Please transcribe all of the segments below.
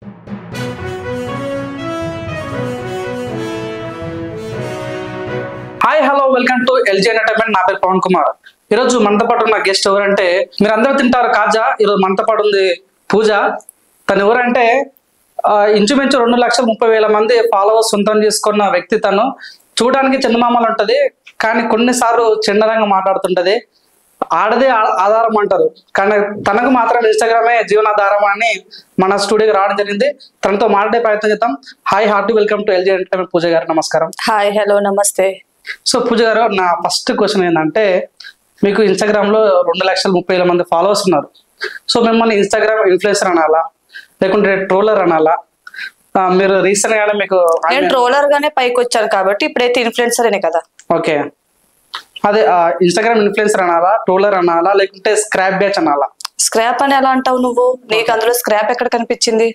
Hi hello welcome to LG entertainment. నా పేరు పవన్ కుమార్. ఈరోజు మనతో పాటు ఉన్న గెస్ట్ ఎవరంటే, మీరు అందరూ తింటారు కాజా, ఈరోజు మనతో పాటు ఉంది పూజ. తను ఎవరంటే ఇంచుమించు 2,30,000 మంది ఫాలోవర్స్ సొంతం చేసుకున్న వ్యక్తి. తను చూడడానికి చందమామలు ఉంటది, కానీ కొన్నిసార్లు చిన్నరంగా మాట్లాడుతుంటది. ఆడదే ఆధారం అంటారు, కానీ తనకు మాత్రం ఇన్స్టాగ్రామే జీవనాధారం అని మన స్టూడియోకి రావడం జరిగింది. తనతో మాట్లాడే ప్రయత్నం చేద్దాం. Hi, hearty welcome to LG entertainment. Pooja garu నమస్కారం. హాయ్, హలో, నమస్తే. సో పూజ గారు, నా ఫస్ట్ క్వశ్చన్ ఏంటంటే, మీకు ఇన్స్టాగ్రామ్ లో 2,30,000 మంది ఫాలోవర్స్ ఉన్నారు. సో మిమ్మల్ని ఇన్స్టాగ్రామ్ ఇన్ఫ్లుయెన్సర్ అనాలా, లేకుంటే ట్రోలర్ అనాలా? మీరు రీసెంట్ గానే మీకు నేను ట్రోలర్ గానే పైకి వచ్చాను కాబట్టి ఇప్పుడైతే ఇన్ఫ్లుయెన్సర్ అనే కదా. ఓకే, అదే ఇన్స్టాగ్రామ్ ఇన్ఫ్లుయెన్సర్ అనాలా, ట్రోలర్ అనాలా, లేకుంటే స్క్రాప్ బ్యాచ్ అనాలా? స్క్రాప్ అని ఎలా అంటావు నువ్వు? నీకు అందులో స్క్రాప్ ఎక్కడ కనిపించింది?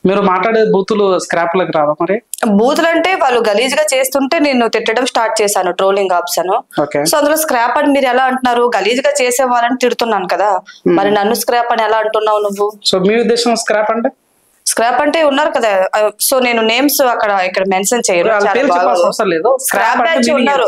మీరు మాట్లాడే బూతులు స్క్రాప్ లకు రావా? మరి బూతులు అంటే వాళ్ళు గలీజ్ గా చేస్తుంటే నేను తిట్టడం స్టార్ట్ చేశాను, ట్రోలింగ్ ఆప్షన్. సో అందులో స్క్రాప్ అని మీరు ఎలా అంటున్నారు? గలీజ్ గా చేసే వాళ్ళని తిడుతున్నాను కదా, మరి నన్ను స్క్రాప్ అని ఎలా అంటున్నావు నువ్వు? సో మీ ఉద్దేశం స్క్రాప్ అంటే? స్క్రాప్ అంటే ఉన్నారు కదా, సో నేను నేమ్స్ ఇక్కడ మెన్షన్ చేయరు. స్క్రాప్ బ్యాచ్ ఉన్నారు.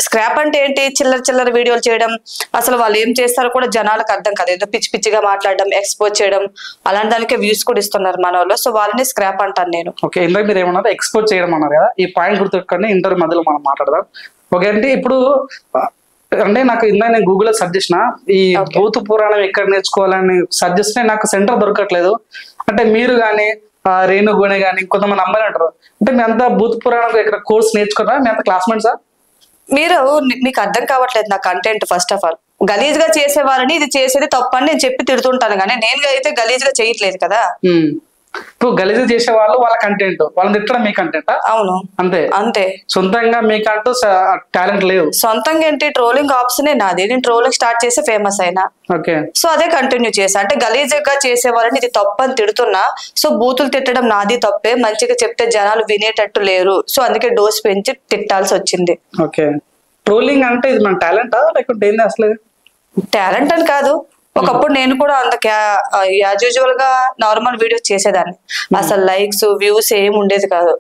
స్క్రాప్ అంటే ఏంటి? చిల్లర వీడియోలు చేయడం, అసలు వాళ్ళు ఏం చేస్తారో కూడా జనాలకు అర్థం కాదు. ఏదో పిచ్చి పిచ్చిగా మాట్లాడడం, ఎక్స్పోజ్ చేయడం, అలాంటి దానికే వ్యూస్ కూడా ఇస్తున్నారు మన వాళ్ళు. సో వాళ్ళని స్క్రాప్ అంటాను నేను. ఓకే, ఇందాక మీరు ఏమన్నారు, ఎక్స్పోజ్ చేయడం అన్నారు కదా, ఈ పాయింట్ గుర్తుపెట్టుకొని ఇంటర్వ్యూ మధ్యలో మనం మాట్లాడదాం. ఓకే, అంటే ఇప్పుడు అంటే నాకు ఇందాక నేను గూగుల్లో సెర్చ్ చేసిన, ఈ భూత పురాణం ఎక్కడ నేర్చుకోవాలని సెర్చ్ చేస్తే నాకు సెంటర్ దొరకట్లేదు. అంటే మీరు కానీ రేణుగుణే కానీ కొంతమంది అమ్మాయిలు అంటారు, అంటే మీ అంతా భూత పురాణం ఇక్కడ కోర్స్ నేర్చుకున్నారా? మీ అంతా క్లాస్మేట్సా? మీకు అర్థం కావట్లేదు నా కంటెంట్. ఫస్ట్ ఆఫ్ ఆల్, గలీజ్ గా చేసే వాళ్ళని ఇది చేసేది తప్పని నేను చెప్పి తిడుతుంటాను, కానీ నేను అయితే గలీజ్ గా చేయట్లేదు కదా. ఇప్పుడు గలీజ్ చేసే వాళ్ళు వాళ్ళ కంటెంట్, వాళ్ళని తిట్టడం మీ కంటెంట్. అవును, అంతే. సొంతంగా మీకంటూ టాలెంట్ లేదు. సొంతంగా ఏంటి? ట్రోలింగ్ ఆప్షనే నాది. నేను ట్రోలింగ్ స్టార్ట్ చేసి ఫేమస్ అయినా. ఓకే, సో అదే కంటిన్యూ చేసా. అంటే గలీజ్ గా చేసే వాళ్ళని ఇది తప్పని తిడుతున్నా. సో బూతులు తిట్టడం నాది తప్పే, మంచిగా చెప్తే జనాలు వినేటట్టు లేరు. సో అందుకే డోస్ పెంచి తిట్టాల్సి వచ్చింది. ఓకే, ట్రోలింగ్ అంటే ఇది మన టాలెంటా లేకుంటే ఏంది అసలు? టాలెంట్ అని కాదు, ఒకప్పుడు నేను కూడా అంత యాజ్ యూజువల్ గా నార్మల్ వీడియోస్ చేసేదాన్ని. అసలు లైక్స్ వ్యూస్ ఏం ఉండేది కాదు.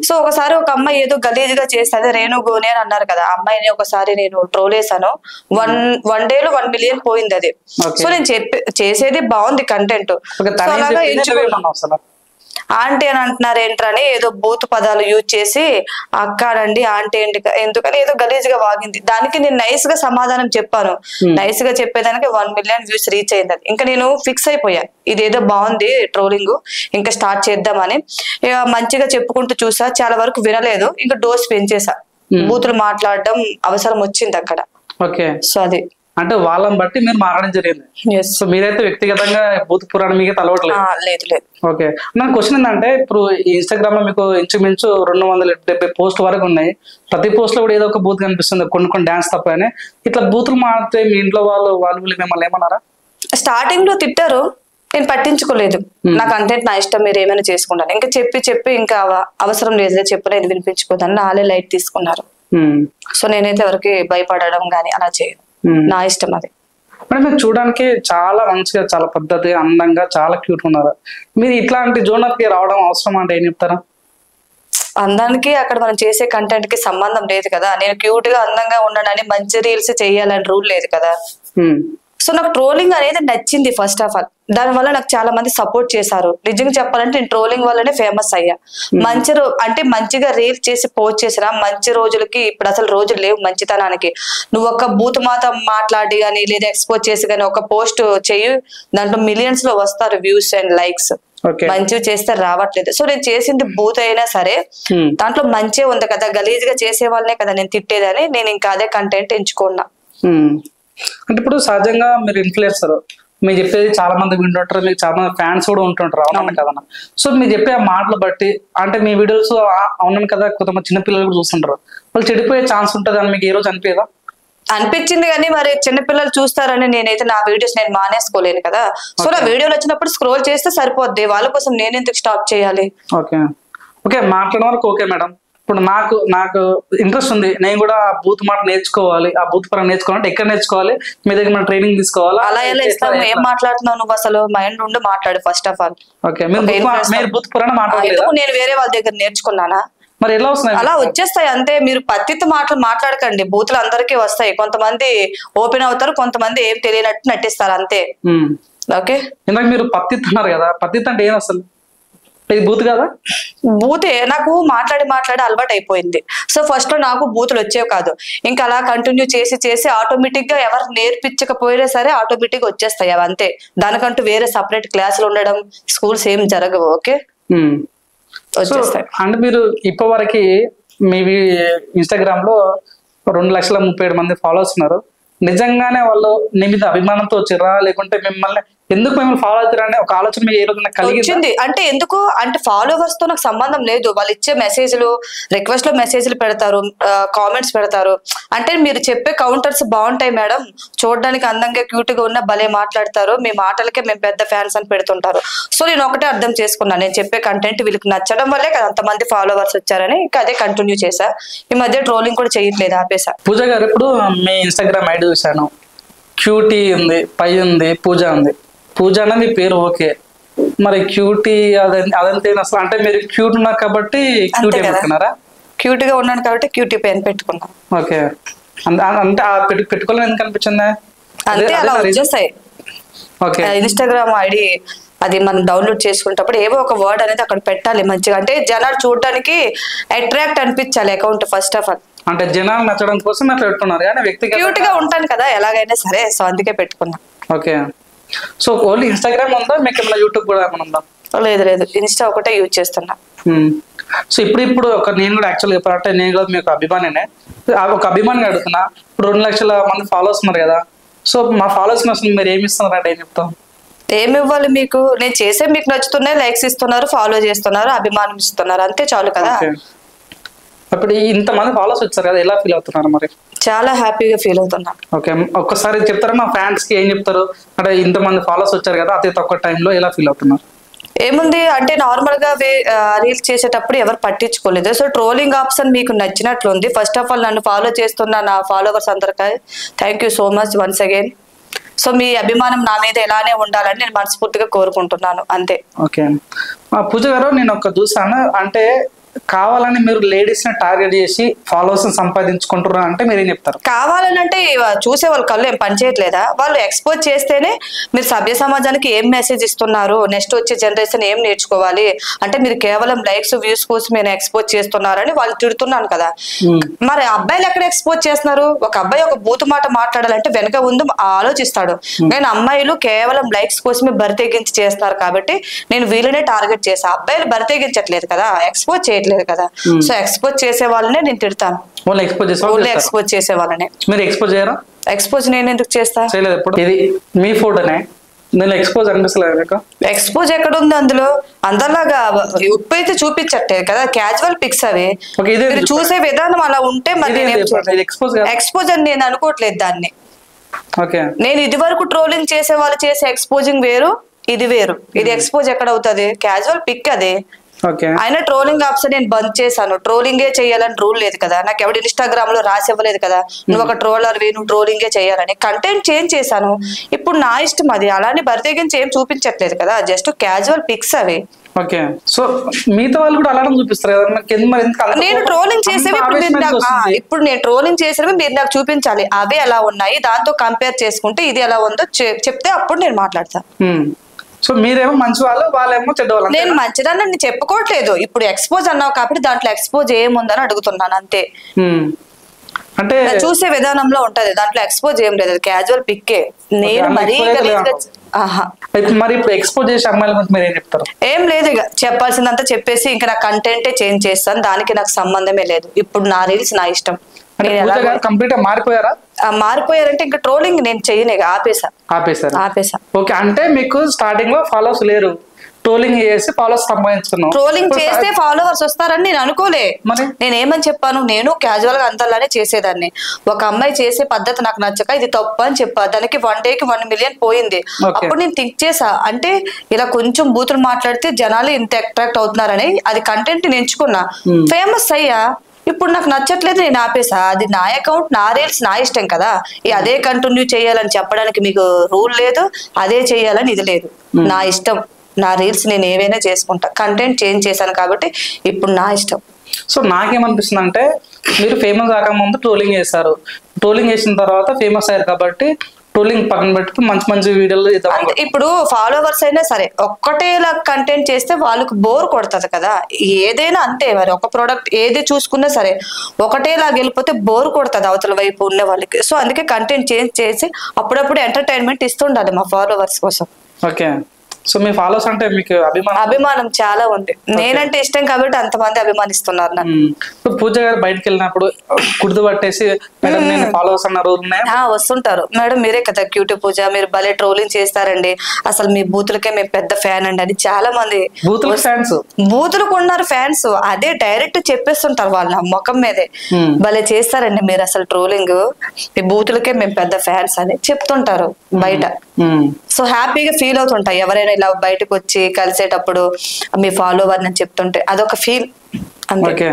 సో ఒకసారి ఒక అమ్మాయి ఏదో గలీజ్ గా చేస్తే, అదే రేణుగుణే అని అన్నారు కదా, అమ్మాయిని ఒకసారి నేను ట్రోల్ వేసాను. వన్ డే లో 1 మిలియన్ పోయింది అది. సో నేను చేసేది బాగుంది కంటెంట్. అలాగా ఎంచుకున్నాను. ఆంటీ అని అంటున్నారు ఏంటని ఏదో బూత్ పదాలు యూజ్ చేసి అక్కానండి ఆంటీ ఏంటి ఎందుకని ఏదో గలీజ్ గా వాగింది. దానికి నేను నైస్ గా సమాధానం చెప్పాను. నైస్ గా చెప్పేదానికి 1 మిలియన్ వ్యూస్ రీచ్ అయింది. ఇంకా నేను ఫిక్స్ అయిపోయా, ఇదేదో బాగుంది ట్రోలింగ్, ఇంకా స్టార్ట్ చేద్దామని. ఇక మంచిగా చెప్పుకుంటూ చూసా, చాలా వరకు వినలేదు. ఇంకా డోస్ పెంచేసా. బూతులు మాట్లాడడం అవసరం వచ్చింది అక్కడ. ఓకే, సో అది అంటే వాళ్ళని బట్టి మీరు మారడం జరిగింది. సో మీరైతే వ్యక్తిగతంగా భూత పురాణం మీకు తలవట్లేదు? లేదు. ఓకే, నా క్వశ్చన్ ఏంటంటే, ఇప్పుడు ఇన్స్టాగ్రామ్ లో మీకు ఇంచుమించు 270 పోస్ట్ వరకు ఉన్నాయి. ప్రతి పోస్ట్ లో కూడా ఏదో ఒక బూత్ కనిపిస్తుంది, కొన్ని డాన్స్ తప్ప. అని ఇట్లా బూతులు మారితే మీ ఇంట్లో వాళ్ళు మిమ్మల్ని ఏమన్నారా? స్టార్టింగ్ లో తిట్టారు, నేను పట్టించుకోలేదు. నా కంటెంట్ నా ఇష్టం, మీరు ఏమైనా చేసుకుంటాను. ఇంకా చెప్పి ఇంకా అవసరం లేదు, చెప్పు నేను వినిపించుకోదాన్ని, నాలే లైట్ తీసుకున్నారు. సో నేనైతే ఎవరికి భయపడడం గానీ అలా చేయను, నా ఇష్టం అది. అంటే మీరు చూడడానికి చాలా మంచిగా, చాలా పద్ధతి, అందంగా, చాలా క్యూట్ ఉన్నారు. మీరు ఇట్లాంటి జోనర్ కి రావడం అవసరం అంటే ఏం చెప్తారా? అందానికి అక్కడ మనం చేసే కంటెంట్ కి సంబంధం లేదు కదా. నేను క్యూట్ గా అందంగా ఉండడానికి మంచి రీల్స్ చేయాలని రూల్ లేదు కదా. సో నాకు ట్రోలింగ్ అనేది నచ్చింది. ఫస్ట్ ఆఫ్ ఆల్ దాని వల్ల నాకు చాలా మంది సపోర్ట్ చేశారు. నిజంగా చెప్పాలంటే నేను ట్రోలింగ్ వల్లనే ఫేమస్ అయ్యా. అంటే మంచిగా రీల్ చేసి పోస్ట్ చేసినా మంచి రోజులకి ఇప్పుడు అసలు రోజులు లేవు మంచితనానికి. నువ్వు ఒక బూత్ మాత మాట్లాడి కానీ లేదా ఎక్స్పోజ్ చేసి కానీ ఒక పోస్ట్ చెయ్యి, దాంట్లో మిలియన్స్ లో వస్తారు వ్యూస్ అండ్ లైక్స్. మంచిగా చేస్తే రావట్లేదు. సో నేను చేసింది బూత్ అయినా సరే దాంట్లో మంచి ఉంది కదా, గలీజ్ గా చేసే వాళ్ళనే కదా నేను తిట్టేదని నేను ఇంకా అదే కంటెంట్ ఎంచుకున్నా. అంటే ఇప్పుడు సహజంగా మీరు ఇన్ఫ్లుయెన్సర్, మీరు చెప్పేది చాలా మంది వింటుంటారు, మీకు చాలా మంది ఫ్యాన్స్ కూడా ఉంటుంటారు, అవునన్నా కదా. సో మీరు చెప్పే ఆ మాటలు బట్టి అంటే మీ వీడియోస్ అవునని కదా కొంతమంది చిన్నపిల్లలు కూడా చూస్తుంటారు, వాళ్ళు చెడిపోయే ఛాన్స్ ఉంటుంది అని మీకు ఏ రోజు అనిపించదా? అనిపించింది, కానీ మరి చిన్నపిల్లలు చూస్తారని నేనైతే నా వీడియోస్ నేను మానేసుకోలేను కదా. సో నా వీడియోలు వచ్చినప్పుడు స్క్రోల్ చేస్తే సరిపోద్ది, వాళ్ళ కోసం నేను ఎందుకు స్టాప్ చేయాలి? ఓకే, మాట్లాడడం వరకు ఓకే మేడం. ఇప్పుడు నాకు ఇంట్రెస్ట్ ఉంది, నేను కూడా ఆ బూత్ మాట నేర్చుకోవాలి, ఆ బూత్ పరంగా నేర్చుకోవాలంటే ఎక్కడ నేర్చుకోవాలి? మీ దగ్గర మనం ట్రైనింగ్ తీసుకోవాలా? అలా ఎలా ఇస్తాము? ఏం మాట్లాడుతున్నావు నువ్వు? అసలు మైండ్ నుండి మాట్లాడు ఫస్ట్ ఆఫ్ ఆల్. ఓకే, మీరు బూత్ పరంగా మాట్లాడలేదు. నేను వేరే వాళ్ళ దగ్గర నేర్చుకున్నానా? మరి ఎలా వస్తున్నాయి? అలా వచ్చేస్తాయి అంతే. మీరు పత్తితో మాటలు మాట్లాడకండి. బూతులు అందరికీ వస్తాయి. కొంతమంది ఓపెన్ అవుతారు, కొంతమంది ఏం తెలియనట్టు నటిస్తారు అంతే. ఓకే, ఇందాక మీరు పత్తి అన్నారు కదా, పత్తి అంటే ఏం అసలు? ఇది బూత్ కదా? బూతే నాకు మాట్లాడి అలవాటు అయిపోయింది. సో ఫస్ట్ లో నాకు బూతులు వచ్చేవి కాదు. ఇంకా అలా కంటిన్యూ చేసి ఆటోమేటిక్ గా ఎవరు నేర్పించకపోయినా సరే ఆటోమేటిక్ గా వచ్చేస్తాయి అవి అంతే. దానికంటూ వేరే సపరేట్ క్లాసులు ఉండడం, స్కూల్స్ ఏం జరగవు. ఓకే, వచ్చేస్తాయి. అంటే మీరు ఇప్పటి వరకు మీ ఇన్స్టాగ్రామ్ లో 2,37,000 మంది ఫాలోవర్స్ ఉన్నారు. నిజంగానే వాళ్ళు నీ మీద అభిమానంతో వచ్చారా, లేకుంటే మిమ్మల్ని ఎందుకు మిమ్మల్ని ఫాలో అవుతారనే ఒక ఆలోచన మీకు ఏ రోజున కలిగింది? అంటే ఎందుకు అంటే ఫాలోవర్స్ తో నాకు సంబంధం లేదు. వాళ్ళు ఇచ్చే మెసేజ్లు, రిక్వెస్ట్ లో మెసేజ్లు పెడతారు, కామెంట్స్ పెడతారు. అంటే మీరు చెప్పే కౌంటర్స్ బాగుంటాయి మేడం, చూడడానికి అందంగా క్యూట్ గా ఉన్న భలే మాట్లాడతారు, మీ మాటలకే మేము పెద్ద ఫ్యాన్స్ అని పెడుతుంటారు. సో నేను ఒకటే అర్థం చేసుకున్నాను, నేను చెప్పే కంటెంట్ వీళ్ళకి నచ్చడం వల్లే కదా అంతమంది ఫాలోవర్స్ వచ్చారని. ఇంకా అదే కంటిన్యూ చేశా. ఈ మధ్య ట్రోలింగ్ కూడా చేయట్లేదు, ఆపేసా. పూజ గారు, ఇప్పుడు మీ ఇన్స్టాగ్రామ్ ఐడి చూసాను, క్యూటీ ఉంది, పై ఉంది, పూజ ఉంది. పూజ అనేది మీ పేరు ఓకే, మరి క్యూటీ అదంతే అసలు? అంటే మీరు క్యూట్ ఉన్నారు కాబట్టి క్యూటీ పెట్టుకున్నారా? క్యూట్ గా ఉన్నాను కాబట్టి క్యూటీ పేరు పెట్టుకున్నాను. ఓకే, అంటే పెట్టుకోవాలని ఎందుకు అనిపించింది? అంతే, అలా వచ్చేస్తాయి. ఓకే, ఇన్స్టాగ్రామ్ ఐడి అది మనం డౌన్లోడ్ చేసుకునేటప్పుడు ఏవో ఒక వర్డ్ అనేది అక్కడ పెట్టాలి మంచిగా. అంటే జనాలు చూడడానికి అట్రాక్ట్ అనిపించాలి అకౌంట్ ఫస్ట్ ఆఫ్ ఆల్. అంటే జనాలు నచ్చడం కోసం అట్లా పెట్టుకున్నారు కానీ వ్యక్తిగత క్యూట్ గా ఉంటాను కదా ఎలాగైనా సరే, సో అందుకే పెట్టుకున్నా. ఓకే, సో ఓన్లీ ఇన్స్టాగ్రామ్ ఉందా, మీకు ఏమైనా యూట్యూబ్ కూడా ఏమైనా ఉందా? లేదు, ఇన్స్టా ఒకటే యూజ్ చేస్తున్నా. సో ఇప్పుడు నేను కూడా యాక్చువల్గా చెప్పాలంటే నేను కూడా మీకు అభిమానినే. ఒక అభిమాని అడుగుతున్నా, ఇప్పుడు 2,00,000 మంది ఫాలోవర్స్ ఉన్నారు కదా, సో మా ఫాలోవర్స్ అసలు మీరు ఏమి ఇస్తున్నారు అంటే ఏం చెప్తాం? ఏమి ఇవ్వాలి మీకు? నేను చేసే మీకు నచ్చుతున్నాయి, లైక్స్ ఇస్తున్నారు, ఫాలో చేస్తున్నారు, అభిమానం ఇస్తున్నారు, అంతే చాలు కదా. ఇప్పుడు ఇంతమంది ఫాలోవర్స్ వచ్చారు కదా, ఎలా ఫీల్ అవుతున్నారు మరి? చాలా హ్యాపీగా ఫీల్ అవుతున్నా. ఓకే, ఒక్కసారి చెప్తారా మా ఫ్యాన్స్ కి ఏం చెప్తారు? అంటే ఇంతమంది ఫాలోవర్స్ వచ్చారు కదా, అతి తక్కువ టైంలో ఎలా ఫీల్ అవుతున్నారు? ఏముంది అంటే నార్మల్ గా రీల్స్ చేసేటప్పుడు ఎవరు పట్టించుకోలేదు. సో ట్రోలింగ్ ఆప్షన్ మీకు నచ్చినట్లుంది. ఫస్ట్ ఆఫ్ ఆల్ నన్ను ఫాలో చేస్తున్న నా ఫాలోవర్స్ అందరికీ thank you so much once again. So మీ అభిమానం నా మీద ఎలానే ఉండాలని నేను మనస్ఫూర్తిగా కోరుకుంటున్నాను అంతే. ఓకే, పూజ గారు, నేను ఒక చూసాను, అంటే కావాలని మీరు లేడీస్ ని టార్గెట్ చేసి ఫాలోవర్స్ సంపాదించుకుంటున్నారు అంటే మీరు ఏం చెప్తారు? కావాలని అంటే చూసే వాళ్ళ కళ్ళు ఏం పనిచేయట్లేదా? వాళ్ళు ఎక్స్పోజ్ చేస్తేనే మీరు సభ్య సమాజానికి ఏం మెసేజ్ ఇస్తున్నారు, నెక్స్ట్ వచ్చే జనరేషన్ ఏం నేర్చుకోవాలి అంటే మీరు కేవలం లైక్స్ వ్యూస్ కోసం నేను ఎక్స్పోజ్ చేస్తున్నారని వాళ్ళు తిడుతున్నాను కదా. మరి అబ్బాయిలు ఎక్కడ ఎక్స్పోజ్ చేస్తున్నారు? ఒక అబ్బాయి ఒక బూతు మాట మాట్లాడాలంటే వెనక ముందు ఆలోచిస్తాడు. నేను అమ్మాయిలు కేవలం లైక్స్ కోసమే బరితెగించి చేస్తున్నారు కాబట్టి నేను వీళ్ళనే టార్గెట్ చేసా. అబ్బాయిలు బరితెగించట్లేదు కదా, ఎక్స్పోజ్ చేయట్లేదు కదా. సో ఎక్స్పోజ్ చేసే వాళ్ళనే నేను తిడతాను. ఓన్లీ ఎక్స్పోజ్ చేసే వాళ్ళనే. మీరు ఎక్స్పోజ్ చేయరా? ఎక్స్పోజ్ నేను ఎందుకు చేస్తా? చేయలేదు ఎప్పుడు. ఇది మీ ఫోటోనే, నేను ఎక్స్పోజ్ అనిపిస్తలేదు. ఎక్స్పోజ్ ఎక్కడ ఉంది అందులో? అందరిలాగా ఉప్పు అయితే చూపించట్లేదు కదా, క్యాజువల్ పిక్స్ అవి. మీరు చూసే విధానం అలా ఉంటే మరి ఎక్స్పోజ్ అని నేను అనుకోవట్లేదు దాన్ని. నేను ఇది వరకు ట్రోలింగ్ చేసే వాళ్ళు చేసే ఎక్స్పోజింగ్ వేరు, ఇది వేరు. ఇది ఎక్స్పోజ్ ఎక్కడ అవుతుంది? క్యాజువల్ పిక్ అది. అయినా ట్రోలింగ్ ఆప్షన్ నేను బంద్ చేశాను. ట్రోలింగే చేయాలని రూల్ లేదు కదా, నాకు ఎవడు ఇన్స్టాగ్రామ్ లో రాసి ఇవ్వలేదు కదా నువ్వు ఒక ట్రోలర్వి, నువ్వు ట్రోలింగే చేయాలని. కంటెంట్ చేంజ్ చేశాను, ఇప్పుడు నా ఇష్టం అది. అలానే బరితెగించి ఏం చూపించట్లేదు కదా, జస్ట్ క్యాజువల్ పిక్స్ అవి. ఓకే, సో మిగతా వాళ్ళు కూడా అలానే చూపిస్తారు కదా. నేను ట్రోలింగ్ చేసేవి ఇప్పుడు నేను ట్రోలింగ్ చేసేవి మీరు నాకు చూపించాలి, అవి ఎలా ఉన్నాయి, దాంతో కంపేర్ చేసుకుంటే ఇది ఎలా ఉందో చెప్తే అప్పుడు నేను మాట్లాడతా. సో మీరేమో మంచి వాళ్ళు, వాళ్ళేమో చెడ్డవాళ్ళు. నేను మంచిదాన్ని చెప్పుకోవట్లేదు. ఇప్పుడు ఎక్స్పోజ్ అన్నావు కాబట్టి దాంట్లో ఎక్స్పోజ్ ఏముందని అడుగుతున్నాను అంతే. అంటే చూసే విధానంలో ఉంటది, దాంట్లో ఎక్స్పోజ్ ఏం లేదు, క్యాజువల్ పిక్కే. నేను మరీ మరి ఇప్పుడు ఎక్స్పోజ్ చేసే అమ్మాయిల గురించి మీరు ఏం చెప్తారు? ఏం లేదు, ఇక చెప్పాల్సిందంతా చెప్పేసి ఇంకా నా కంటెంటే చేంజ్ చేస్తాను, దానికి నాకు సంబంధమే లేదు. ఇప్పుడు నా రీల్స్ నా ఇష్టం. కంప్లీట్ గా మారిపోయారా? మారిపోయారంటే ఇంకా ట్రోలింగ్ నేను చెయ్యను, ఆపేసా. ఓకే, అంటే మీకు స్టార్టింగ్ లో ఫాలోవర్స్ లేరు, ట్రోలింగ్ చేసి ఫాలోవర్స్ సంపాదించుకున్నావు. ట్రోలింగ్ చేస్తే ఫాలోవర్స్ వస్తారని నేను అనుకోలే. మరి నేనేమని చెప్పాను, నేను క్యాజువల్ గా అంతలానే చేసేదాన్ని. ఒక అమ్మాయి చేసే పద్ధతి నాకు నచ్చక ఇది తప్పు అని చెప్పా. దానికి 1 day కి 1 million పోయింది. అప్పుడు నేను థింక్ చేసా, అంటే ఇలా కొంచెం బూతులు మాట్లాడితే జనాలు ఇంత అట్రాక్ట్ అవుతున్నారని అది కంటెంట్ ఎంచుకున్నా, ఫేమస్ అయ్యా. ఇప్పుడు నాకు నచ్చట్లేదు, నేను ఆపేసా. అది నా అకౌంట్, నా రీల్స్, నా ఇష్టం కదా. అదే కంటిన్యూ చేయాలని చెప్పడానికి మీకు రూల్ లేదు, అదే చేయాలని ఇది లేదు. నా ఇష్టం, నా రీల్స్ నేను ఏవైనా చేసుకుంటా. కంటెంట్ చేంజ్ చేశాను కాబట్టి ఇప్పుడు నా ఇష్టం. సో నాకేమనిపిస్తుంది అంటే, మీరు ఫేమస్ కాకముందు ట్రోలింగ్ చేశారు, ట్రోలింగ్ చేసిన తర్వాత ఫేమస్ అయ్యారు కాబట్టి ట్రోలింగ్ పక్కన పెట్టి మంచి మంచి వీడియోలు ఇప్పుడు ఫాలోవర్స్ అయినా సరే ఒక్కటేలా కంటెంట్ చేస్తే వాళ్ళకి బోర్ కొడుతుంది కదా. ఏదైనా అంతే మరి, ఒక ప్రోడక్ట్ ఏది చూసుకున్నా సరే ఒకటేలా వెళ్ళిపోతే బోర్ కొడుతుంది అవతల వైపు ఉన్న వాళ్ళకి. సో అందుకే కంటెంట్ చేంజ్ చేసి అప్పుడప్పుడు ఎంటర్టైన్మెంట్ ఇస్తుండాలి మా ఫాలోవర్స్ కోసం. ఓకే. సో మీ ఫాలోవర్స్ అంటే మీకు అభిమానం చాలా ఉంది. నేనంటే ఇష్టం కాబట్టి అంతమంది అభిమానిస్తున్నారు నన్ను. పూజ గారు బయటకు వెళ్ళినప్పుడు కుర్దు పట్టేసి మేడం నేను ఫాలోవర్స్ అన్న రోజు వస్తుంటారు, మేడం మీరే కదా క్యూట్ పూజ, మీరు భలే ట్రోలింగ్ చేస్తారండి, అసలు మీ బూతులకే మేము పెద్ద ఫ్యాన్ అండి అని చాలా మంది బూతులకు ఉన్నారు ఫ్యాన్స్. అదే డైరెక్ట్ చెప్పేస్తుంటారు వాళ్ళ ముఖం మీదే, భలే చేస్తారండి మీరు అసలు ట్రోలింగ్, మీ బూతులకే మేము పెద్ద ఫ్యాన్స్ అని చెప్తుంటారు బయట. సో హ్యాపీగా ఫీల్ అవుతుంటాయి ఎవరైనా ఇలా బయటకు వచ్చి కలిసేటప్పుడు మీ ఫాలోవర్ అని చెప్తుంటే అదొక ఫీల్. ఓకే.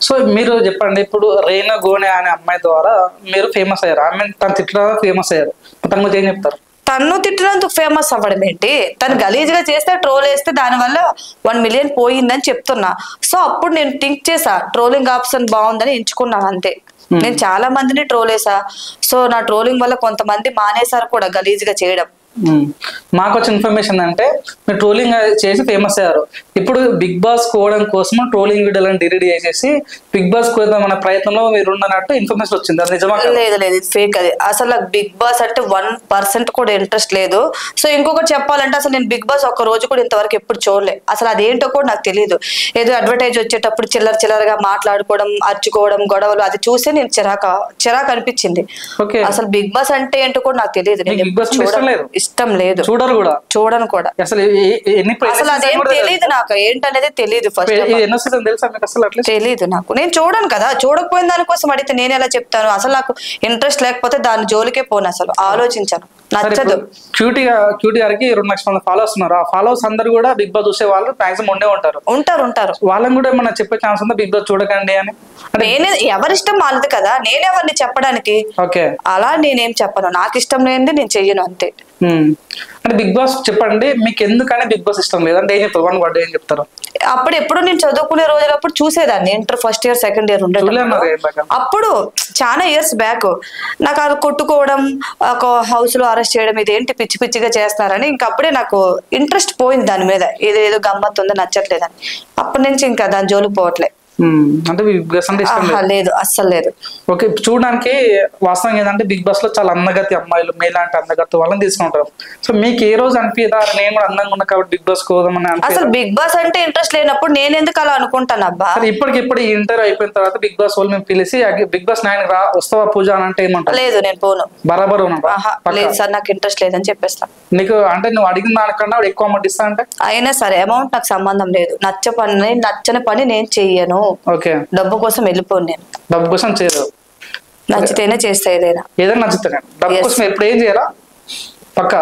సో మీరు చెప్పండి, ఇప్పుడు రేణు గోనె అనే అమ్మాయి ద్వారా మీరు ఫేమస్ అయ్యారు, ఆమె తను తిట్టడం ఫేమస్ అయ్యారు, తన గురించి ఏం చెప్తారు? తను తిట్టినందుకు ఫేమస్ అవ్వడం ఏంటి? తను గలీజ్ గా చేస్తే ట్రోల్ వేస్తే దాని వల్ల 1 million పోయిందని చెప్తున్నా. సో అప్పుడు నేను థింక్ చేసా, ట్రోలింగ్ ఆప్షన్ బాగుందని ఎంచుకున్నాను అంతే. నేను చాలా మందిని ట్రోల్ వేసా. సో నా ట్రోలింగ్ వల్ల కొంతమంది మానేశారు కూడా గలీజ్ గా చేయడం. మాకు వచ్చిన ఇన్ఫర్మేషన్ అంటే మీరు ట్రోలింగ్ చేసి ఫేమస్ అయ్యారు, ఇప్పుడు బిగ్ బాస్ కోవడం కోసం ట్రోలింగ్ వీడియోలను డిలీట్ చేసేసి బిగ్ బాస్ కోద్దాం అనే ప్రయత్నంలో మీరు ఉన్నట్టు ఇన్ఫర్మేషన్ వచ్చింది, అది నిజమా? లేదు లేదు, ఫేక్. అది అసలు నాకు బిగ్ బాస్ అంటే 1% కూడా ఇంట్రెస్ట్ లేదు. సో ఇంకొకటి చెప్పాలంటే అసలు నేను బిగ్ బాస్ ఒక్క రోజు కూడా ఇంతవరకు ఎప్పుడు చూడలే. అసలు అదేంటో కూడా నాకు తెలియదు. ఏదో అడ్వర్టైజ్ వచ్చేటప్పుడు చిల్లరగా మాట్లాడుకోవడం, అరుచుకోవడం, గొడవలు, అది చూస్తే నేను చిరాకు అనిపించింది. అసలు బిగ్ బాస్ అంటే ఏంటో కూడా నాకు తెలియదు, ఇష్టం లేదు, చూడను కూడా. అసలు అదేం తెలియదు నాకు, ఏంటనేది తెలియదు. ఫస్ట్ తెలియదు నాకు, నేను చూడను కదా. చూడకపోయిన దానికోసం అడిగితే నేను ఎలా చెప్తాను? అసలు నాకు ఇంట్రెస్ట్ లేకపోతే దాని జోలికే పోను, అసలు ఆలోచించాను, నచ్చదు. క్యూటీ గారికి 2 లక్షల మంది ఫాలోవర్స్ ఉన్నారు. ఆ ఫాలోవర్స్ అందరు కూడా బిగ్ బాస్ చూసే వాళ్ళు మాక్సిమం ఉంటారు. వాళ్ళని కూడా ఏమన్నా చెప్పే ఛాన్స్ ఉందా బిగ్ బాస్ చూడకండి అని? ఎవరిష్టం వాళ్ళది కదా, నేనెవరిని చెప్పడానికి? అలా నేనేం చెప్పను, నాకు ఇష్టం లేనిది నేను చెయ్యను అంతే. అంటే బిగ్ బాస్ చెప్పండి, మీకు ఎందుకని బిగ్ బాస్ ఇష్టం లేదంటే ఏం చెప్తారు? 1 word ఏం చెప్తారు? అప్పుడు ఎప్పుడు నేను చదువుకునే రోజులప్పుడు చూసేదాన్ని, inter first year second year ఉండే అప్పుడు, చాలా ఇయర్స్ బ్యాక్. నాకు అది కొట్టుకోవడం, ఒక హౌస్ లో అరెస్ట్ చేయడం, ఇదేంటి పిచ్చి పిచ్చిగా చేస్తున్నారని ఇంకప్పుడే నాకు ఇంట్రెస్ట్ పోయింది దాని మీద. ఏదో గమ్మత్తు ఉందో నచ్చట్లేదని అప్పటి నుంచి ఇంకా దాని జోలికి పోవట్లే. అంటే బిగ్ బాస్ అంటే ఇష్టం లేదు, అస్సలు లేదు. ఓకే. చూడడానికి వాస్తవం ఏంటంటే బిగ్ బాస్ లో చాలా అందగతి అమ్మాయిలు, మేలాంటి అందగతి వాళ్ళని తీసుకుంటారు. సో మీకు ఏ రోజు అనిపిదా నేను కూడా అందంగా ఉన్నా కాబట్టి బిగ్ బాస్ కోదామని? అసలు బిగ్ బాస్ అంటే ఇంట్రెస్ట్ లేనప్పుడు నేను ఎందుకు అలా అనుకుంటాను అబ్బా? ఇప్పటికిప్పుడు ఈ ఇంటర్వ్యూ అయిపోయిన తర్వాత బిగ్ బాస్ వాళ్ళు మేము పిలిచి బిగ్ బాస్ 9 రా వస్తావా పూజ అని అంటే ఏమంటారు? లేదు, నేను పోను, బరాబర్ లేదు సార్ నాకు ఇంట్రెస్ట్ లేదని చెప్పేస్తాను. నీకు అంటే నువ్వు అడిగిన దానికన్నా ఎక్కువ అమౌంట్ ఇస్తా అంటే? అయినా సరే అమౌంట్ నాకు సంబంధం లేదు, నచ్చని పని నేను చెయ్యను. ఓకే. డబ్బు కోసం వెళ్ళిపోను, నేను డబ్బు కోసం చేయరు, నచ్చితేనే చేస్తా. ఏదైనా నచ్చితే డబ్బు కోసం ఎప్పుడు ఏం చేయరా? పక్క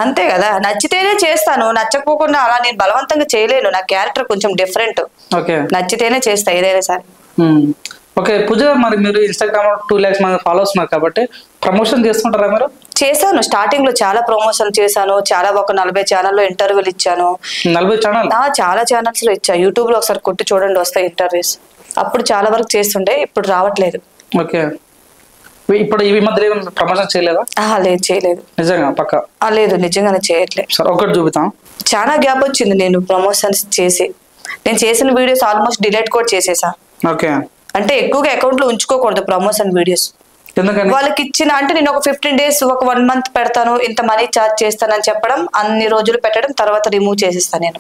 అంతే కదా, నచ్చితేనే చేస్తాను, నచ్చకపోకుండా అలా నేను బలవంతంగా చేయలేను. నా క్యారెక్టర్ కొంచెం డిఫరెంట్, నచ్చితేనే చేస్తా ఏదైనా సరే. ఓకే. పూజ, మరి మీరు ఇన్స్టాగ్రామ్ లో 2 lakhs మంది ఫాలోవర్స్ ఉన్నారు కాబట్టి ప్రమోషన్ చేస్తుంటారా మీరు? చేశాను, స్టార్టింగ్ లో చాలా ప్రమోషన్ చేశాను, చాలా ఒక 40 ఛానల్లో ఇంటర్వ్యూలు ఇచ్చాను. 40 ఛానల్? చాలా ఛానల్స్ లో ఇచ్చా. యూట్యూబ్ లో ఒకసారి కొట్టి చూడండి, వస్తాయి ఇంటర్వ్యూస్. అప్పుడు చాలా వరకు చేస్తుండే, ఇప్పుడు రావట్లేదు. ఓకే. ఇప్పుడు ఈ మధ్య ప్రమోషన్ చేయలేదా? లేదు, చేయలేదు. నిజంగా పక్క? లేదు, నిజంగానే చేయట్లేదు. సరే ఒకటి చూపిస్తాం. చాలా గ్యాప్ వచ్చింది నేను ప్రమోషన్స్ చేసి. నేను చేసిన వీడియోస్ ఆల్మోస్ట్ డిలీట్ కూడా చేసేసా. ఓకే. అంటే ఎక్కువగా అకౌంట్ లో ఉంచుకోకూడదు ప్రమోషన్ వీడియోస్. వాళ్ళకి ఇచ్చిన అంటే నేను ఒక 15 days, ఒక 1 month పెడతాను, ఇంత మనీ చార్జ్ చేస్తానని చెప్పడం, అన్ని రోజులు పెట్టడం, తర్వాత రిమూవ్ చేసేస్తాను నేను.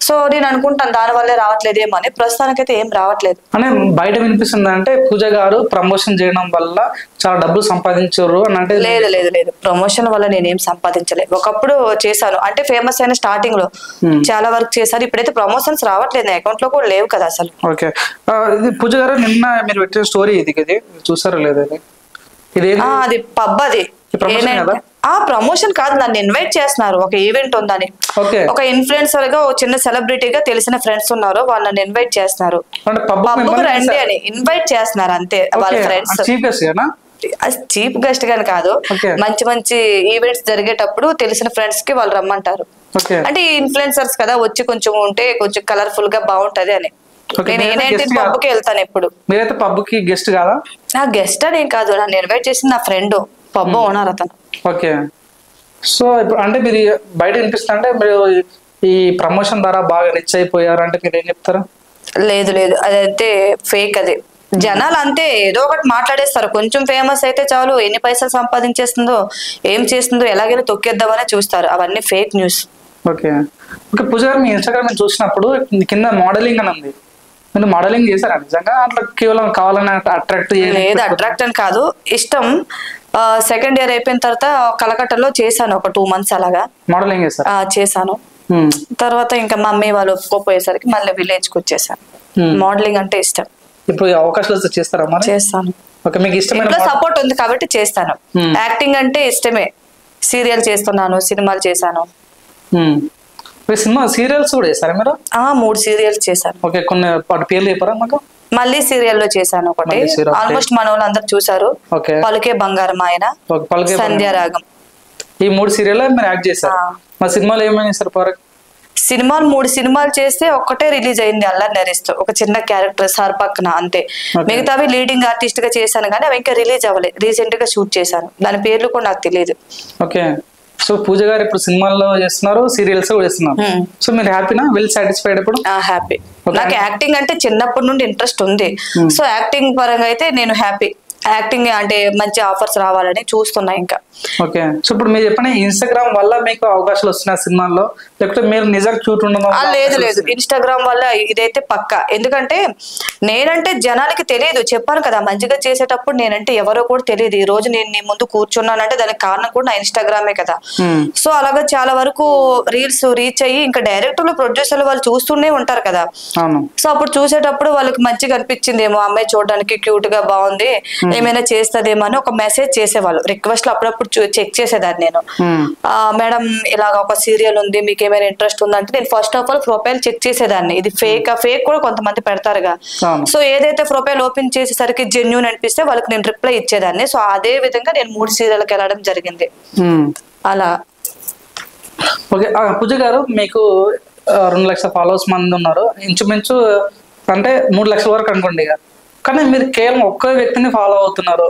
సో నేను అనుకుంటాను దాని వల్లే రావట్లేదేమో అని. ప్రస్తుతానికైతే ఏం రావట్లేదు. అంటే బయట వినిపిస్తుంది అంటే పూజ గారు ప్రమోషన్ చేయడం వల్ల చాలా డబ్బులు సంపాదించారు అని అంటే. లేదు లేదు లేదు, ప్రమోషన్ వల్ల నేనేం సంపాదించలేదు. ఒకప్పుడు చేశాను అంటే ఫేమస్ అయిన స్టార్టింగ్ లో చాలా వర్క్ చేశాను. ఇప్పుడైతే ప్రమోషన్స్ రావట్లేదు, నా అకౌంట్ లో కూడా లేవు కదా అసలు. ఓకే, ఇది పూజ గారు నిన్న మీరు పెట్టిన స్టోరీ ఇది చూసారో లేదు? ఇది అది పబ్, అది ప్రమోషన్ కాదు, నన్ను ఇన్వైట్ చేస్తున్నారు. ఒక ఈవెంట్ ఉందని, ఒక ఇన్ఫ్లుయెన్సర్ గా ఒక చిన్న సెలబ్రిటీగా తెలిసిన ఫ్రెండ్స్ ఉన్నారు, వాళ్ళు నన్ను ఇన్వైట్ చేస్తున్నారు. పబ్కు రండి అని ఇన్వైట్ చేస్తున్నారు అంతే. వాళ్ళ ఫ్రెండ్స్ చీఫ్ గెస్ట్ గాని కాదు, మంచి మంచి ఈవెంట్స్ జరిగేటప్పుడు తెలిసిన ఫ్రెండ్స్ కి వాళ్ళు రమ్మంటారు. అంటే ఈ ఇన్ఫ్లుయెన్సర్స్ కదా, వచ్చి కొంచెం ఉంటే కొంచెం కలర్ఫుల్ గా బాగుంటది అని. నేను ఏంటంటే పబ్కి వెళ్తాను ఎప్పుడు. మీరైతే పబ్కి గెస్ట్ కాదా? నా గెస్ట్ అని ఏం కాదు, నన్ను ఇన్వైట్ చేసింది నా ఫ్రెండ్, పబ్ ఓనర్ అతను. ఓకే, సో ఇప్పుడు అంటే మీరు బయట వినిపిస్తుంది అంటే మీరు ఈ ప్రమోషన్ ద్వారా బాగా రిచ్ అయిపోయారు అంటే మీరు ఏం చెప్తారు? లేదు లేదు, అదైతే ఫేక్. అది జనాలు అంతే ఏదో ఒకటి మాట్లాడేస్తారు. కొంచెం ఫేమస్ అయితే చాలు, ఎన్ని పైసలు సంపాదించేస్తుందో, ఏం చేస్తుందో, ఎలాగైనా తొక్కేద్దామని చూస్తారు. అవన్నీ ఫేక్ న్యూస్. ఓకే ఓకే, పూజ గారు మీ ఇన్స్టాగ్రామ్ చూసినప్పుడు కింద మోడలింగ్ అని ఉంది, మీరు మోడలింగ్ చేశారా నిజంగా? అట్లా కేవలం కావాలని అట్రాక్ట్? లేదు, అట్రాక్ట్ అని కాదు, ఇష్టం. సెకండ్ ఇయర్ అయిపోయిన తర్వాత కలకట్టలో చేశాను ఒక 2 months అలాగా మోడలింగ్ చేశాను. తర్వాత ఇంకా మా మమ్మీ వాళ్ళు ఒప్పుకోపోయేసరికి మళ్ళీ విలేజ్ కి వచ్చేసాను. మోడలింగ్ అంటే ఇష్టం. ఇప్పుడు అవకాశాలు చేస్తారా? చేస్తాను. ఓకే, మీకు ఇష్టమైన సపోర్ట్ ఉంది కాబట్టి చేస్తాను. యాక్టింగ్ అంటే ఇష్టమే, సీరియల్ చేస్తున్నాను, సినిమాలు చేశాను. సినిమా సీరియల్స్ కూడా చేస్తారా మీరు? 3 సీరియల్స్ చేశాను. ఓకే, కొన్ని పేర్లు చెప్పారా మాకు? మళ్ళీ సీరియల్లో చేశాను ఒకటి, ఆల్మోస్ట్ మన వాళ్ళు అందరు చూసారు. పలుకే బంగారం ఆయన, సంధ్యారాగం, ఈ 3 సీరియల్ మీరు యాక్ట్ చేశారు. మా సినిమాలు ఏమైనా చేస్తారు? సినిమాలు 3 సినిమాలు చేస్తే ఒక్కటే రిలీజ్ అయింది, అల్లరి నరేష్తో, ఒక చిన్న క్యారెక్టర్ సార్ పక్కన, అంతే. మిగతావి లీడింగ్ ఆర్టిస్ట్ గా చేశాను కానీ అవి ఇంకా రిలీజ్ అవ్వలేదు. రీసెంట్ గా షూట్ చేశాను, దాని పేర్లు కూడా నాకు తెలియదు. ఓకే, సో పూజ గారు ఇప్పుడు సినిమాల్లో చేస్తున్నారు, సీరియల్స్ కూడా చేస్తున్నారు. సో మీరు హ్యాపీనా, వెల్ సాటిస్ఫైడ్? ఇప్పుడు హ్యాపీ. నాకు యాక్టింగ్ అంటే చిన్నప్పటి నుండి ఇంట్రెస్ట్ ఉంది. సో యాక్టింగ్ పరంగా అయితే నేను హ్యాపీ. యాక్టింగ్ అంటే మంచి ఆఫర్స్ రావాలని చూస్తున్నా ఇంకా. ఓకే, సో ఇప్పుడు మీరు చెప్పిన ఇన్స్టాగ్రామ్ వల్ల మీకు అవకాశాలు వస్తున్నాయి సినిమాల్లో, లేకపోతే మీరు నిజంగా క్యూట్ ఉండడం? లేదు లేదు, ఇన్స్టాగ్రామ్ వల్ల ఇదైతే పక్కా. ఎందుకంటే నేనంటే జనాలకి తెలియదు, చెప్పాను కదా, మంచిగా చేసేటప్పుడు నేనంటే ఎవరో కూడా తెలియదు. ఈ రోజు నేను నీ ముందు కూర్చున్నానంటే దానికి కారణం కూడా నా ఇన్స్టాగ్రామే కదా. సో అలాగా చాలా వరకు రీల్స్ రీచ్ అయ్యి ఇంకా డైరెక్టర్లు, ప్రొడ్యూసర్లు వాళ్ళు చూస్తూనే ఉంటారు కదా. సో అప్పుడు చూసేటప్పుడు వాళ్ళకి మంచిగా అనిపించిందేమో, అమ్మాయి చూడడానికి క్యూట్ గా బాగుంది, ఏమైనా చేస్తుందేమో అని ఒక మెసేజ్ చేసేవాళ్ళు. రిక్వెస్ట్ అప్పుడప్పుడు చెక్ చేసేదాన్ని నేను. మేడం ఇలాగ ఒక సీరియల్ ఉంది, మీకు ఏమైనా ఇంట్రెస్ట్ ఉందంటే నేను first of all profile check చేసేదాన్ని. ఇది ఫేక్ కూడా కొంతమంది పెడతారుగా. సో ఏదైతే ప్రొఫైల్ ఓపెన్ చేసేసరికి జెన్యూన్ అనిపిస్తే వాళ్ళకి నేను రిప్లై ఇచ్చేదాన్ని. సో అదే విధంగా నేను 3 సీరియల్కి వెళ్ళడం జరిగింది అలా. ఓకే, పూజ గారు మీకు 2 లక్షల ఫాలోవర్స్ మంది ఉన్నారు, ఇంచుమించు అంటే 3 లక్షల వరకు అనుకోండి. కానీ మీరు కేవలం ఒక్క వ్యక్తిని ఫాలో అవుతున్నారు.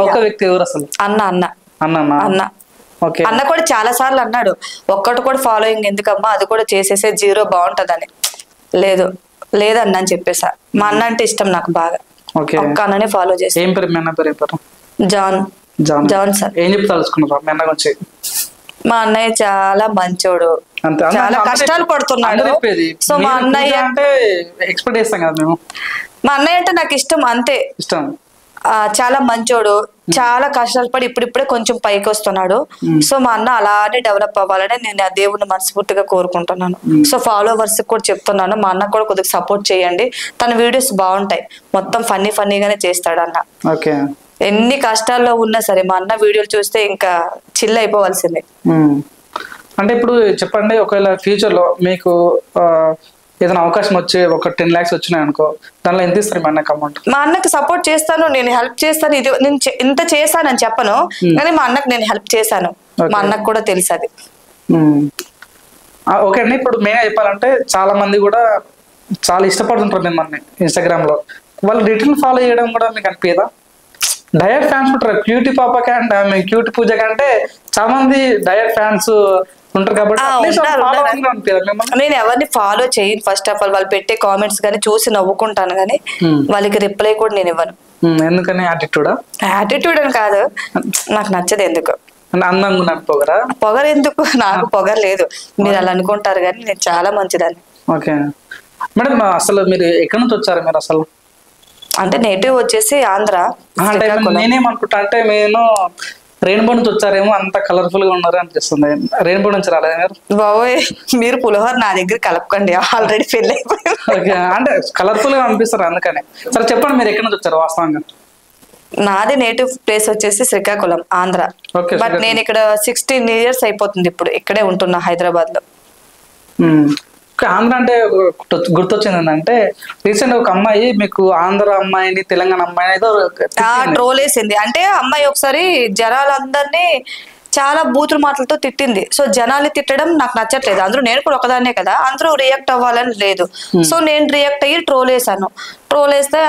ఒక వ్యక్తి ఎవరు అసలు? అన్న కూడా చాలా సార్లు అన్నాడు, ఒక్కటి కూడా ఫాలోయింగ్ ఎందుకమ్మా, అది కూడా చేసేసే 0 బాగుంటదని. లేదన్నా అని చెప్పేసా. మా అన్న అంటే ఇష్టం నాకు బాగా. ఒక్క అన్ననే ఫాలో చేసి. ఏం పేరు మీ అన్న పేరు? John sir. ఏం చెప్తారు మీ అన్న గురించి? మా అన్నయ్య చాలా మంచోడు, చాలా కష్టాలు పడుతున్నాడు. సో మా అన్నయ్య అంటే ఎక్స్పెక్ట్ చేస్తాం కదా మేము. మా అన్నయ్య అంటే నాకు ఇష్టం, అంతే ఇష్టం. చాలా మంచోడు, చాలా కష్టాలు పడి ఇప్పుడిప్పుడే కొంచెం పైకి వస్తున్నాడు. సో మా అన్న అలానే డెవలప్ అవ్వాలని నేను ఆ దేవుణ్ణి మనస్ఫూర్తిగా కోరుకుంటున్నాను. సో ఫాలోవర్స్ కూడా చెప్తున్నాను, మా అన్న కూడా కొద్దిగా సపోర్ట్ చేయండి. తన వీడియోస్ బాగుంటాయి, మొత్తం ఫన్నీగానే చేస్తాడు అన్న. ఎన్ని కష్టాల్లో ఉన్నా సరే మా అన్న వీడియోలు చూస్తే ఇంకా చిల్ అయిపోవాల్సిందే. అంటే ఇప్పుడు చెప్పండి, ఒకవేళ ఫ్యూచర్ లో మీకు ఏదైనా అవకాశం వచ్చి ఒక 10 lakhs వచ్చినాయి అనుకో, దానిలో ఎంత ఇస్తారు మీ అన్నకి అమౌంట్? మా అన్నకి సపోర్ట్ చేస్తాను, నేను హెల్ప్ చేస్తాను. ఇది నేను ఇంత చేశానని చెప్పను కానీ మా అన్నకి నేను హెల్ప్ చేశాను, మా అన్నకు కూడా తెలుసు అది. ఓకే అండి, ఇప్పుడు మెయిన్ చెప్పాలంటే చాలా మంది కూడా చాలా ఇష్టపడుతుంటారు మిమ్మల్ని ఇన్స్టాగ్రామ్ లో. వాళ్ళు రిటర్న్ ఫాలో చేయడం కూడా మీకు అనిపించదా? డయట్ ఫ్యాన్స్ ఉంటారు, క్యూటీ పాపకి అంటే క్యూటీ పూజ కంటే చాలా మంది డయట్ ఫ్యాన్స్ ఉంటారు కాబట్టి. నేను ఎవరిని ఫాలో చేయను. ఫస్ట్ ఆఫ్ ఆల్ వాళ్ళు పెట్టే కామెంట్స్ కానీ చూసి నవ్వుకుంటాను కానీ వాళ్ళకి రిప్లై కూడా నేను ఇవ్వను. ఎందుకని? యాటిట్యూడ్ అని కాదు, నాకు నచ్చదు ఎందుకు. అంటే అందంగా ఉన్నాను పొగరా? పొగరు ఎందుకు, నాకు పొగరు లేదు, మీరు అలా అనుకుంటారు కానీ నేను చాలా మంచిదాన్ని. ఓకే మేడం, అసలు మీరు ఎక్కడి నుంచి వచ్చారు మీరు అసలు? అంటే నేటివ్ వచ్చేసి ఆంధ్ర. అంటే నేనేమనుకుంటా అంటే నేను రెయిన్బో నుంచి వచ్చారేమో, అంత కలర్ఫుల్ గా ఉన్నారు అనిపిస్తుంది. రెయిన్బో నుంచి రాలేదు మీరు? బాబోయ్, మీరు పులిహోర నా దగ్గర కలపకండి, ఆల్రెడీ పెళ్ళి అయిపోయింది. ఓకే, అంటే కలర్ఫుల్ గా అనిపిస్తారు అందుకని. సరే చెప్పండి, మీరు ఎక్కడి నుంచి వచ్చారు వాస్తవంగా? నాది నేటివ్ ప్లేస్ వచ్చేసి శ్రీకాకుళం, ఆంధ్ర. బట్ నేను ఇక్కడ 16 years అయిపోతుంది ఇప్పుడు ఇక్కడే ఉంటున్నా, హైదరాబాద్ లో. ఆంధ్ర అంటే గుర్తొచ్చింది ఏంటంటే, రీసెంట్ ఒక అమ్మాయి మీకు ఆంధ్ర అమ్మాయిని తెలంగాణ అమ్మాయి ట్రోల్ వేసింది. అంటే అమ్మాయి ఒకసారి జనాలందరినీ చాలా బూతుల మాటలతో తిట్టింది. సో జనాల్ని తిట్టడం నాకు నచ్చట్లేదు. అందరూ నేను కూడా ఒకదాన్నే కదా, అందరూ రియాక్ట్ అవ్వాలని లేదు. సో నేను రియాక్ట్ అయ్యి ట్రోల్ వేసాను. ట్రోల్ వేస్తే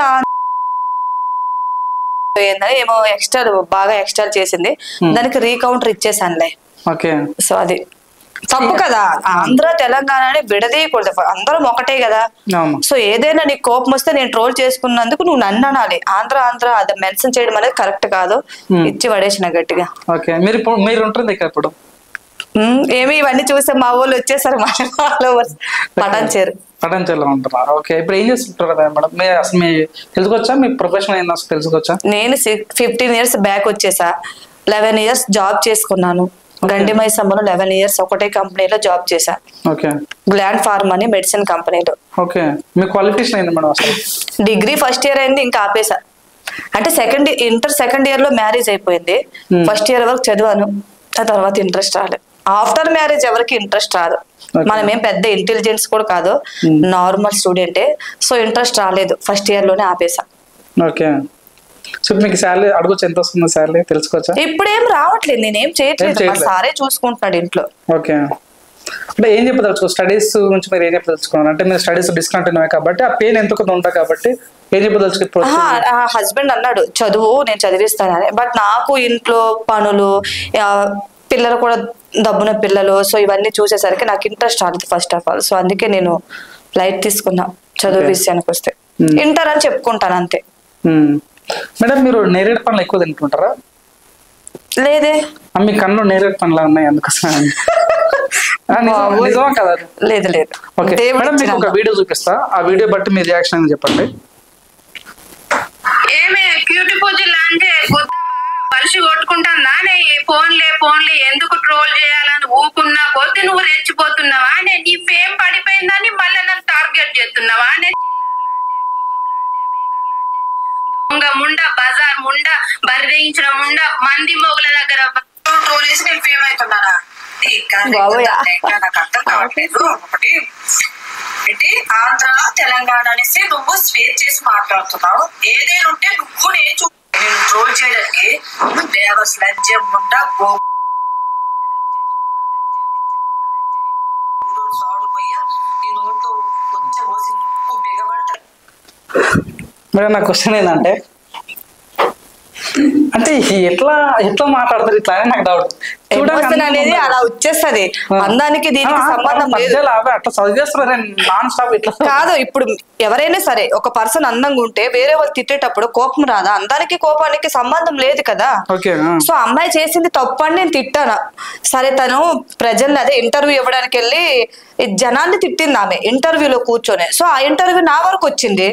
ఏమో బాగా ఎక్స్ట్రా చేసింది, దానికి రీకౌంటర్ ఇచ్చేసానులే. సో అది తప్పు కదా, ఆంధ్ర తెలంగాణ విడదీయకూడదు, అందరం ఒకటే కదా. సో ఏదైనా నీకు కోపం వస్తే నేను ట్రోల్ చేసుకున్నందుకు నువ్వు నన్ను అనాలి, ఆంధ్ర ఆంధ్ర అది మెన్షన్ చేయడం అనేది కరెక్ట్ కాదు. ఇచ్చి పడేసిన గట్టిగా. మీరు ఉంటుంది ఇప్పుడు ఏమి ఇవన్నీ చూస్తే మా వాళ్ళు వచ్చేసారు, పటాన్చేరులో ఉంటారా? ఓకే, ఇప్పుడు ఏం చేస్తుంటారు కదా మేడం? అసలు మీ తెలుసుకోవచ్చా, మీ ప్రొఫెషన్ ఏంది అసలు తెలుసుకోవచ్చా? నేను 15 years బ్యాక్ వచ్చేసా. 11 years జాబ్ చేసుకున్నాను గండిమై సమ్మలో. 11 years ఒకటే కంపెనీలో జాబ్ చేశా, గ్లాండ్ ఫార్మ్ అని మెడిసిన్ కంపెనీలో. ఓకే, మీ క్వాలిఫికేషన్ ఏంది మేడం అసలు? డిగ్రీ ఫస్ట్ ఇయర్ అయింది, ఇంకా ఆపేసా. అంటే ఇంటర్ సెకండ్ ఇయర్ లో మ్యారేజ్ అయిపోయింది. ఫస్ట్ ఇయర్ వరకు చదివాను, ఆ తర్వాత ఇంట్రెస్ట్ రాలేదు. ఆఫ్టర్ మ్యారేజ్ ఎవరికి ఇంట్రెస్ట్ రాదు, మనం ఏం పెద్ద ఇంటెలిజెన్స్ కూడా కాదు, నార్మల్ స్టూడెంటే. సో ఇంట్రెస్ట్ రాలేదు, ఫస్ట్ ఇయర్ లోనే ఆపేసా. ఓకే, సో మీకు శాలరీ అడగొచ్చు, ఎంత వస్తుంది శాలరీ తెలుసుకోవచ్చా? ఇప్పుడేం రావట్లేదు, నేనేం చేయట్లేదు, మా సారే చూసుకుంటున్నాడు ఇంట్లో. ఓకే, అంటే ఏం చెప్పదలుచుకో స్టడీస్ గురించి మీరు ఏం చెప్పదలుచుకున్నారు? అంటే మీరు స్టడీస్ డిస్కంటిన్యూ కాబట్టి ఆ పెయిన్ ఎంతో కొంత ఉంటాయి కాబట్టి ఏం చెప్పదలుచుకో? హస్బెండ్ అన్నాడు చదువు, నేను చదివిస్తానని. బట్ నాకు ఇంట్లో పనులు, పిల్లలు కూడా దబ్బున పిల్లలు, సో ఇవన్నీ చూసేసరికి నాకు ఇంట్రెస్ట్ రాలేదు ఫస్ట్ ఆఫ్ ఆల్. సో అందుకే నేను లైట్ తీసుకున్నా చదువు విషయానికి వస్తే. ఇంటర్ అని చెప్పుకుంటాను అంతే. మేడం, మీరు నేరేడు పండ్లు ఎక్కువ తింటుంటారా? లేదే, మీ కన్ను నేరేడు పండ్లు ఉన్నాయి అందుకోసం. నిజమా కదా? లేదు లేదు. ఓకే మేడం, మీకు ఒక వీడియో చూపిస్తా, ఆ వీడియో బట్టి మీ రియాక్షన్ చెప్పండి. కలిసి కొట్టుకుంటానా ఫోన్లే ఎందుకు ట్రోల్ చేయాలని ఊకున్నా కొద్ది నువ్వు రెచ్చిపోతున్నావా? నీ ఫేమ్ పడిపోయిందని మళ్ళీ నన్ను టార్గెట్ చేస్తున్నావా? దొంగ ముండ, బజార్ ముండ, బరిదేయించిన ముండ, మంది మొగుల దగ్గర ట్రోల్ చేసి నేను ఫేమ్ అవుతున్నారా? నాకు అర్థం కావట్లేదు. ఒకటి ఏంటి ఆంధ్ర తెలంగాణ అనేసి నువ్వు స్వేర్ చేసి మాట్లాడుతున్నావు. ఏదైనా ఉంటే నువ్వు నేను ట్రోల్ చేయడానికి దేవస్ లంచం ఉండా మేడం, నా క్వశ్చన్ ఏంటంటే, అంటే ఎట్లా మాట్లాడతారు ఇట్లా అని నాకు డౌట్. అనేది అలా వచ్చేస్తది, అందానికి దీనికి సంబంధం లేదు. అట్లా చదివేస్తారు నాన్ స్టాప్ ఇట్లా కాదు. ఇప్పుడు ఎవరైనా సరే ఒక పర్సన్ అందంగా ఉంటే వేరే వాళ్ళు తిట్టేటప్పుడు కోపం రాదా? అందానికి కోపానికి సంబంధం లేదు కదా. సో అమ్మాయి చేసింది తప్పు అని నేను తిట్టాను. సరే, తను ప్రజల్ని అదే ఇంటర్వ్యూ ఇవ్వడానికి వెళ్ళి జనాన్ని తిట్టింది ఆమె ఇంటర్వ్యూలో కూర్చొని. సో ఆ ఇంటర్వ్యూ నా వరకు వచ్చింది,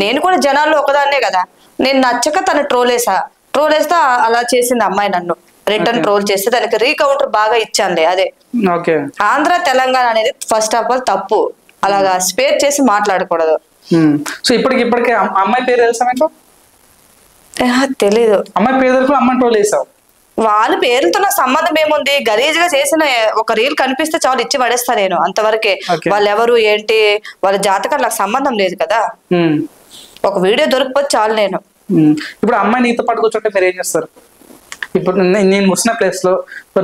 నేను కూడా జనాల్లో ఒకదాన్నే కదా. నేను నచ్చక తను ట్రోల్ వేస్తే అలా చేసింది అమ్మాయి, నన్ను రిటర్న్ ట్రోల్ చేస్తే దానికి రీకౌంటర్ బాగా ఇచ్చానులే. అదే ఆంధ్ర తెలంగాణ అనేది ఫస్ట్ ఆఫ్ ఆల్ తప్పు, అలాగా స్పేర్ చేసి మాట్లాడకూడదు. సో ఇప్పటికి అమ్మాయి పేరు తెలుసా మీకు? తెలీదు. అమ్మాయి పేరు తెలుసు, అమ్మాయి ట్రోల్ చేసావు. వాళ్ళ పేరుతో నాకు సంబంధం ఏముంది? గలీజ్ గా చేసిన ఒక రీల్ కనిపిస్తే చాలు ఇచ్చి పడేస్తా నేను, అంతవరకే. వాళ్ళు ఎవరు ఏంటి వాళ్ళ జాతకాలు నాకు సంబంధం లేదు కదా. ఒక వీడియో దొరికిపోతే చాలు నేను. ఇప్పుడు అమ్మాయి నీతో పాటు కూర్చుంటే మీరు ఏం చేస్తారు? ఇప్పుడు నేను కూర్చున్న ప్లేస్ లో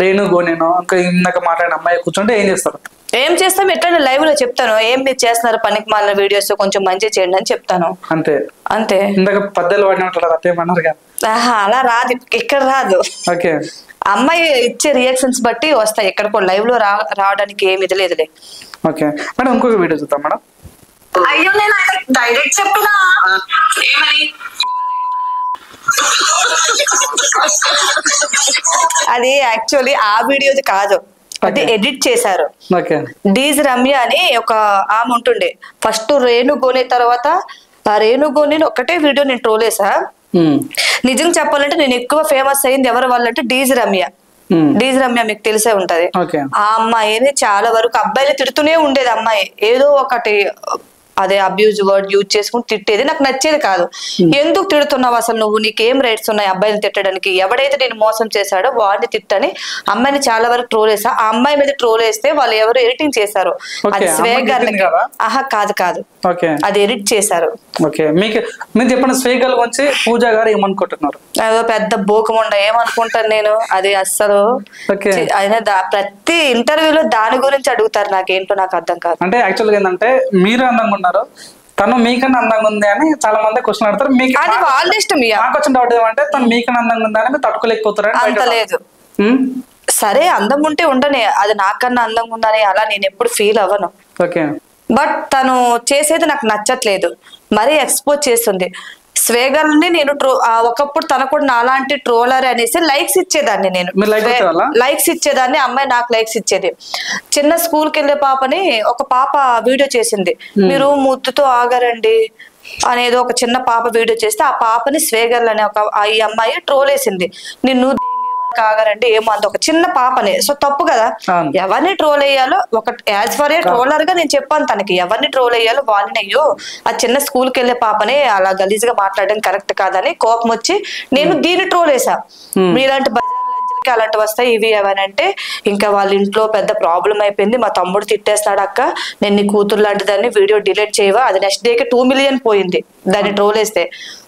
రేణు గోనేను ఇంకా ఇందాక మాట్లాడిన అమ్మాయి కూర్చుంటే ఏం చేస్తారు? ఏం చేస్తాం, ఎట్లా లైవ్ లో చెప్తాను, ఏం మీరు చేస్తున్నారు పనికి మాలిన వీడియోస్ కొంచెం మంచి చేయండి అని చెప్తాను అంతే. ఇందాక పద్దెలు వాడినట్టు అలా రాదు, ఇక్కడ రాదు. ఓకే, అమ్మాయి ఇచ్చే రియాక్షన్స్ బట్టి వస్తాయి. ఎక్కడికో లైవ్ లో రావడానికి ఏమి ఇది లేదులే. ఓకే మేడం, ఇంకొక వీడియో చూద్దాం మేడం. అయ్యో, నేను డైరెక్ట్ చెప్పినా ఏమని అది యాక్చువల్లీ ఆ వీడియోది కాదు, అది ఎడిట్ చేశారు. డీజ్ రమ్య అని ఒక ఆమె ఉంటుండే, ఫస్ట్ రేణుగోని తర్వాత ఆ రేణుగోని ఒకటే వీడియో నేను ట్రోల్ చేసా. నిజం చెప్పాలంటే నేను ఎక్కువ ఫేమస్ అయింది ఎవరి వల్ల అంటే డీజ్ రమ్య. డీజ్ రమ్య మీకు తెలిసే ఉంటది. ఆ అమ్మాయిని చాలా వరకు అబ్బాయిలు తిడుతూనే ఉండేది. అమ్మాయి ఏదో ఒకటి అదే అబ్యూజ్ వర్డ్ యూజ్ చేసుకుని తిట్టేది, నాకు నచ్చేది కాదు. ఎందుకు తిడుతున్నావు అసలు నువ్వు, నీకేం రైట్స్ ఉన్నాయి అబ్బాయిని తిట్టడానికి, ఎవడైతే నేను మోసం చేశాడో వాడిని తిట్టని అమ్మాయిని చాలా వరకు ట్రోల్ వేసా. ఆ అమ్మాయి మీద ట్రోల్ వేస్తే వాళ్ళు ఎవరు ఎడిటింగ్ చేశారు, అది స్వేగర్ కాదు కాదు అది ఎడిట్ చేశారు. మీరు చెప్పండి స్వేగల్ గురించి పూజా గారు ఏమనుకుంటున్నారు? అదో పెద్ద బోకముండ ఏమనుకుంటాను నేను, అది అస్సలు అయినా ప్రతి ఇంటర్వ్యూలో దాని గురించి అడుగుతారు, నాకేంటో నాకు అర్థం కాదు. అంటే యాక్చువల్గా ఏంటంటే మీరు అందంగా ఉన్నారు, తను మీకన్నా అందంగా ఉంది అని చాలా మంది క్వశ్చన్ అడతారు. మీకు అది వాళ్ళ ఇష్టం. నాకు వచ్చిన డౌట్ ఏమంటే తను మీకన్నా అందంగా ఉందా అని తట్టుకోలేకపోతారు. అంత లేదు. సరే అందం ఉంటే ఉండని, అది నాకన్నా అందంగా ఉందని అలా నేను ఎప్పుడు ఫీల్ అవ్వను. బట్ తను చేసేది నాకు నచ్చట్లేదు, మరీ ఎక్స్పోజ్ చేస్తుంది. స్వేగల్ని నేను ఒకప్పుడు తన కూడా నాలాంటి ట్రోలర్ అనేసి లైక్స్ ఇచ్చేదాన్ని, నేను లైక్స్ ఇచ్చేదాన్ని, అమ్మాయి నాకు లైక్స్ ఇచ్చేది. చిన్న స్కూల్కి వెళ్ళే పాపని ఒక పాప వీడియో చేసింది, మీరు ముద్దుతో ఆగరండి అనేది ఒక చిన్న పాప వీడియో చేస్తే ఆ పాపని స్వేగల్ అనే ఒక ఈ అమ్మాయి ట్రోల్ వేసింది, నిన్ను కాగారంటే ఏమో అంత ఒక చిన్న పాపనే. సో తప్పు కదా, ఎవరిని ట్రోల్ అయ్యాలో ఒక యాజ్ ఫర్ ఏ ట్రోలర్ గా నేను చెప్పాను తనకి, ఎవరిని ట్రోల్ అయ్యాలో వాళ్ళని. అయ్యో ఆ చిన్న స్కూల్కి వెళ్ళే పాపనే అలా గలీజ్ గా మాట్లాడడం కరెక్ట్ కాదని కోపం వచ్చి నేను దీన్ని ట్రోల్ వేసా. మీలాంటి బజార్ లంచలకి అలాంటి వస్తాయి ఇవి అవనంటే ఇంకా వాళ్ళ ఇంట్లో పెద్ద ప్రాబ్లం అయిపోయింది, మా తమ్ముడు తిట్టేస్తాడు, అక్క నేను నీ కూతురు లాంటి దాన్ని వీడియో డిలీట్ చేయవా, అది నెక్స్ట్ డేకి 2 million పోయింది దాన్ని ట్రోల్ వేస్తే.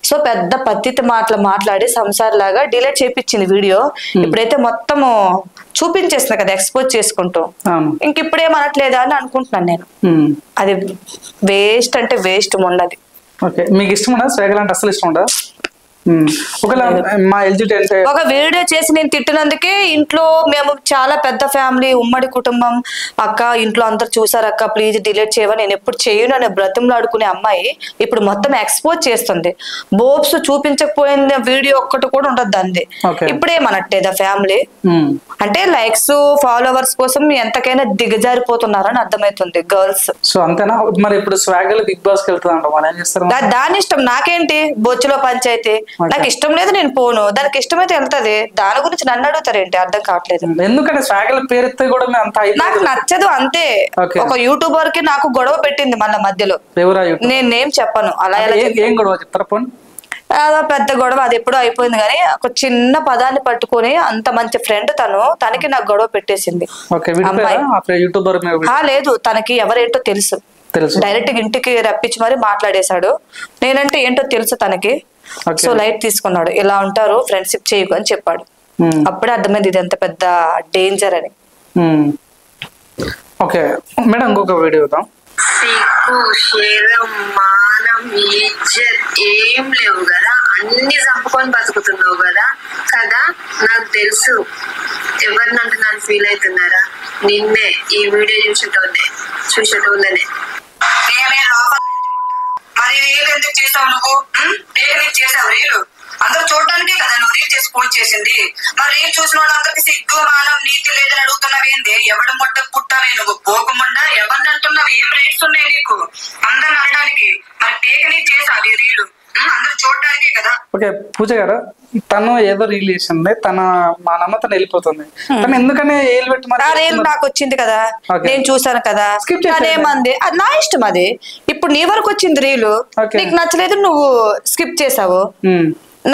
సో పెద్ద పత్తిత మాటలు మాట్లాడి సంసార్ లాగా డిలీట్ చేయించింది వీడియో. ఇప్పుడైతే మొత్తము చూపించేస్తున్నా కదా ఎక్స్పోజ్ చేసుకుంటూ, ఇంక ఇప్పుడేమనట్లేదా అని అనుకుంటున్నాను నేను. అది వేస్ట్ అంటే వేస్ట్ ఉండదు. మీకు ఇష్టం ఉండదు స్వేగల్ అంటే? అసలు ఇష్టం ఉండదు. ఒక వీడియో చేసి నేను తిట్టినందుకే ఇంట్లో మేము చాలా పెద్ద ఫ్యామిలీ, ఉమ్మడి కుటుంబం, అక్క ఇంట్లో అందరు చూసారు అక్క ప్లీజ్ డిలీట్ చేయవా, నేను ఎప్పుడు చేయను అనే బ్రతిమలాడుకునే అమ్మాయి ఇప్పుడు మొత్తం ఎక్స్పోజ్ చేస్తుంది. బోబ్స్ చూపించకపోయిన వీడియో ఒక్కటి కూడా ఉండదు దాన్ని. ఇప్పుడేమనట్టేదా ఫ్యామిలీ అంటే లైక్స్ ఫాలోవర్స్ కోసం ఎంతకైనా దిగజారిపోతున్నారని అర్థమవుతుంది గర్ల్స్. సో అంతేనా? మరి ఇప్పుడు స్వాగల్ బిగ్ బాస్ కి వెళ్తుందంట, దాని ఇష్టం, నాకేంటి బొచ్చులో పంచాయితీ, నాకు ఇష్టం లేదు నేను పోను, దానికి ఇష్టమైతే వెళ్తది, దాని గురించి నన్ను అడుగుతారేంటి అర్థం కావట్లేదు. ఎందుకంటే స్వాగల్ పేరుతో కూడా నాకు నచ్చదు అంతే. ఒక యూట్యూబర్ కి నాకు గొడవ పెట్టింది మన మధ్యలో, నేను నేమ్ చెప్పను, అలా ఏం గొడవ చెప్తారా? అదో పెద్ద గొడవ, అది ఎప్పుడో అయిపోయింది కానీ ఒక చిన్న పదాన్ని పట్టుకొని అంత మంచి ఫ్రెండ్ తనకి నాకు గొడవ పెట్టేసింది. లేదు తనకి ఎవరేంటో తెలుసు, డైరెక్ట్ గా ఇంటికి రప్పించి మరి మాట్లాడేశాడు. నేనంటే ఏంటో తెలుసు తనకి, సో లైట్ తీసుకున్నాడు. ఇలా ఉంటారు ఫ్రెండ్షిప్ చేయకు అని చెప్పాడు. అప్పుడే అర్థమైంది ఇది ఎంత పెద్ద డేంజర్ అని. ఓకే మేడం, ఇంకొక వీడియో చూద్దాం. సిగ్గు శరం మానం ఇజ్జత్ ఏం లేవు కదా, అన్ని చంపుకొని బతుకుతున్నావు కదా కదా. నాకు తెలుసు ఎవరినంటే నన్ను ఫీల్ అవుతున్నారా, నిన్నే ఈ వీడియో చూసేటోళ్ళనే. మరి రీల్ ఎందుకు చేసావు నువ్వు? చేసావు రీలు అందరూ చూడటానికే కదా నువ్వు రీల్ చేసి పోస్ట్ చేసింది. మరి రీల్ చూసిన వాళ్ళందరికి సిగ్గు మానం నీతి లేదని అడుగుతున్నావేంది? ఎవడు ముట్ట పుట్టావే నువ్వు పోకముండా? ఎవరిని అంటున్నావు? ఏం రైట్స్ ఉన్నాయి నీకు అందరిని అనడానికి? మరి పేక నీకు చేసావు ఈ రీలు అందరూ చూడటానికే కదా. ఓకే పూజ గారు, తను ఏదో రీల్ చేసింది, మా నమ్మ తను వెళ్ళిపోతుంది, తను ఎందుకని రీల్ నాకు వచ్చింది కదా, నేను చూసాను కదా, ఏమంది అది నా ఇష్టం. అది ఇప్పుడు నీ వరకు వచ్చింది రీలు, నీకు నచ్చలేదు నువ్వు స్కిప్ చేసావు,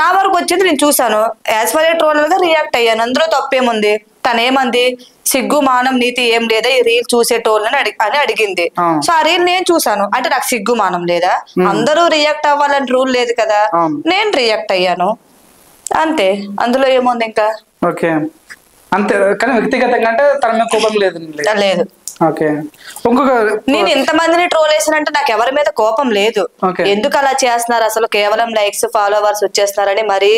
నా వరకు వచ్చింది నేను చూసాను, యాజ్ ఫర్ ఏ ట్రోలర్ గా రియాక్ట్ అయ్యాను, అందులో తప్పేముంది? తనేమంది సిగ్గు మానం నీతి ఏం లేదా ఈ రీల్ చూసేటోళ్ళని అని అడిగింది. సో ఆ రీల్ నేను చూసాను అంటే నాకు సిగ్గు మానం లేదా? అందరూ రియాక్ట్ అవ్వాలని రూల్ లేదు కదా, నేను రియాక్ట్ అయ్యాను అంతే, అందులో ఏముంది ఇంకా. ఓకే అంతే, కానీ వ్యక్తిగతంగా అంటే తన మీద కోపం లేదు. లేదు ఓకే. ఇంకొక నేను ఎంతమందిని ట్రోల్ చేశానంటే నాకు ఎవరి మీద కోపం లేదు. ఎందుకు అలా చేస్తున్నారు అసలు, కేవలం లైక్స్ ఫాలోవర్స్ వచ్చేస్తున్నారని మరీ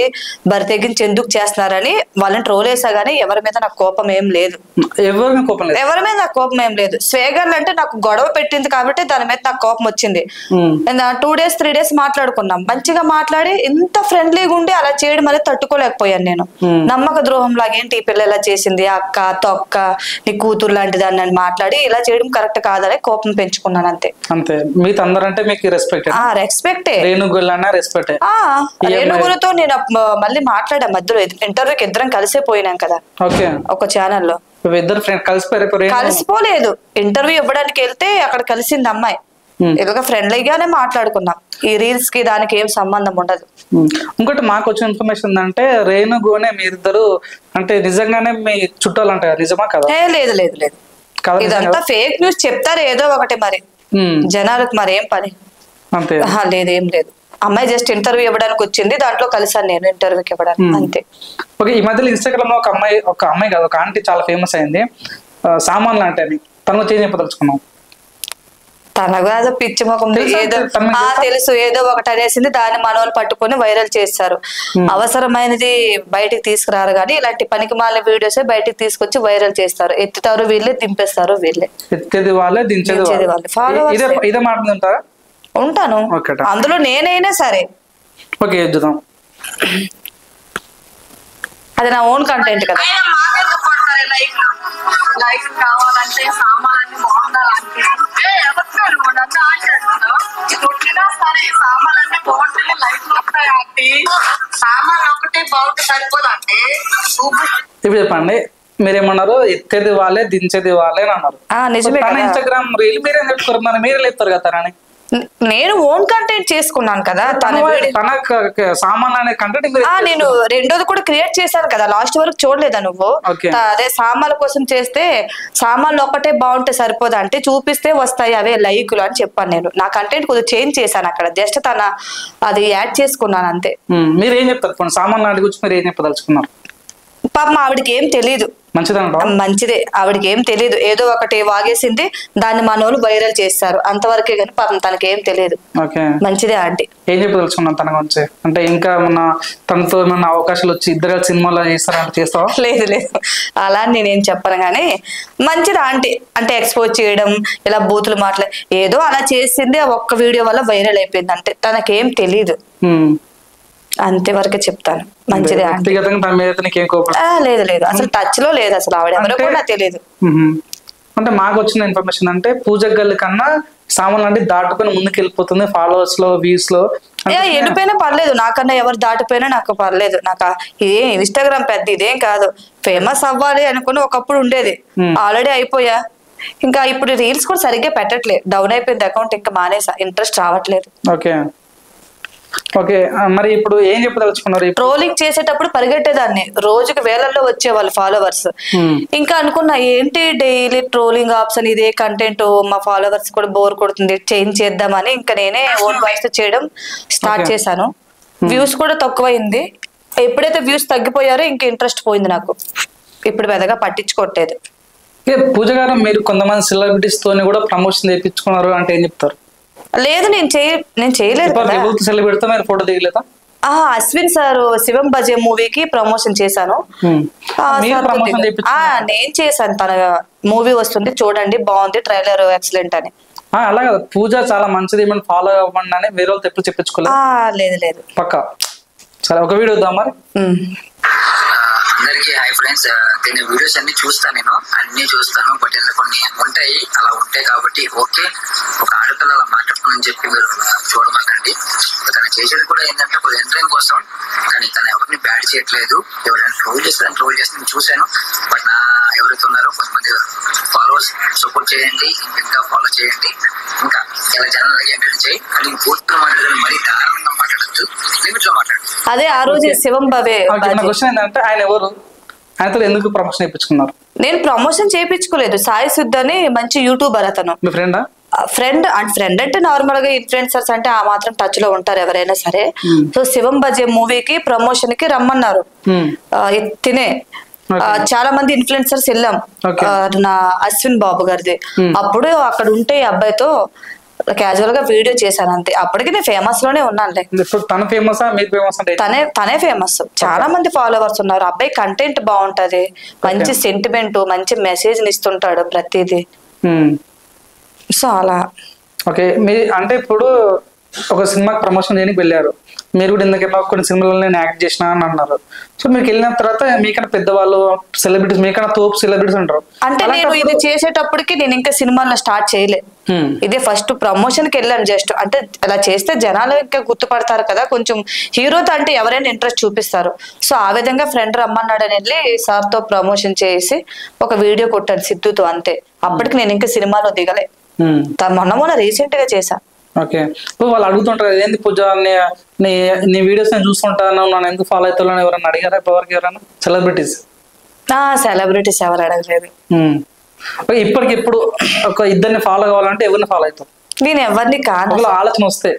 బరి తెగించి ఎందుకు చేస్తున్నారని వాళ్ళని ట్రోల్ చేసా గానీ ఎవరి మీద నాకు కోపం ఏం లేదు. ఎవరి మీద నాకు కోపం ఏం లేదు. స్వేగర్లు అంటే నాకు గొడవ పెట్టింది కాబట్టి దాని మీద నాకు కోపం వచ్చింది. 2 days 3 days మాట్లాడుకున్నాం, మంచిగా మాట్లాడి ఇంత ఫ్రెండ్లీగా ఉండి అలా చేయడం అనేది తట్టుకోలేకపోయాను నేను. నమ్మక ద్రోహం లాగా ఏంటి ఈ పిల్ల ఇలా చేసింది, అక్క తొక్క నీ కూతురు లాంటి దాన్ని అని మాట్లాడి ఇలా చేయడం కరెక్ట్ కాదని కోపం పెంచుకున్నాను అంతే. అంతే. మీతో అందరంటే మీకు రెస్పెక్ట్? రెస్పెక్టే. రేణుగులతో నేను మళ్ళీ మాట్లాడా మధ్యలో, ఇంటర్వ్యూకి ఇద్దరం కలిసే పోయినాం కదా ఒక ఛానల్లో. కలిసిపోలేదు, ఇంటర్వ్యూ ఇవ్వడానికి వెళ్తే అక్కడ కలిసింది అమ్మాయి. ఇలాగ ఫ్రెండ్లీగానే మాట్లాడుకున్నాం. ఈ రీల్స్ కి దానికి ఏం సంబంధం ఉండదు. ఇంకోటి మాకు వచ్చిన ఇన్ఫర్మేషన్ ఏంటంటే రేణుగునే మీరిద్దరు అంటే నిజంగానే మీ చుట్టాలు అంటారు, నిజమా కదా? లేదు లేదు లేదు, ఇదంతా ఫేక్ న్యూస్ చెప్తారు ఏదో ఒకటి, మరి జనాలకు మరి ఏం పని. అంతే. లేదు ఏం లేదు, అమ్మాయి జస్ట్ ఇంటర్వ్యూ ఇవ్వడానికి వచ్చింది, దాంట్లో కలిసాను నేను ఇంటర్వ్యూకి ఇవ్వడానికి అంతే. ఓకే. ఈ మధ్యలో ఇన్స్టాగ్రామ్ లో ఒక అమ్మాయి కాదు, ఒక ఆంటీ చాలా ఫేమస్ అయింది, సామాన్లు అంటే అని. తను చేంజ్ చెప్పదలుచుకున్నాం. తనగా ఏదో పిచ్చి ముఖం ఏదో తెలుసు, ఏదో ఒకటి అనేసింది, దాన్ని మనోళ్ళు పట్టుకొని వైరల్ చేస్తారు. అవసరమైనది బయటికి తీసుకురారు కానీ ఇలాంటి పనికి మాలిన వీడియోస్ బయటికి తీసుకొచ్చి వైరల్ చేస్తారు. ఎత్తుతారు వీళ్ళే, దింపేస్తారు వీళ్ళే. ఎత్తేది వాళ్ళే, దించేది వాళ్ళే. ఇదే మాట ఉంటాను అందులో నేనైనా సరే. ఓకే, చూద్దాం. అది నా ఓన్ కంటెంట్ కదా. లైఫ్ కావాలంటే సామాన్లన్నీ బాగుండాలంటే పుట్టినా సరే సామాన్లన్నీ బాగుంటేనే లైఫ్ వస్తాయి అంటే సామాన్లు ఒకటే బాగుంటే సరిపోదంటే. ఇప్పుడు చెప్పండి, మీరేమన్నారు? ఎత్తేది వాళ్ళే, దించేది వాళ్ళే అన్నారు. ఇన్స్టాగ్రామ్ రీల్ మీరేం చెప్తారు, మరి మీరే లేపుతారు కదా అని. నేను ఓన్ కంటెంట్ చేసుకున్నాను కదా. సామాన్ అనే కంటెంట్ నేను రెండోది కూడా క్రియేట్ చేశాను కదా, లాస్ట్ వరకు చూడలేదా నువ్వు? అదే సామాన్ల కోసం చేస్తే సామాన్లు ఒక్కటే బాగుంటే సరిపోదా అంటే చూపిస్తే వస్తాయి అవే లైకులు అని చెప్పాను. నేను నా కంటెంట్ కొద్దిగా చేంజ్ చేశాను అక్కడ, జస్ట్ అది యాడ్ చేసుకున్నాను అంతే. మీరు ఏం చెప్తారు సామాన్లు నాటి గురించి, మీరు ఏం చెప్పదలుచుకున్నారు? పాపం ఆవిడకి ఏం తెలీదు. మంచిదే, ఆవిడకి ఏం తెలీదు, ఏదో ఒకటి వాగేసింది, దాన్ని మనోళ్ళు వైరల్ చేస్తారు అంతవరకే కానీ పాపం తనకి ఏం తెలియదు. మంచిదే ఆంటీ. ఏం చెప్పదలుచుకున్నాను తన గురించి అంటే? ఇంకా తనతో ఏమన్నా అవకాశాలు వచ్చి ఇద్దరు సినిమాలో చేస్తారంటే చేస్తావా? లేదు లేదు, అలా నేనేం చెప్పను కానీ మంచిది ఆంటీ. అంటే ఎక్స్పోజ్ చేయడం, ఇలా బూతులు మాట్లాడి ఏదో అలా చేసింది, ఆ ఒక్క వీడియో వల్ల వైరల్ అయిపోయింది అంటే తనకేం తెలీదు, అంతేవరకే చెప్తాను. మంచిదే. లేదు లేదు, అసలు టచ్ లో లేదు, అసలు ఆవిడ ఎవరో కూడా తెలియదు. అంటే మాకు వచ్చిన ఇన్ఫర్మేషన్ అంటే పూజ గల్లి కన్నా సామాన్లు అంటే దాటుకొని ముందుకు వెళ్ళిపోతుంది ఫాలోవర్స్ లో, వ్యూస్ లో. వెళ్ళిపోయినా పర్లేదు, నాకన్నా ఎవరు దాటిపోయినా నాకు పర్లేదు. నాకు ఇదే ఇన్స్టాగ్రామ్ పెద్ద ఇదేం కాదు, ఫేమస్ అవ్వాలి అనుకుని ఒకప్పుడు ఉండేది, ఆల్రెడీ అయిపోయా. ఇంకా ఇప్పుడు రీల్స్ కూడా సరిగ్గా పెట్టట్లేదు, డౌన్ అయిపోయింది అకౌంట్, ఇంకా మానేసా, ఇంట్రెస్ట్ రావట్లేదు. Okay okay. మరి ఇప్పుడు ఏం చెప్పదలుచుకున్నారు? ట్రోలింగ్ చేసేటప్పుడు పరిగెట్టేదాన్ని, రోజుకి వేలల్లో వచ్చేవాళ్ళు ఫాలోవర్స్. ఇంకా అనుకున్నా ఏంటి డైలీ ట్రోలింగ్ ఆప్షన్, ఇదే కంటెంట్, మా ఫాలోవర్స్ కూడా బోర్ కొడుతుంది, చేంజ్ చేద్దామని ఇంకా నేనే ఓన్ వాయిస్ చేయడం స్టార్ట్ చేశాను. వ్యూస్ కూడా తక్కువైంది. ఎప్పుడైతే వ్యూస్ తగ్గిపోయారో ఇంకా ఇంట్రెస్ట్ పోయింది నాకు, ఇప్పుడు పెద్దగా పట్టించుకోవట్లేదు. పూజ గారు, మీరు కొంతమంది సెలబ్రిటీస్ తోని కూడా ప్రమోషన్ చేయించుకున్నారు అంటే ఏం చెప్తారు? లేదు, నేను చేయలేదు. ఫోటో దిగలేదా? అశ్విన్ సార్ శివం బజే మూవీకి ప్రమోషన్ చేశాను, నేను చేశాను. తన మూవీ వస్తుంది చూడండి, బాగుంది, ట్రైలర్ ఎక్సలెంట్ అని. అలాగే పూజ చాలా మంచిది, ఫాలో అవ్వండి అని వేరే వాళ్ళు ఎప్పుడు చెప్పించుకోలేదు? లేదు లేదు, పక్కా. సరే, ఒక వీడియో వద్దాం మరి. అందరికి హాయ్ ఫ్రెండ్స్, దీని వీడియోస్ అన్ని చూస్తాను, నేను అన్ని చూస్తాను. బట్ కొన్ని ఉంటాయి, అలా ఉంటాయి కాబట్టి ఓకే, ఒక ఆడపిల్ల అలా మాట్లాడుతుందని చెప్పి మీరు చూడమాకండి. తను చేసేది కూడా ఏంటంటే ఒక ఎంటర్టైన్ కోసం, కానీ తను ఎవరిని బ్యాడ్ చేయట్లేదు. ఎవరైనా ట్రోల్ చేస్తే చూశాను. బట్ ఎవరైతే ఉన్నారో కొంతమంది ఫాలోవర్స్ సపోర్ట్ చేయండి, ఇంకా ఫాలో చేయండి, ఇంకా ఇలా జనాలకి ఎంటర్టైన్ చేయి. కానీ పూర్తిగా మాట్లాడాలి, మరీ దారుణంగా మాట్లాడద్దు, లిమిట్ లో మాట్లాడు. అదే ఆ రోజు శివం బాబే క్వశ్చన్ ఏంటంటే, ఆయన ఎవరు, ఆయనతో ఎందుకు ప్రమోషన్ చేయించుకున్నారు? నేను ప్రమోషన్ చేయించుకోలేదు. సాయి సిద్ధు అని మంచి యూట్యూబర్ అతను. మీ ఫ్రెండా? ఫ్రెండ్ అంటే నార్మల్ గా ఇన్ఫ్లుయెన్సర్స్ అంటే ఆ మాత్రం టచ్ లో ఉంటారు ఎవరైనా సరే. సో శివం బజే మూవీకి ప్రమోషన్ కి రమ్మన్నారు. తినే చాలా మంది ఇన్ఫ్లుయెన్సర్స్ వెళ్ళాం. నా అశ్విన్ బాబు గారిది. అప్పుడు అక్కడ ఉంటే ఈ అబ్బాయితో క్యాజువల్ గా వీడియో చేశాను అంతే. అప్పటికి నేను ఫేమస్ లోనే ఉన్నానులే. తనే ఫేమస్. చాలా మంది ఫాలోవర్స్ ఉన్నారు. అబ్బాయి కంటెంట్ బాగుంటది, మంచి సెంటిమెంట్, మంచి మెసేజ్ ఇస్తుంటాడు ప్రతిదీ. సో అలా. ఓకే, మీ అంటే ఇప్పుడు ఒక సినిమాకి ప్రమోషన్ చేయడానికి వెళ్ళారు, మీరు కూడా ఇందుకన్నా కొన్ని సినిమాలలో నేను యాక్ట్ చేసిన అని అన్నారు. సో మీకు వెళ్ళిన తర్వాత మీకన్నా పెద్దవాళ్ళు సెలబ్రిటీస్, మీకన్నా తోపు సెలబ్రిటీస్ ఉంటారు. అంటే నేను ఇది చేసేటప్పటికి నేను ఇంకా సినిమాలో స్టార్ట్ చేయలే. ఇదే ఫస్ట్ ప్రమోషన్ కి వెళ్ళాను జస్ట్. అంటే అలా చేస్తే జనాలు ఇంకా గుర్తుపడతారు కదా, కొంచెం హీరోతో అంటే ఎవరైనా ఇంట్రెస్ట్ చూపిస్తారు. సో ఆ విధంగా ఫ్రెండ్ రమ్మన్నాడని వెళ్ళి సార్ తో ప్రమోషన్ చేసి ఒక వీడియో కొట్టాను సిద్ధుతో అంతే. అప్పటికి నేను ఇంకా సినిమాలో దిగలే. మొన్న రీసెంట్ గా చేశా. ఓకే, ఇప్పుడు వాళ్ళు అడుగుతుంటారు ఏంది పూజ నీ వీడియోస్ నేను చూస్తుంటాను, నన్ను ఎందుకు ఫాలో అవుతాను ఎవరైనా అడిగారా ఇప్పటివరకు? ఎవరైనా సెలబ్రిటీస్? సెలబ్రిటీస్ ఎవరు అడగలేదు. ఇప్పటికిప్పుడు ఒక ఇద్దరిని ఫాలో కావాలంటే ఎవరిని ఫాలో అవుతావు? నేను ఎవరిని కాదు. ఆలోచన వస్తే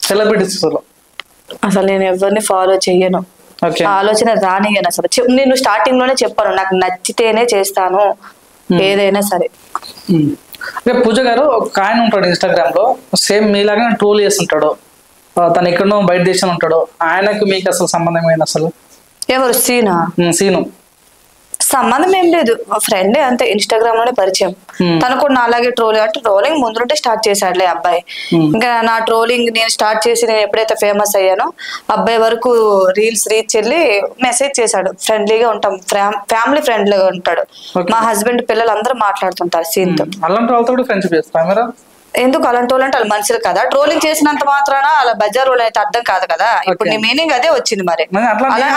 సెలబ్రిటీస్ అసలు నేను ఎవరిని ఫాలో చెయ్యను. ఆలోచన రానియను అసలు. నేను స్టార్టింగ్ లోనే చెప్పాను, నాకు నచ్చితేనే చేస్తాను ఏదైనా సరే. పూజ గారు ఒక ఆయన ఉంటాడు ఇన్స్టాగ్రామ్ లో, సేమ్ మీలాగా ట్రోల్ చేస్తుంటాడు. తను ఎక్కడో బయట దేశం ఉంటాడు. ఆయనకు మీకు అసలు సంబంధం ఏంటి అసలు? ఎవరు? సీను. సంబంధం ఏం లేదు, మా ఫ్రెండే అంతే. ఇన్స్టాగ్రామ్ లోనే పరిచయం. తను కూడా నా అలాగే ట్రోలింగ్ ముందు నుండి స్టార్ట్ చేశాడులే అబ్బాయి. ఇంకా నా ట్రోలింగ్ నేను స్టార్ట్ చేసి నేను ఎప్పుడైతే ఫేమస్ అయ్యానో అబ్బాయి వరకు రీల్స్ రీచ్ వెళ్ళి మెసేజ్ చేశాడు. ఫ్రెండ్లీగా ఉంటాం, ఫ్యామిలీ ఫ్రెండ్లీగా ఉంటాడు. మా హస్బెండ్ పిల్లలు అందరూ మాట్లాడుతుంటారు సీన్ తో. అలాంటి వాళ్ళతో ఫ్రెండ్షిప్ చేస్తారా? ఎందుకు అలాంటి వాళ్ళు అంటే వాళ్ళు మనుషులు కదా. ట్రోలింగ్ చేసినంత మాత్రాన అలా బజార్ వాళ్ళు అయితే అర్థం కాదు కదా. ఇప్పుడు నీ మీనింగ్ అదే వచ్చింది మరి.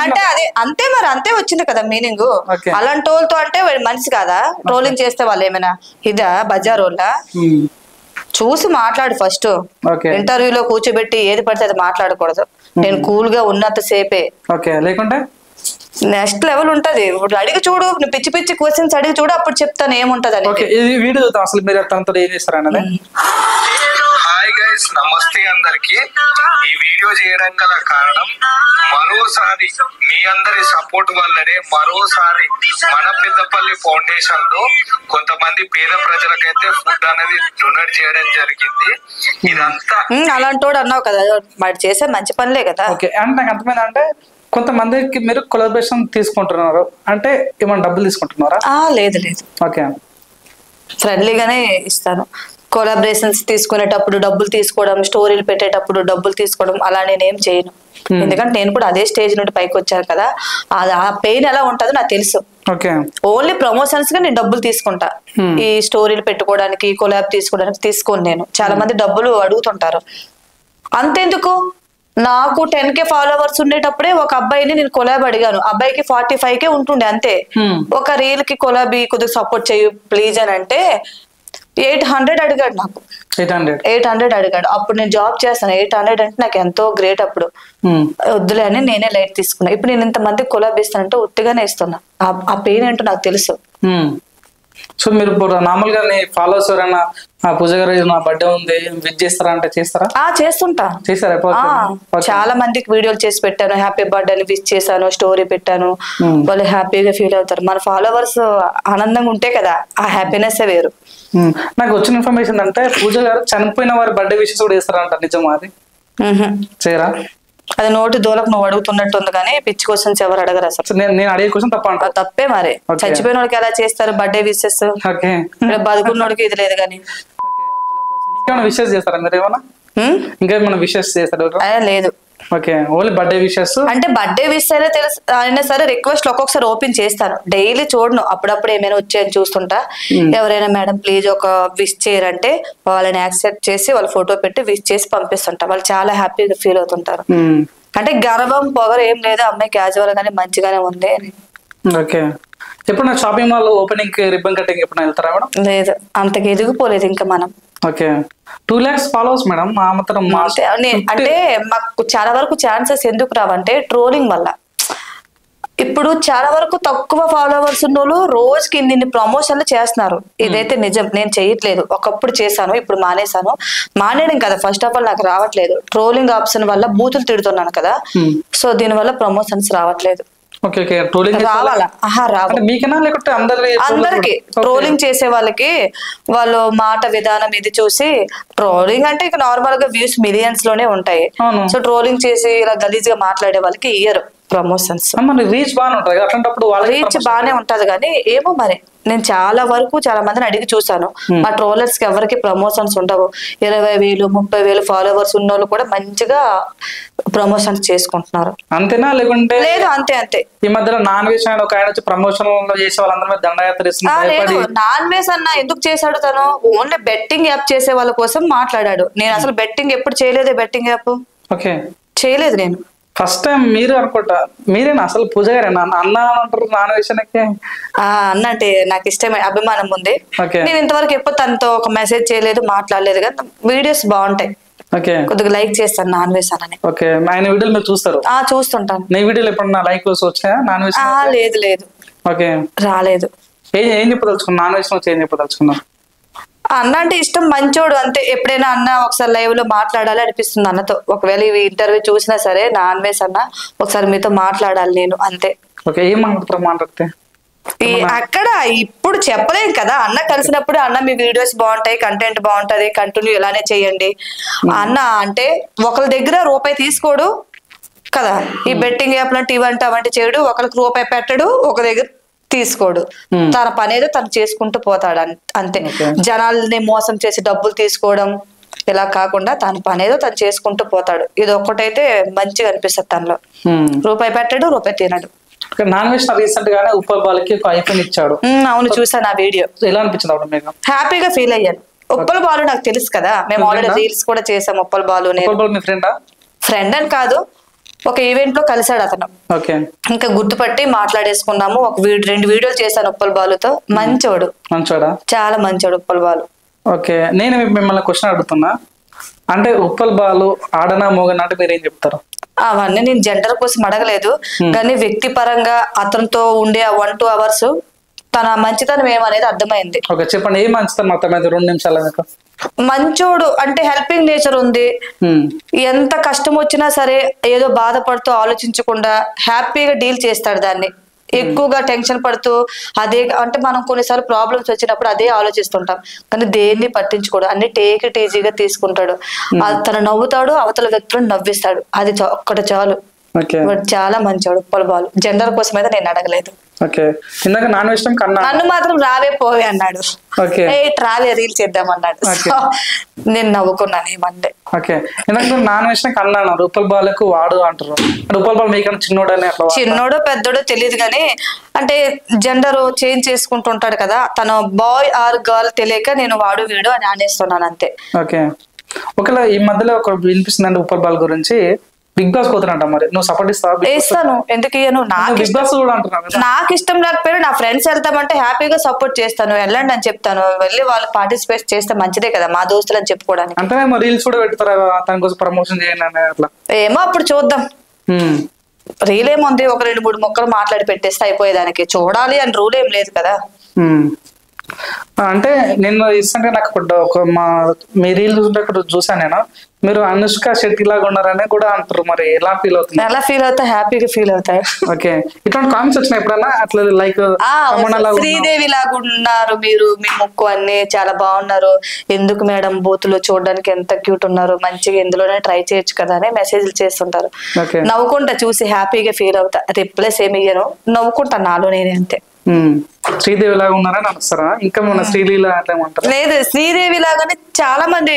అంటే అదే అంతే మరి, అంతే వచ్చింది కదా మీనింగ్. అలాంటి వాళ్ళతో అంటే మనిషి కాదా? ట్రోలింగ్ చేస్తే వాళ్ళు ఏమైనా ఇదా బజార్ వాళ్ళ? చూసి మాట్లాడు ఫస్ట్. ఇంటర్వ్యూలో కూర్చోబెట్టి ఏది పడితే అది మాట్లాడకూడదు. నేను కూల్ గా ఉన్నంత సేపే. లేకుంటే నెక్స్ట్ లెవెల్ ఉంటది. ఇప్పుడు అడిగి చూడు, నువ్వు పిచ్చి పిచ్చి క్వశ్చన్స్ అడిగి చూడు, అప్పుడు చెప్తాను ఏముంటది అని. అసలు మీరు తనతో ఏం చేస్తారన్నది. హాయ్ గైస్, నమస్తే అందరికి. ఈ వీడియో చేయడం గల కారణం, మరోసారి మీ అందరి సపోర్ట్ వల్లనే మరోసారి మన పెద్దపల్లి ఫౌండేషన్ లో కొంతమంది పేద ప్రజలకైతే ఫుడ్ అనేది డొనేట్ చేయడం జరిగింది. ఇదంతా అలాంటి అన్నావు కదా, మరి చేసే మంచి పనులే కదా. ఓకే, అంటే నాకు అర్థమైంది. అంటే కొంతమందికి మీరు కొలాబరేషన్ తీసుకుంటున్నారు అంటే ఏమైనా డబ్బులు తీసుకుంటున్నారా? లేదు. ఓకే, ఫ్రెండ్లీగానే ఇస్తాను. కొలాబరేషన్స్ తీసుకునేటప్పుడు డబ్బులు తీసుకోవడం, స్టోరీలు పెట్టేటప్పుడు డబ్బులు తీసుకోవడం అలా నేనేం చేయను. ఎందుకంటే నేను కూడా అదే స్టేజ్ నుండి పైకి వచ్చాను కదా. ఆ పెయిన్ ఎలా ఉంటుందో నాకు తెలుసు. ఓన్లీ ప్రమోషన్స్ గా నేను డబ్బులు తీసుకుంటా. ఈ స్టోరీలు పెట్టుకోవడానికి, కొలాబ్ తీసుకోవడానికి తీసుకోను నేను. చాలా మంది డబ్బులు అడుగుతుంటారు. అంతెందుకు, నాకు 10K ఫాలోవర్స్ ఉండేటప్పుడే ఒక అబ్బాయిని నేను కొలాబ్ అడిగాను. అబ్బాయికి 45K ఉంటుండే అంతే. ఒక రీల్ కి కొలాబ్ కొద్దిగా సపోర్ట్ చేయు ప్లీజ్ అని అంటే 800 అడిగాడు. నాకు 800 అడిగాడు. అప్పుడు నేను జాబ్ చేస్తాను. 800 అంటే నాకు ఎంతో గ్రేట్. అప్పుడు వద్దులే అని నేనే లైట్ తీసుకున్నా. ఇప్పుడు నేను ఇంతమంది కొలాబ్ ఇస్తానంటే ఉత్తిగానే ఇస్తున్నా. ఆ పెయిన్ ఏంటో నాకు తెలుసు. సో మీరు నార్మల్ గా ఫాలోవర్స్ ఎవరైనా పూజ గారు నా బర్త్డే ఉంది విజ్ చేస్తారా అంటే చేస్తారా? చేస్తుంటా. చాలా మందికి వీడియోలు చేసి పెట్టాను. హ్యాపీ బర్త్డే అని విష్ చేశాను, స్టోరీ పెట్టాను. వాళ్ళు హ్యాపీగా ఫీల్ అవుతారు. మన ఫాలోవర్స్ ఆనందంగా ఉంటే కదా ఆ హ్యాపీనెస్ వేరు. నాకు వచ్చిన ఇన్ఫర్మేషన్ అంటే పూజ గారు చనిపోయిన వారి బర్త్డే విషెస్ కూడా చేస్తారంట, నిజమా? అది చేయరా? అది నోటి దూలకు నువ్వు అడుగుతున్నట్టుంది కానీ పిచ్చి క్వశ్చన్స్ ఎవరు అడగరు అసలు. నేను అడిగే క్వశ్చన్ తప్ప తప్పే మరి. చచ్చిపోయిన వాడికి ఎలా చేస్తారు బర్త్డే విషెస్? బతుకున్నోడికి ఇది లేదు కానీ. విషెస్ చేస్తారా మీరు ఏమన్నా? ఇంకా ఏమైనా విషెస్ చేస్తారు? లేదు. Okay, only birthday wishes. అంటే బర్త్డే విష్ అయినా తెలుసు అయినా సరే రిక్వెస్ట్ ఒక్కొక్కసారి ఓపెన్ చేస్తాను. డైలీ చూడను, అప్పుడప్పుడు ఏమైనా వచ్చాయని చూస్తుంటా. ఎవరైనా మేడం ప్లీజ్ ఒక విష్ చేయరంటే వాళ్ళని యాక్సెప్ట్ చేసి వాళ్ళ ఫోటో పెట్టి విష్ చేసి పంపిస్తుంటా. వాళ్ళు చాలా హ్యాపీగా ఫీల్ అవుతుంటారు. అంటే గర్వం పొగరు ఏం లేదు, అమ్మాయి క్యాజువల్ గానే మంచిగానే ఉంది అని. ఓకే, ఎప్పుడు shopping mall opening ribbon cutting ఎప్పుడు వెళ్తారా మేడం? లేదు, అంతకు ఎదిగిపోలేదు ఇంకా మనం. Okay, 2 lakhs followers madam. అంటే మాకు చాలా వరకు ఛాన్సెస్ ఎందుకు రావంటే ట్రోలింగ్ వల్ల. ఇప్పుడు చాలా వరకు తక్కువ ఫాలోవర్స్ ఉన్న వాళ్ళు రోజుకి ఇన్ని ప్రమోషన్లు చేస్తున్నారు. ఇదైతే నిజం, నేను చేయట్లేదు. ఒకప్పుడు చేశాను, ఇప్పుడు మానేశాను. మానేయడం కదా, ఫస్ట్ ఆఫ్ ఆల్ నాకు రావట్లేదు. ట్రోలింగ్ ఆప్షన్ వల్ల బూతులు తిడుతున్నాను కదా. సో దీని వల్ల ప్రమోషన్స్ రావట్లేదు. ఓకే ఓకే ట్రోలింగ్ రావాలా రావాలి అంటే మీకేనా లేకపోతే అందరికి ట్రోలింగ్ చేసే వాళ్ళకి వాళ్ళు మాట విధానం ఇది చూసి ట్రోలింగ్ అంటే ఇక నార్మల్ గా వ్యూస్ మిలియన్స్ లోనే ఉంటాయి. సో ట్రోలింగ్ చేసి ఇలా గలీజ్ గా మాట్లాడే వాళ్ళకి ఇయ్యరు ప్రమోషన్స్. రీచ్ బాగానే ఉంటుంది అట్లాంటప్పుడు రీచ్ బాగానే ఉంటది కానీ ఏమో మరి నేను చాలా వరకు చాలా మందిని అడిగి చూసాను. మా ట్రోలర్స్ కి ఎవరికి ప్రమోషన్స్ ఉండవు. 20,000 30,000 ఫాలోవర్స్ ఉన్న వాళ్ళు కూడా మంచిగా ప్రమోషన్స్ చేసుకుంటున్నారు. అంతేనా లేకుంటే లేదు అంతే అంతే. ఈ మధ్యలో నాన్ వెజ్ ఆయన ఒక ఆయన వచ్చి ప్రమోషన్ చేసే వాళ్ళందరి మీద దండయాత్ర లేదు నాన్ వెజ్ అన్న ఎందుకు చేశాడు తను ఓన్లీ బెట్టింగ్ యాప్ చేసే వాళ్ళ కోసం మాట్లాడాడు. నేను అసలు బెట్టింగ్ ఎప్పుడు చేయలేదే. బెట్టింగ్ యాప్ ఓకే చేయలేదు నేను. ఫస్ట్ టైం మీరు అనుకుంటా మీరేనా అసలు పూజ గారేనా అన్న అంటారు నాన్ వెజ్ అన్న అంటే నాకు ఇష్టమే అభిమానం ఉంది. నేను ఇంతవరకు ఎప్పుడు తనతో ఒక మెసేజ్ చేయలేదు మాట్లాడలేదు కానీ వీడియోస్ బాగుంటాయి. కొద్దిగా లైక్ చేస్తాను నాన్ వెజ్ అని. ఓకే ఆయన వీడియోలు మీరు చూస్తారు? చూస్తుంటాను. నీ వీడియోలు ఎప్పుడన్నా లైక్ వచ్చాయా నాన్ వెజ్? లేదు లేదు ఓకే రాలేదు. ఏం చెప్పదలుచుకున్నా నాన్ వెజ్ నుంచి ఏం చెప్పదలుచుకున్నా? అన్న అంటే ఇష్టం మంచోడు అంతే. ఎప్పుడైనా అన్న ఒకసారి లైవ్ లో మాట్లాడాలి అనిపిస్తుంది అన్నతో. ఒకవేళ ఈ ఇంటర్వ్యూ చూసినా సరే నాన్ వెజ్ అన్న ఒకసారి మీతో మాట్లాడాలి నేను అంతే. అక్కడ ఇప్పుడు చెప్పలేం కదా. అన్న కలిసినప్పుడు అన్న మీ వీడియోస్ బాగుంటాయి కంటెంట్ బాగుంటది కంటిన్యూ ఇలానే చేయండి అన్న అంటే ఒకరి దగ్గర రూపాయి తీసుకోడు కదా. ఈ బెట్టింగ్ యాప్ లాంటి ఇవంటి అవంటి చేయడు. ఒకరికి రూపాయి పెట్టడు ఒక దగ్గర తీసుకోడు. తన పని ఏదో తను చేసుకుంటూ పోతాడు అంతే. జనాల్ని మోసం చేసి డబ్బులు తీసుకోవడం ఇలా కాకుండా తన పని ఏదో తను చేసుకుంటూ పోతాడు. ఇది ఒక్కటైతే మంచిగా అనిపిస్తుంది తనలో. రూపాయి పెట్టడు రూపాయి తినడు. నాన్ వెజ్ రీసెంట్ గానే ఉప్పల్ బాలుకి ఒక ఐఫోన్ ఇచ్చాడు. అవును చూసాను ఆ వీడియో. ఎలా అనిపించింది అప్పుడు మీకు? హ్యాపీగా ఫీల్ అయ్యాను. ఉప్పల్ బాలు నాకు తెలుసు కదా. మేము ఆల్రెడీ రీల్స్ కూడా చేసాం. ఉప్పల్ బాలు మీ ఫ్రెండా? ఫ్రెండ్ అని కాదు ఒక ఈవెంట్ లో కలిసాడు అతను. ఇంకా గుర్తుపట్టి మాట్లాడేసుకున్నాము. ఒక 2 వీడియోలు చేశాను ఉప్పల్ బాలుతో. మంచోడు చాలా మంచోడు ఉప్పల్ బాలు. ఓకే నేను మిమ్మల్ని క్వశ్చన్ అడుగుతున్నా. అంటే ఉప్పల్ బాలు ఆడనా మోగనా అంటే మీరేం చెప్తారు? అవన్నీ నేను జెండర్ కోసం అడగలేదు కానీ వ్యక్తిపరంగా అతనితో ఉండే 1-2 hours తన మంచితనం ఏమనేది అర్థమైంది. చెప్పండి ఏ మంచితనం అర్థమైంది 2 నిమిషాలు? మంచోడు అంటే హెల్పింగ్ నేచర్ ఉంది. ఎంత కష్టం వచ్చినా సరే ఏదో బాధపడుతూ ఆలోచించకుండా హ్యాపీగా డీల్ చేస్తాడు దాన్ని. ఎక్కువగా టెన్షన్ పడుతూ అదే అంటే మనం కొన్నిసార్లు ప్రాబ్లమ్స్ వచ్చినప్పుడు అదే ఆలోచిస్తుంటాం కానీ దేన్ని పట్టించుకోడు. అన్ని టేక్ ఇట్ ఈజీగా తీసుకుంటాడు. తను నవ్వుతాడు అవతల వ్యక్తులను నవ్విస్తాడు. అది ఒక్కటి చాలు. చాలా మంచోడు ఉప్పల్ బాలు. జెండర్ కోసం అయితే నేను అడగలేదు. నన్ను మాత్రం రావే పోవే అన్నాడు. రావే రీల్ చేద్దామన్నాడు. నేను నవ్వుకున్నాను ఏమంటే. నాన్ వెజ్ అన్నారు ఉప్పల్ బాలకు వాడు అంటారు. ఉప్పల్ బాల్ మీకన్నా చిన్నోడో పెద్దోడో తెలియదు కానీ అంటే జెండర్ చేంజ్ చేసుకుంటుంటాడు కదా. తను బాయ్ ఆర్ గర్ల్ తెలియక నేను వాడు వీడు అని అనేస్తున్నాను అంతే. ఒకవేళ ఈ మధ్యలో ఒక వినిపిస్తుందండి ఉప్పల్ బాల్ గురించి బిగ్ బాస్ పోతున్నా మరి నువ్వు సపోర్ట్ ఇస్తావా? ఇస్తాను. ఎందుకు ఇయ్యను? నాకు ఇష్టం లేకపోయినా నా ఫ్రెండ్స్ వెళ్తామంటే హ్యాపీగా సపోర్ట్ చేస్తాను. వెళ్ళండి అని చెప్తాను. వెళ్ళి వాళ్ళు పార్టిసిపేట్ చేస్తే మంచిదే కదా మా దోస్తులు అని చెప్పుకోవడానికి. అంటే రీల్స్ కూడా పెడతారా తన కోసం ప్రమోషన్ చేయండి అట్లా? ఏమో అప్పుడు చూద్దాం. రీల్ ఏముంది ఒక 2-3 ముక్కలు మాట్లాడి పెట్టేస్తే అయిపోయేదానికి. చూడాలి అని రూల్ ఏం లేదు కదా. అంటే నేను రీసెంట్ గా నాకు మీ రీల్ చూసాను నేను. మీరు అనుష్క శెట్టి లాగా ఉన్నారని కూడా అంటారు. మరి ఎలా ఫీల్ అవుతుంది? ఎలా ఫీల్ అవుతా? హ్యాపీగా ఫీల్ అవుతాయి. ఓకే ఇట్లాంటి కామెంట్స్ వచ్చినాయి ఎప్పుడన్నా అట్లా లైక్ శ్రీదేవి లాగా ఉన్నారు మీరు, మీ ముక్కు అన్ని చాలా బాగున్నారు, ఎందుకు మేడం బూతులు చూడడానికి ఎంత క్యూట్ ఉన్నారు, మంచిగా ఇందులోనే ట్రై చేయొచ్చు కదా అని మెసేజ్లు చేస్తుంటారు. నవ్వుకుంటా చూసి హ్యాపీగా ఫీల్ అవుతా. రిప్లైస్ ఏమి ఇయ్యను, నవ్వుకుంటా నాలో నేనే అంతే. శ్రీదేవి లాగా ఉన్నారని అనుస్తారా? ఇంకా మన శ్రీలీల అట్లా ఏమంటారు? లేదు శ్రీదేవి లాగానే చాలా మంది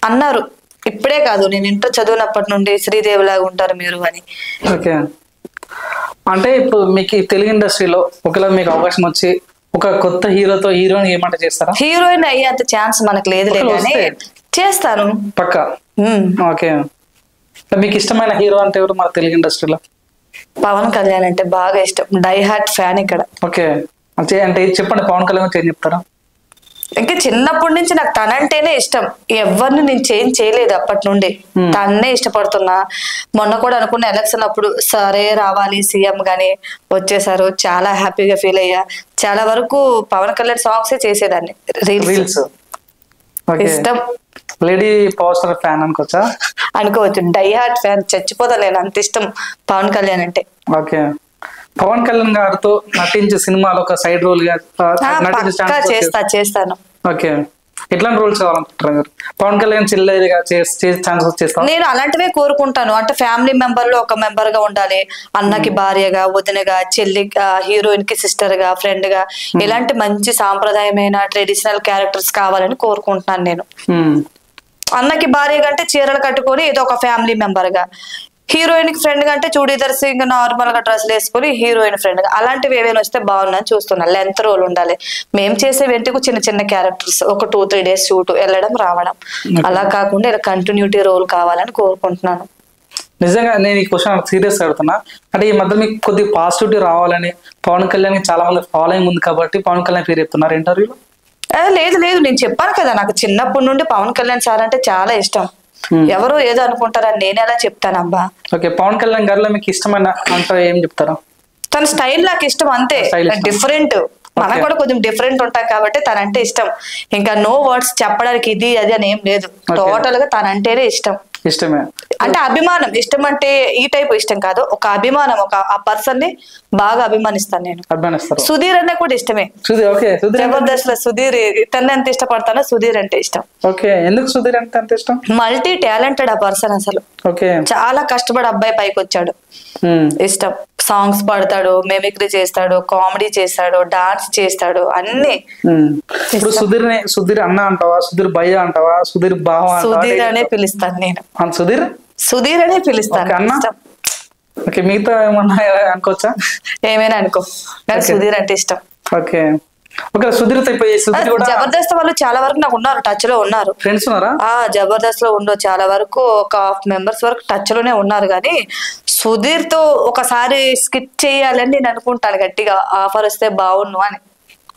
అన్నారు. ఇప్పుడే కాదు నేను ఇంటర్ చదివినప్పటి నుండి శ్రీదేవి లాగా ఉంటారు మీరు అని. ఓకే అంటే ఇప్పుడు మీకు తెలుగు ఇండస్ట్రీలో ఒకవేళ మీకు అవకాశం వచ్చి ఒక కొత్త హీరోతో హీరోయిన్ ఏమంటే చేస్తారా? హీరోయిన్ అయ్యేంత ఛాన్స్ మనకు లేదులే కానీ చేస్తాను పక్కా. ఓకే మీకు ఇష్టమైన హీరో అంటే ఎవరు మన తెలుగు ఇండస్ట్రీలో? పవన్ కళ్యాణ్ అంటే బాగా ఇష్టం. డై హార్ట్ ఫ్యాన్ ఇక్కడ. ఓకే అంటే చెప్పండి పవన్ కళ్యాణ్ ఏం చెప్తారా? ఇంకా చిన్నప్పటి నుంచి నాకు తనంటేనే ఇష్టం. ఎవరిని నేను చేంజ్ చేయలేదు అప్పటి నుండి. తన్నే ఇష్టపడుతున్నా. మొన్న కూడా అనుకున్న ఎలక్షన్ అప్పుడు సరే రావాలి సీఎం గాని వచ్చేసారు. చాలా హ్యాపీగా ఫీల్ అయ్యా. చాలా వరకు పవన్ కళ్యాణ్ సాంగ్స్ చేసేదాన్ని రీల్స్. ఇష్టం. లేడీ పవర్ స్టార్ ఫ్యాన్ అనుకోవచ్చా? అనుకోవచ్చు. డై హార్ట్ ఫ్యాన్, చచ్చిపోతా నేను, అంత ఇష్టం పవన్ కళ్యాణ్ అంటే. ఓకే, పవన్ కళ్యాణ్ గారితో నటించే సినిమాలో ఒక సైడ్ రోల్ గా పక్కా చేస్తాను. ఓకే, ఎట్లాంటి రోల్స్ కావాలనుకుంటారు మీరు? పవన్ కళ్యాణ్ చిల్లగా చేసే ఛాన్సెస్ చేస్తాను. నేను అలాంటివే కోరుకుంటాను. అంటే ఫ్యామిలీ మెంబర్ లో ఒక మెంబర్ గా ఉండాలి, అన్నకి భార్యగా, వదినగా, చెల్లి, హీరోయిన్ కి సిస్టర్ గా, ఫ్రెండ్ గా, ఇలాంటి మంచి సాంప్రదాయమైన ట్రెడిషనల్ క్యారెక్టర్స్ కావాలని కోరుకుంటున్నాను నేను. అన్నకి భార్యగా అంటే చీరలు కట్టుకొని ఏదో ఒక ఫ్యామిలీ మెంబర్ గా, హీరోయిన్ కి ఫ్రెండ్ గా అంటే చూడీదర్స్ ఇంకా నార్మల్ గా డ్రెస్లు వేసుకొని హీరోయిన్ ఫ్రెండ్ గా, అలాంటివి ఏవైనా వస్తే బాగుందని చూస్తున్నా. లెంత్ రోల్ ఉండాలి. మేము చేసే వెంటకు చిన్న చిన్న క్యారెక్టర్స్, ఒక 2-3 days షూట్ వెళ్ళడం రావడం, అలా కాకుండా ఇలా కంటిన్యూటీ రోల్ కావాలని కోరుకుంటున్నాను. నిజంగా నేను ఈ క్వశ్చన్ సీరియస్ అడుగుతున్నా. అంటే ఈ మధ్య మీకు కొద్దిగా పాజిటివిటీ రావాలని పవన్ కళ్యాణ్ చాలా మంది ఫాలోయింగ్ ఉంది కాబట్టి పవన్ కళ్యాణ్ పేరు చెప్తున్నారు ఇంటర్వ్యూలో. లేదు నేను చెప్పాను కదా, నాకు చిన్నప్పటి నుండి పవన్ కళ్యాణ్ సార్ అంటే చాలా ఇష్టం. ఎవరో ఏదో అనుకుంటారని నేను ఎలా చెప్తానబ్బా. ఓకే, పవన్ కళ్యాణ్ గారిలో మీకు ఇష్టమైన అంటే ఏం చెప్తారా? తన స్టైల్ నాకు ఇష్టం అంతే, డిఫరెంట్. మనకు కూడా కొంచెం డిఫరెంట్ ఉంటాం కాబట్టి తనంటే ఇష్టం. ఇంకా నో వర్డ్స్ చెప్పడానికి ఇది అది అని ఏం లేదు. టోటల్ గా తనంటేనే ఇష్టం. ఇష్టమే అంటే అభిమానం. ఇష్టం అంటే ఈ టైప్ ఇష్టం కాదు, ఒక అభిమానం, ఒక ఆ పర్సన్ ని బాగా అభిమానిస్తాను నేను. సుధీర్ అన్న కూడా ఇష్టమే. జబర్దస్త్ లో సుధీర్, ఇతన్ని ఎంత ఇష్టపడతానో సుధీర్ అంటే ఇష్టం. ఓకే, ఎందుకు సుధీర్ అంటే అంత ఇష్టం? మల్టీ టాలెంటెడ్ ఆ పర్సన్ అసలు. ఓకే, చాలా కష్టపడి అబ్బాయి పైకి వచ్చాడు. ఇష్టం. సాంగ్స్ పాడతాడు, మెమిక్రీ చేస్తాడు, కామెడీ చేస్తాడు, డాన్స్ చేస్తాడు, అన్ని. ఇప్పుడు సుధీర్ అన్న అంటావా, సుధీర్ భయ్య అంటావా, సుధీర్ బావ? సుధీర్ అనే పిలుస్తాను నేను. సుధీర్ అనే పిలుస్తాను. ఓకే, మిగతా ఏమన్నా అనుకోవచ్చా? ఏమైనా అనుకో, కానీ సుధీర్ అంటే ఇష్టం. Okay, okay. సుధీర్ జబర్దస్త్ వాళ్ళు చాలా వరకు నాకు ఉన్నారు, టచ్ లో ఉన్నారు. ఫ్రెండ్స్ ఉన్నారా? జబర్దస్త్ లో ఉండవు చాలా వరకు, ఒక 1/2 members వరకు టచ్ లోనే ఉన్నారు. కానీ సుధీర్ తో ఒకసారి స్కిట్ చేయాలని నేను అనుకుంటాను గట్టిగా, ఆఫర్ వస్తే బాగుండు అని.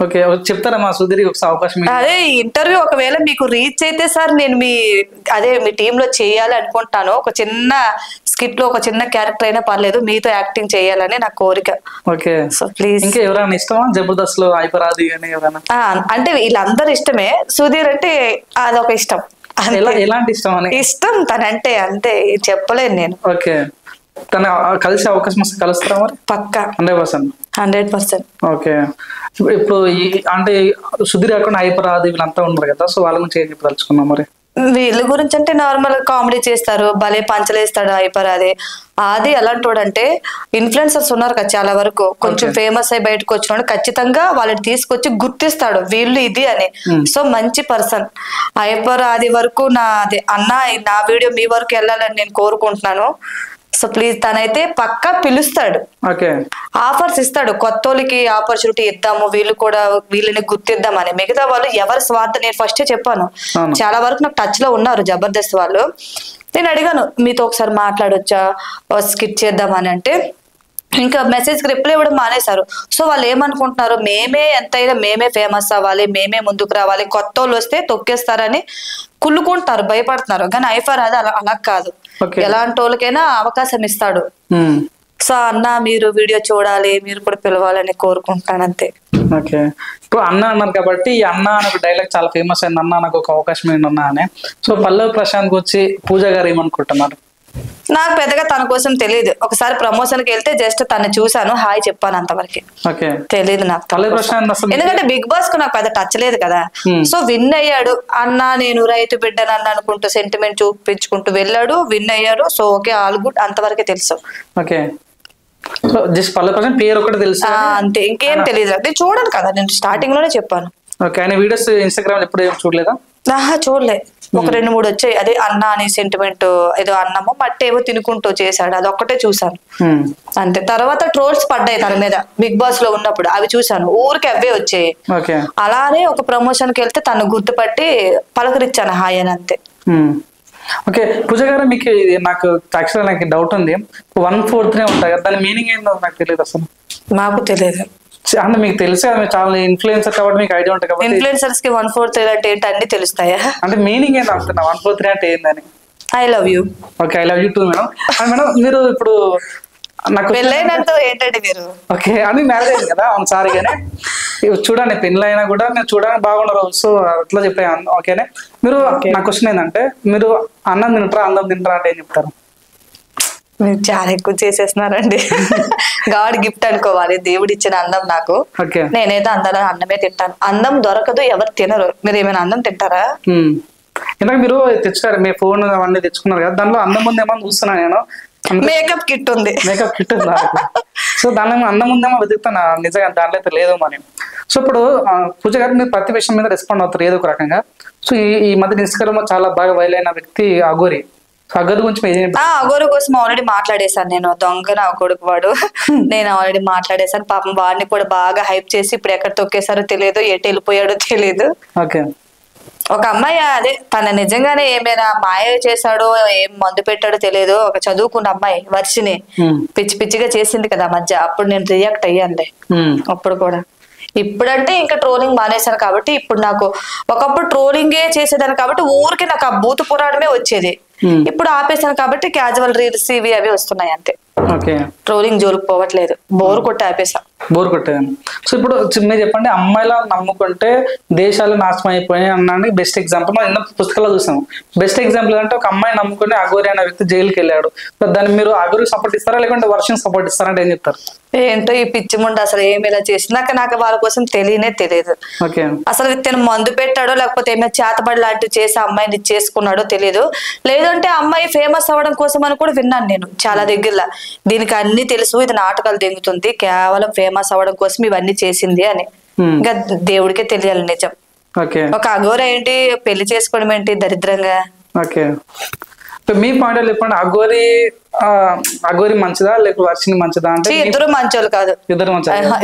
ఓకే, చెప్తారా మా సుధీర్ ఒకసారి అవకాశం? అదే ఇంటర్వ్యూ ఒకవేళ మీకు రీచ్ అయితే సార్, నేను మీ టీమ్ లో చేయాలి అనుకుంటాను. ఒక చిన్న స్కిట్ లో ఒక చిన్న క్యారెక్టర్ అయినా పర్లేదు, మీతో యాక్టింగ్ చేయాలని నా కోరిక. Okay, so please. ఇంకా ఎవరైనా ఇష్టమా జబర్దస్త్ లో? హైపరాది అని ఎవరైనా? అంటే వీళ్ళందరూ ఇష్టమే, సుధీర్ అంటే అదొక ఇష్టం. ఎలాంటి ఇష్టం అని? ఇష్టం తనంటే, అంతే, చెప్పలేను నేను. ఓకే, తన కలిసే అవకాశం వస్తే కలుస్తారా మరి? పక్కా 100%. ఓకే, ఇప్పుడు అంటే సుధీర్ కాకుండా హైపరాది వీళ్ళంతా ఉన్నారు కదా, సో వాళ్ళ గురించి ఏం చెప్పదలుచుకున్నాం మరి? వీళ్ళ గురించి అంటే నార్మల్ కామెడీ చేస్తారు, భలే పంచలేస్తాడు హైపరాది. అది ఎలాంటి అంటే ఇన్ఫ్లుయెన్సర్స్ ఉన్నారు కదా చాలా వరకు, కొంచెం ఫేమస్ అయి బయటకు వచ్చిన ఖచ్చితంగా వాళ్ళని తీసుకొచ్చి గుర్తిస్తాడు వీళ్ళు ఇది అని. సో మంచి పర్సన్. హైపరాది వరకు అన్న నా వీడియో మీ వరకు వెళ్ళాలని నేను కోరుకుంటున్నాను. సో ప్లీజ్, తనైతే పక్కా పిలుస్తాడు, ఆఫర్స్ ఇస్తాడు. కొత్త వాళ్ళకి ఆపర్చునిటీ ఇద్దాము, వీళ్ళని గుర్తిద్దామని. మిగతా వాళ్ళు ఎవరి స్వార్థం, నేను ఫస్టే చెప్పాను, చాలా వరకు నాకు టచ్ లో ఉన్నారు జబర్దస్త్ వాళ్ళు. నేను అడిగాను, మీతో ఒకసారి మాట్లాడొచ్చా, స్కిట్ చేద్దామని. అంటే ఇంకా మెసేజ్ కి రిప్లై ఇవ్వడం మానేశారు. సో వాళ్ళు ఏమనుకుంటున్నారు, మేమే ఎంతైనా మేమే ఫేమస్ అవ్వాలి, మేమే ముందుకు రావాలి, కొత్త వాళ్ళు వస్తే తొక్కేస్తారని కుళ్ళుకుంటారు, భయపడుతున్నారు. కానీ ఐఫర్ అది అలా కాదు, ఎలాంటి వాళ్ళకైనా అవకాశం ఇస్తాడు. సో అన్న మీరు వీడియో చూడాలి, మీరు కూడా పిలవాలని కోరుకుంటాను, అంతే. ఓకే, ఇప్పుడు అన్న అన్నారు కాబట్టి ఈ అన్న అనే ఒక డైలాగ్ చాలా ఫేమస్ అయింది, అన్న నాకు ఒక అవకాశం ఏంటి అన్న అని. సో పల్లవి ప్రశాంత్ వచ్చి పూజ గారు ఏమనుకుంటున్నారు? నాకు పెద్దగా తన కోసం తెలియదు. ఒకసారి ప్రమోషన్ కి వెళ్తే జస్ట్ తను చూసాను, హాయ్ చెప్పాను, అంతవరకు. తెలియదు నాకు, ఎందుకంటే బిగ్ బాస్ కు నాకు పెద్ద టచ్ లేదు కదా. సో విన్ అయ్యాడు అన్న, నేను రైతు బిడ్డనన్న అనుకుంటూ సెంటిమెంట్ చూపించుకుంటూ వెళ్ళాడు, విన్ అయ్యాడు. సో ఓకే, ఆల్ గుడ్, అంతవరకే తెలుసు. ఓకే, పేరు ఒకటి తెలుసు అంతే, ఇంకేం తెలియదు. నేను చూడను కదా, నేను స్టార్టింగ్ లోనే చెప్పాను. వీడియోస్ ఇన్స్టాగ్రామ్ ఎప్పుడు చూడలేదా? చూడలే, ఒక 2-3 వచ్చాయి. అదే అన్న అని సెంటిమెంట్, ఏదో అన్నమో మట్టేమో తినుకుంటూ చేశాడు, అది ఒక్కటే చూసాను అంతే. తర్వాత ట్రోల్స్ పడ్డాయి తన మీద బిగ్ బాస్ లో ఉన్నప్పుడు, అవి చూసాను, ఊరికి అవే వచ్చాయి. అలానే ఒక ప్రమోషన్ కి వెళ్తే తను గుర్తుపట్టి పలకరించాను హాయ్ అని, అంతే. ఓకే, పూజ గారు మీకు నాకు యాక్చువల్గా నాకు డౌట్ ఉంది, 1/4 ఉంటాయి కదా, దాని మీనింగ్ ఏంటో నాకు తెలియదు అసలు. నాకు తెలియదు అంటే మీకు తెలుసా, చాలా ఇన్ఫ్లుయెన్సర్ కాబట్టి మీకు ఐడియా ఉంటుంది కాబట్టి. ఇన్ఫ్లుయెన్సర్స్ కి 1/4 అంటే ఏంటి అన్ని తెలుస్తాయా? అంటే మీనింగ్ ఏంటి అంటున్నా, 1/4 అంటే ఏందని? I love you. Okay, I love you two madam. Madam మీరు ఇప్పుడు నాకు పెళ్ళైనంత ఏంటంటే మీరు ఓకే అని మ్యారేజ్ అయింది కదా, అవును సారీ. కానీ చూడండి పెళ్ళి అయినా కూడా మీరు చూడడానికి బాగున్నారు. సో అట్లా చెప్పాను. ఓకేనే. మీరు నా క్వశ్చన్ ఏంటంటే మీరు అన్నం తింటారా అందం తింటారా అంటే ఏం చెప్తారు? మీరు చాలా ఎక్కువ చేసేస్తున్నారండి. గాడ్ గిఫ్ట్ అనుకోవాలి, దేవుడు ఇచ్చిన అన్నం నాకు. నేనైతే అందరూ అన్నమే తింటాను. అన్నం దొరకదు, ఎవరు తినరు. మీరు ఏమైనా అన్నం తింటారా? ఇందాక మీరు తెచ్చుకారు మీ ఫోన్ అవన్నీ తెచ్చుకున్నారు కదా, దానిలో అన్నం ముందు ఏమో చూస్తున్నాను నేను. మేకప్ కిట్ ఉంది. మేకప్ కిట్ ఉంది. సో దానిలో అన్నం ముందేమో వెతుకుతాను, నిజంగా దాంట్లో అయితే లేదు మరి. సో ఇప్పుడు పూజ గారు మీరు ప్రతి విషయం మీద రెస్పాండ్ అవుతారు ఏదో ఒక రకంగా. సో ఈ మధ్య ఇన్స్టాగ్రామ్ లో చాలా బాగా వైరల్ అయిన వ్యక్తి అఘోరి. అఘోరి గురించి అఘోరి కోసం ఆల్రెడీ మాట్లాడేశాను నేను. దొంగ నా కొడుకు వాడు. నేను ఆల్రెడీ మాట్లాడేశాను. పాపం వాడిని కూడా బాగా హైప్ చేసి ఇప్పుడు ఎక్కడ తొక్కేశారో తెలియదు, ఎటు వెళ్ళిపోయాడో తెలియదు. ఓకే. ఒక అమ్మాయి అదే తన నిజంగానే ఏమైనా మాయ చేశాడో ఏం మందు పెట్టాడో తెలియదు. ఒక చదువుకున్న అమ్మాయి వర్షిని పిచ్చి పిచ్చిగా చేసింది కదా మధ్య, అప్పుడు నేను రియాక్ట్ అయ్యానులే అప్పుడు కూడా. ఇప్పుడంటే ఇంకా ట్రోలింగ్ మానేశాను కాబట్టి ఇప్పుడు నాకు, ఒకప్పుడు ట్రోలింగే చేసేదాన్ని కాబట్టి ఊరికి నాకు ఆ భూత పురాణమే వచ్చేది. ఇప్పుడు ఆపేశాను కాబట్టి క్యాజువల్ రీల్స్ ఇవి అవి వస్తున్నాయి అంతే. ట్రోలింగ్ జోలికి పోవట్లేదు. బోర్ కొట్టి ఆపేసా. బోర్ కొట్టేదాన్ని. సో ఇప్పుడు మీరు చెప్పండి, అమ్మాయిల నమ్ముకుంటే దేశాలు నాశనం అయిపోయాయి అన్నానికి బెస్ట్ ఎగ్జాంపుల్ మనం ఎన్నో పుస్తకాలు చూసాము. బెస్ట్ ఎగ్జాంపుల్ అంటే ఒక అమ్మాయి నమ్ముకుని అఘోరి అనే వ్యక్తి జైలుకి వెళ్ళాడు. దాన్ని మీరు అఘోరికి సపోర్ట్ ఇస్తారా లేకుంటే వర్షం సపోర్ట్ ఇస్తారా అంటే ఏం చెప్తారు? ఏంటో ఈ పిచ్చి ముందు అసలు ఏమి ఇలా చేసి నాకు వాళ్ళ కోసం తెలియదు. అసలు తను మందు పెట్టాడో లేకపోతే ఏమైనా చేతబడి లాంటివి చేసి అమ్మాయిని చేసుకున్నాడో తెలియదు. లేదంటే అమ్మాయి ఫేమస్ అవ్వడం కోసం అని కూడా విన్నాను నేను చాలా దగ్గరలో. దీనికి అన్ని తెలుసు, ఇది నాటకాలు దెంగుతుంది, కేవలం ఫేమస్ అవ్వడం కోసం ఇవన్నీ చేసింది అని. ఇంకా దేవుడికే తెలియాలి నిజం. ఒక అఘోర ఏంటి పెళ్లి చేసుకోవడం ఏంటి దరిద్రంగా. ఓకే. మీ పాయింట్ చెప్పండి, అఘోరి మంచిదా లేక వర్షిని మంచిదా అంటే? ఇద్దరు మంచోళ్ళు కాదు.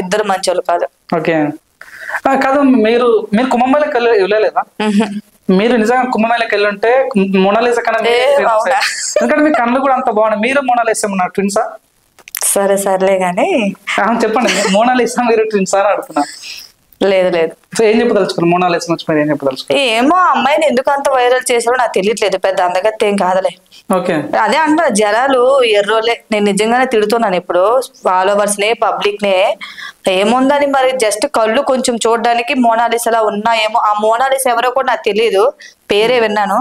ఇద్దరు మంచోళ్ళు కాదు. ఓకే కాదు. మీరు కుంభమేళకి వెళ్ళలేదా? మీరు నిజంగా కుంభమేళకి వెళ్ళి ఉంటే మోనాలిసా కన్నా, ఎందుకంటే మీ కళ్ళు కూడా అంత బాగున్నాయి. మీరు మోనాలిసా ఉన్నారు ట్విన్సా? సరేలే గానీ చెప్పండి, మోనాలిసా మీరు ట్విన్సా అని అడుగుతున్నా. లేదు. సో ఏం చెప్పదలుచుకోరు మోనాలిసా నుంచి? మీరు ఏం చెప్పదలుచుకోరు? ఏమో అమ్మాయిని ఎందుకు అంత వైరల్ చేసారో నాకు తెలియట్లేదు. పెద్ద అందగత్తే ఏం కాదులే. ఓకే. అదే అంట జనాలు ఎర్రోలే. నేను నిజంగానే తిడుతున్నాను ఇప్పుడు ఫాలోవర్స్ ని, పబ్లిక్ నే. ఏముందని మరి జస్ట్ కళ్ళు కొంచెం చూడడానికి మోనాలిసాలా ఉన్నాయేమో. ఆ మోనాలిసా ఎవరో కూడా నాకు తెలియదు, పేరే విన్నాను.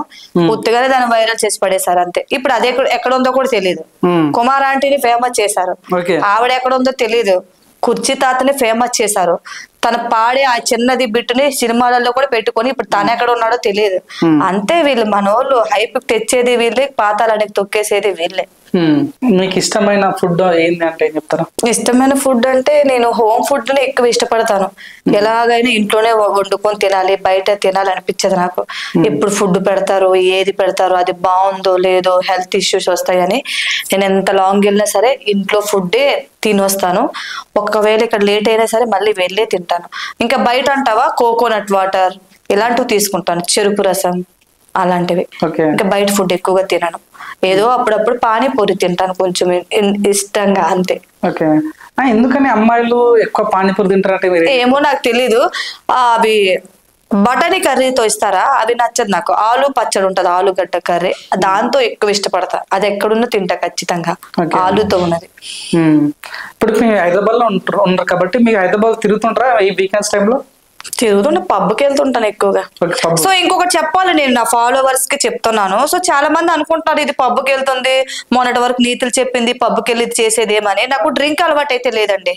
పూర్తిగానే దాన్ని వైరల్ చేసి పడేశారు అంతే. ఇప్పుడు అదే ఎక్కడ ఉందో కూడా తెలియదు. కుమార్ ఆంటీని ఫేమస్ చేశారు, ఆవిడ ఎక్కడ ఉందో తెలియదు. కుర్చీ తాతని ఫేమస్ చేశారు, తన పాడే ఆ చిన్నది బిట్టుని సినిమాలలో కూడా పెట్టుకొని ఇప్పుడు తను ఎక్కడ ఉన్నాడో తెలియదు. అంతే వీళ్ళు మనోళ్ళు హైప్ తెచ్చేది వీళ్ళే, పాతాలనికి తొక్కేసేది వీళ్ళే. మీకు ఇష్టమైన ఫుడ్ ఏంటి అంటే ఏం చెప్తారా? ఇష్టమైన ఫుడ్ అంటే నేను హోమ్ ఫుడ్ ని ఎక్కువ ఇష్టపడతాను. ఎలాగైనా ఇంట్లోనే వండుకొని తినాలి, బయట తినాలి అనిపించదు నాకు. ఎప్పుడు ఫుడ్ పెడతారు, ఏది పెడతారు, అది బాగుందో లేదో, హెల్త్ ఇష్యూస్ వస్తాయని నేను ఎంత లాంగ్ వెళ్ళినా సరే ఇంట్లో ఫుడ్డే తినొస్తాను. ఒకవేళ ఇక్కడ లేట్ అయినా సరే మళ్ళీ వెళ్ళే తింటాను. ఇంకా బయట అంటావా కోకోనట్ వాటర్ ఇలాంటివి తీసుకుంటాను, చెరుకు రసం అలాంటివి. ఇంకా బయట ఫుడ్ ఎక్కువగా తినను. ఏదో అప్పుడప్పుడు పానీపూరి తింటాను కొంచెం ఇష్టంగా అంతే. ఓకే. ఎందుకని అమ్మాయిలు ఎక్కువ పానీపూరి తింటారంటే? ఏమో నాకు తెలీదు. అవి బటానీ కర్రీతో ఇస్తారా, అది నచ్చదు నాకు. ఆలు పచ్చడి ఉంటది, ఆలుగడ్డ కర్రీ, దాంతో ఎక్కువ ఇష్టపడతా. అది ఎక్కడున్నా తింటా ఖచ్చితంగా, ఆలుతో ఉన్నది. ఇప్పుడు మీరు హైదరాబాద్ లో ఉంటారు కాబట్టి మీకు హైదరాబాద్ తిరుగుతుంటారా ఈ వీకెండ్స్ టైంలో? తిరుగుతుంటే పబ్కి వెళ్తుంటాను ఎక్కువగా. సో ఇంకొకటి చెప్పాలి, నేను నా ఫాలోవర్స్ కి చెప్తున్నాను. సో చాలా మంది అనుకుంటారు ఇది పబ్కి వెళ్తుంది, మొన్నటి వరకు నీతులు చెప్పింది, పబ్కి వెళ్ళి చేసేదేమని. నాకు డ్రింక్ అలవాటు అయితే లేదండి.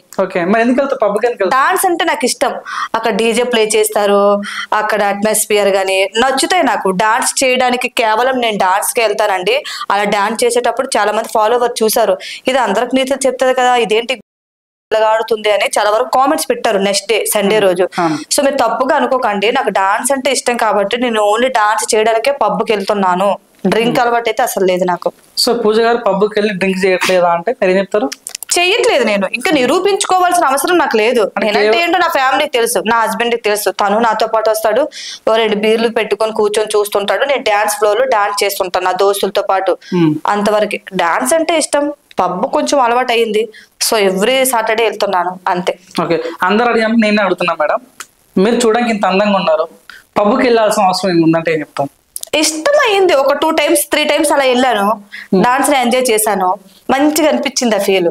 డాన్స్ అంటే నాకు ఇష్టం. అక్కడ డీజే ప్లే చేస్తారు, అక్కడ అట్మాస్ఫియర్ గానీ నచ్చుతాయి నాకు. డాన్స్ చేయడానికి కేవలం నేను డాన్స్ కి వెళ్తానండి. అలా డాన్స్ చేసేటప్పుడు చాలా మంది ఫాలోవర్ చూసారు, ఇది అందరికి నీతులు చెప్తుంది కదా, ఇదేంటి ఆడుతుంది అని చాలా వరకు కామెంట్స్ పెట్టారు నెక్స్ట్ డే సండే రోజు. సో మీరు తప్పుగా అనుకోకండి, నాకు డాన్స్ అంటే ఇష్టం కాబట్టి నేను ఓన్లీ డాన్స్ చేయడానికే పబ్కి వెళ్తున్నాను. డ్రింక్ అలవాటు అయితే అసలు లేదు నాకు. సో పూజ గారు పబ్కి వెళ్ళి డ్రింక్ చేయట్లేదా అంటే ఏం చెప్తారు? చెయ్యట్లేదు. నేను ఇంకా నిరూపించుకోవాల్సిన అవసరం నాకు లేదు. నేనంటే ఏంటో నా ఫ్యామిలీకి తెలుసు, నా హస్బెండ్ కి తెలుసు. తను నాతో పాటు వస్తాడు, 2 బీర్లు పెట్టుకొని కూర్చొని చూస్తుంటాడు. నేను డాన్స్ ఫ్లోర్ లో డాన్స్ చేస్తుంటాను నా దోస్తులతో పాటు. అంతవరకు డాన్స్ అంటే ఇష్టం. పబ్ కొంచెం అలవాటు అయ్యింది, సో ఎవ్రీ సాటర్డే వెళ్తున్నాను అంతే. ఓకే. అందరు అడిగాను, నేను అడుగుతున్నా మేడం, మీరు చూడడానికి ఇంత అందంగా ఉన్నారు, పబ్కి వెళ్ళాల్సిన అవసరం ఏముందంటే ఏం చెప్తాం? ఇష్టమైంది. ఒక 2 times 3 times అలా వెళ్ళాను, డాన్స్ ఎంజాయ్ చేశాను, మంచిగా అనిపించింది ఆ ఫీల్.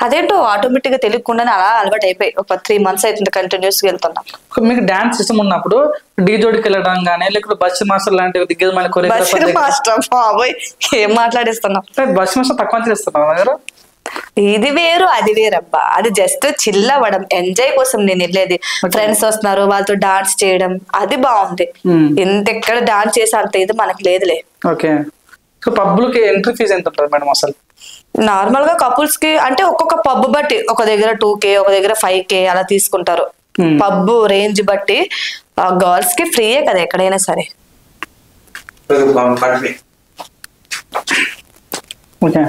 అదేంటో ఆటోమేటిక్ గా తెలియకుండానే అలా అలవాటు అయిపోయి ఒక 3 months అవుతుంది కంటిన్యూస్ గా వెళ్తున్నా. మీకు డాన్స్ ఇష్టం ఉన్నప్పుడు డీ జోడికి వెళ్ళడం కానీ లేకపోతే బస్ మాస్టర్ లాంటి దిగ్గజమైన కొరియోగ్రాఫర్ మాస్టర్ బాబోయ్ ఏం మాట్లాడిస్తున్నావు? బస్ మాస్టర్ తక్కువ చేస్తున్నావు దగ్గర. ఇది వేరు అది వేరబ్బా. అది జస్ట్ చిల్ అవ్వడం, ఎంజాయ్ కోసం నేను వెళ్ళేది. ఫ్రెండ్స్ వస్తున్నారు, వాళ్ళతో డాన్స్ చేయడం, అది బాగుంది. ఇంతెక్కడ డాన్స్ చేసే అంత ఇది మనకి లేదులే. ఓకే. సో పబ్లకి ఎంట్రీ ఫీజు ఎంత ఉంటుంది మేడం అసలు? నార్మల్ గా కపుల్స్ కి అంటే ఒక్కొక్క పబ్ బట్టి ఒక దగ్గర 2K, ఒక దగ్గర 5K అలా తీసుకుంటారు. పబ్ రేంజ్ బట్టి. గర్ల్స్ కి ఫ్రీయే కదా ఎక్కడైనా సరే. ఓకే.